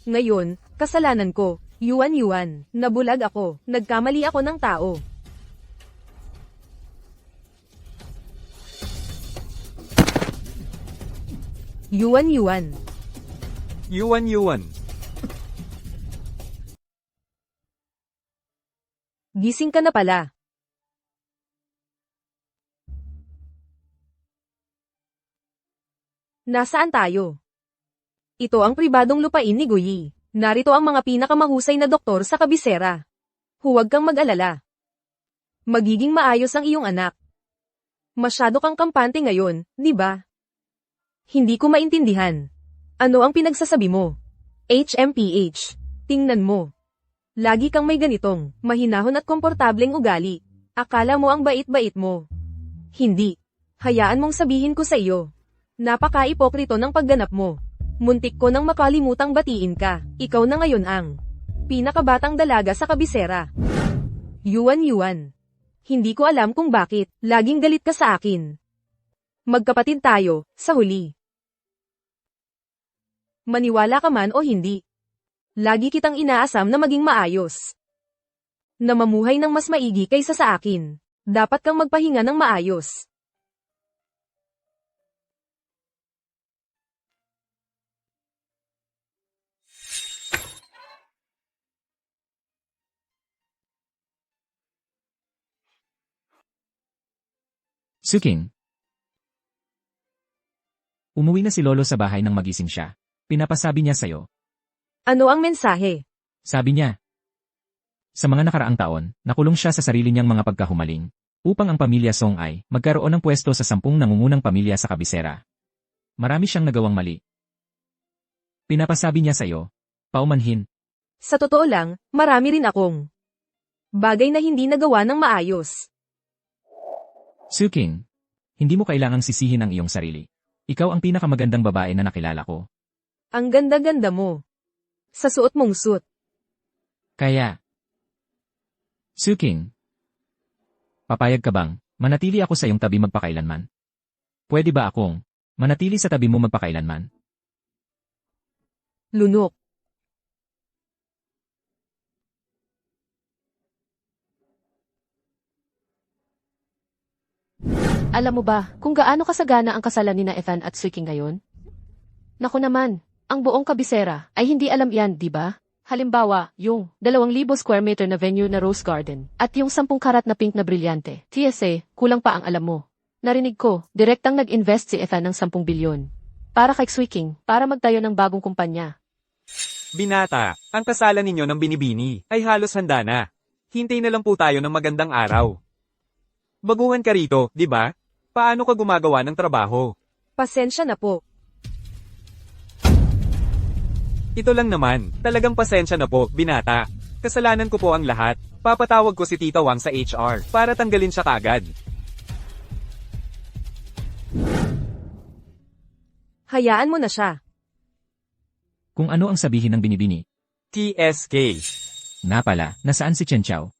Ngayon, kasalanan ko. Yuan. Nabulag ako. Nagkamali ako ng tao. Yuan. Gising ka na pala. Nasaan tayo? Ito ang pribadong lupain ni Guyi. Narito ang mga pinakamahusay na doktor sa kabisera. Huwag kang mag-alala. Magiging maayos ang iyong anak. Masyado kang kampante ngayon, di ba? Hindi ko maintindihan. Ano ang pinagsasabi mo? HMPH. Tingnan mo. Lagi kang may ganitong, mahinahon at komportableng ugali. Akala mo ang bait-bait mo. Hindi. Hayaan mong sabihin ko sa iyo. Napaka-ipokrito ng pagganap mo. Muntik ko nang makalimutang batiin ka. Ikaw na ngayon ang pinakabatang dalaga sa kabisera. Yuan. Hindi ko alam kung bakit. Laging galit ka sa akin. Magkapatid tayo, sa huli. Maniwala ka man o hindi. Lagi kitang inaasam na maging maayos. Na mamuhay ng mas maigi kaysa sa akin. Dapat kang magpahinga ng maayos. Suking. Umuwi na si Lolo sa bahay nang magising siya. Pinapasabi niya sa'yo. Ano ang mensahe? Sabi niya. Sa mga nakaraang taon, nakulong siya sa sarili niyang mga pagkahumaling, upang ang pamilya Song ay magkaroon ng pwesto sa 10 nangungunang pamilya sa kabisera. Marami siyang nagawang mali. Pinapasabi niya sa'yo. Paumanhin. Sa totoo lang, marami rin akong bagay na hindi nagawa ng maayos. Suking. Hindi mo kailangang sisihin ang iyong sarili. Ikaw ang pinakamagandang babae na nakilala ko. Ang ganda-ganda mo. Sa suot mong suit. Kaya. Suking. Papayag ka bang manatili ako sa iyong tabi magpakailanman? Pwede ba akong manatili sa tabi mo magpakailanman? Lunok. Alam mo ba kung gaano kasagana ang kasalan ni na Ethan at Suking ngayon? Naku naman, ang buong kabisera ay hindi alam yan, di ba? Halimbawa, yung 2,000 square meter na venue na Rose Garden at yung 10 karat na pink na brilyante. TSA, kulang pa ang alam mo. Narinig ko, direktang nag-invest si Ethan ng 10 bilyon. Para kay Suking, para magtayo ng bagong kumpanya. Binata, ang kasalan ninyo ng binibini ay halos handa na. Hintay na lang po tayo ng magandang araw. Baguhan ka rito, di ba? Paano ka gumagawa ng trabaho? Pasensya na po. Ito lang naman, talagang pasensya na po, binata. Kasalanan ko po ang lahat. Papatawag ko si Tita Wang sa HR para tanggalin siya kaagad. Hayaan mo na siya. Kung ano ang sabihin ng binibini. TSK. Na pala, nasaan si Chen Chao?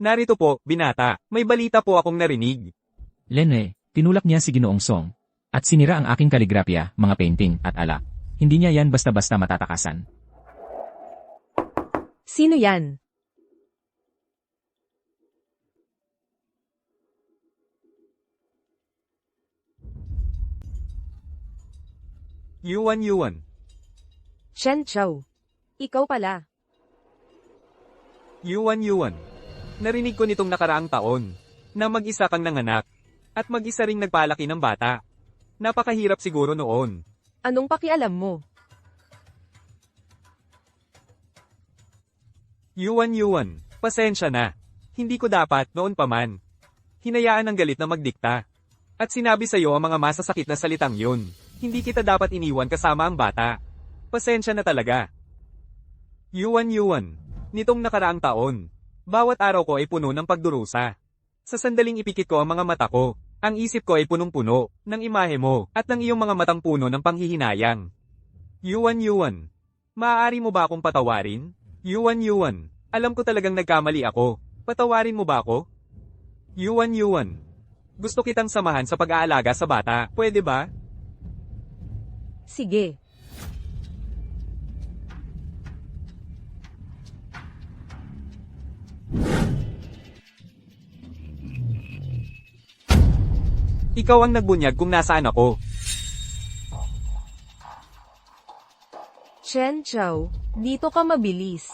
Narito po, binata. May balita po akong narinig. Lene, tinulak niya si Ginoong Song. At sinira ang aking kaligrapya, mga painting, at alak. Hindi niya yan basta-basta matatakasan. Sino yan? Yuan. Shen Chao. Ikaw pala. Yuan. Narinig ko nitong nakaraang taon na mag-isa kang nanganak at mag-isa ring nagpalaki ng bata. Napakahirap siguro noon. Anong pakialam mo? Yuan. Pasensya na. Hindi ko dapat noon pa man. Hinayaan ng galit na magdikta. At sinabi sa'yo ang mga masasakit na salitang yun. Hindi kita dapat iniwan kasama ang bata. Pasensya na talaga. Yuan. Nitong nakaraang taon, bawat araw ko ay puno ng pagdurusa. Sa sandaling ipikit ko ang mga mata ko, ang isip ko ay punong-puno ng imahe mo at ng iyong mga matang puno ng panghihinayang. Yuan. Maaari mo ba akong patawarin? Yuan. Alam ko talagang nagkamali ako. Patawarin mo ba ako? Yuan. Gusto kitang samahan sa pag-aalaga sa bata. Pwede ba? Sige. Ikaw ang nagbunyag kung nasaan ako. Shen Chao, dito ka mabilis.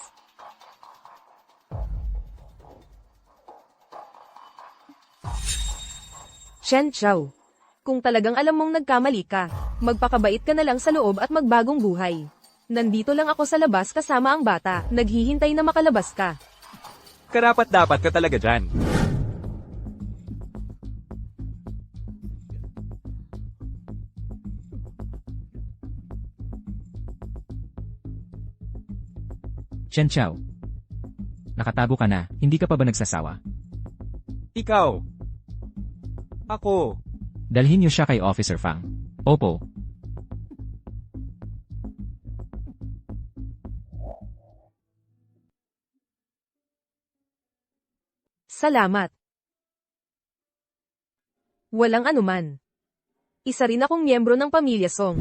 Shen Chao, kung talagang alam mong nagkamali ka, magpakabait ka na lang sa loob at magbagong buhay. Nandito lang ako sa labas kasama ang bata, naghihintay na makalabas ka. Karapat-dapat ka talaga dyan. Chen Chao. Nakatago ka na, hindi ka pa ba nagsasawa? Ikaw. Ako. Dalhin niyo siya kay Officer Fang. Opo. Salamat. Walang anuman. Isa rin akong miyembro ng pamilya Song.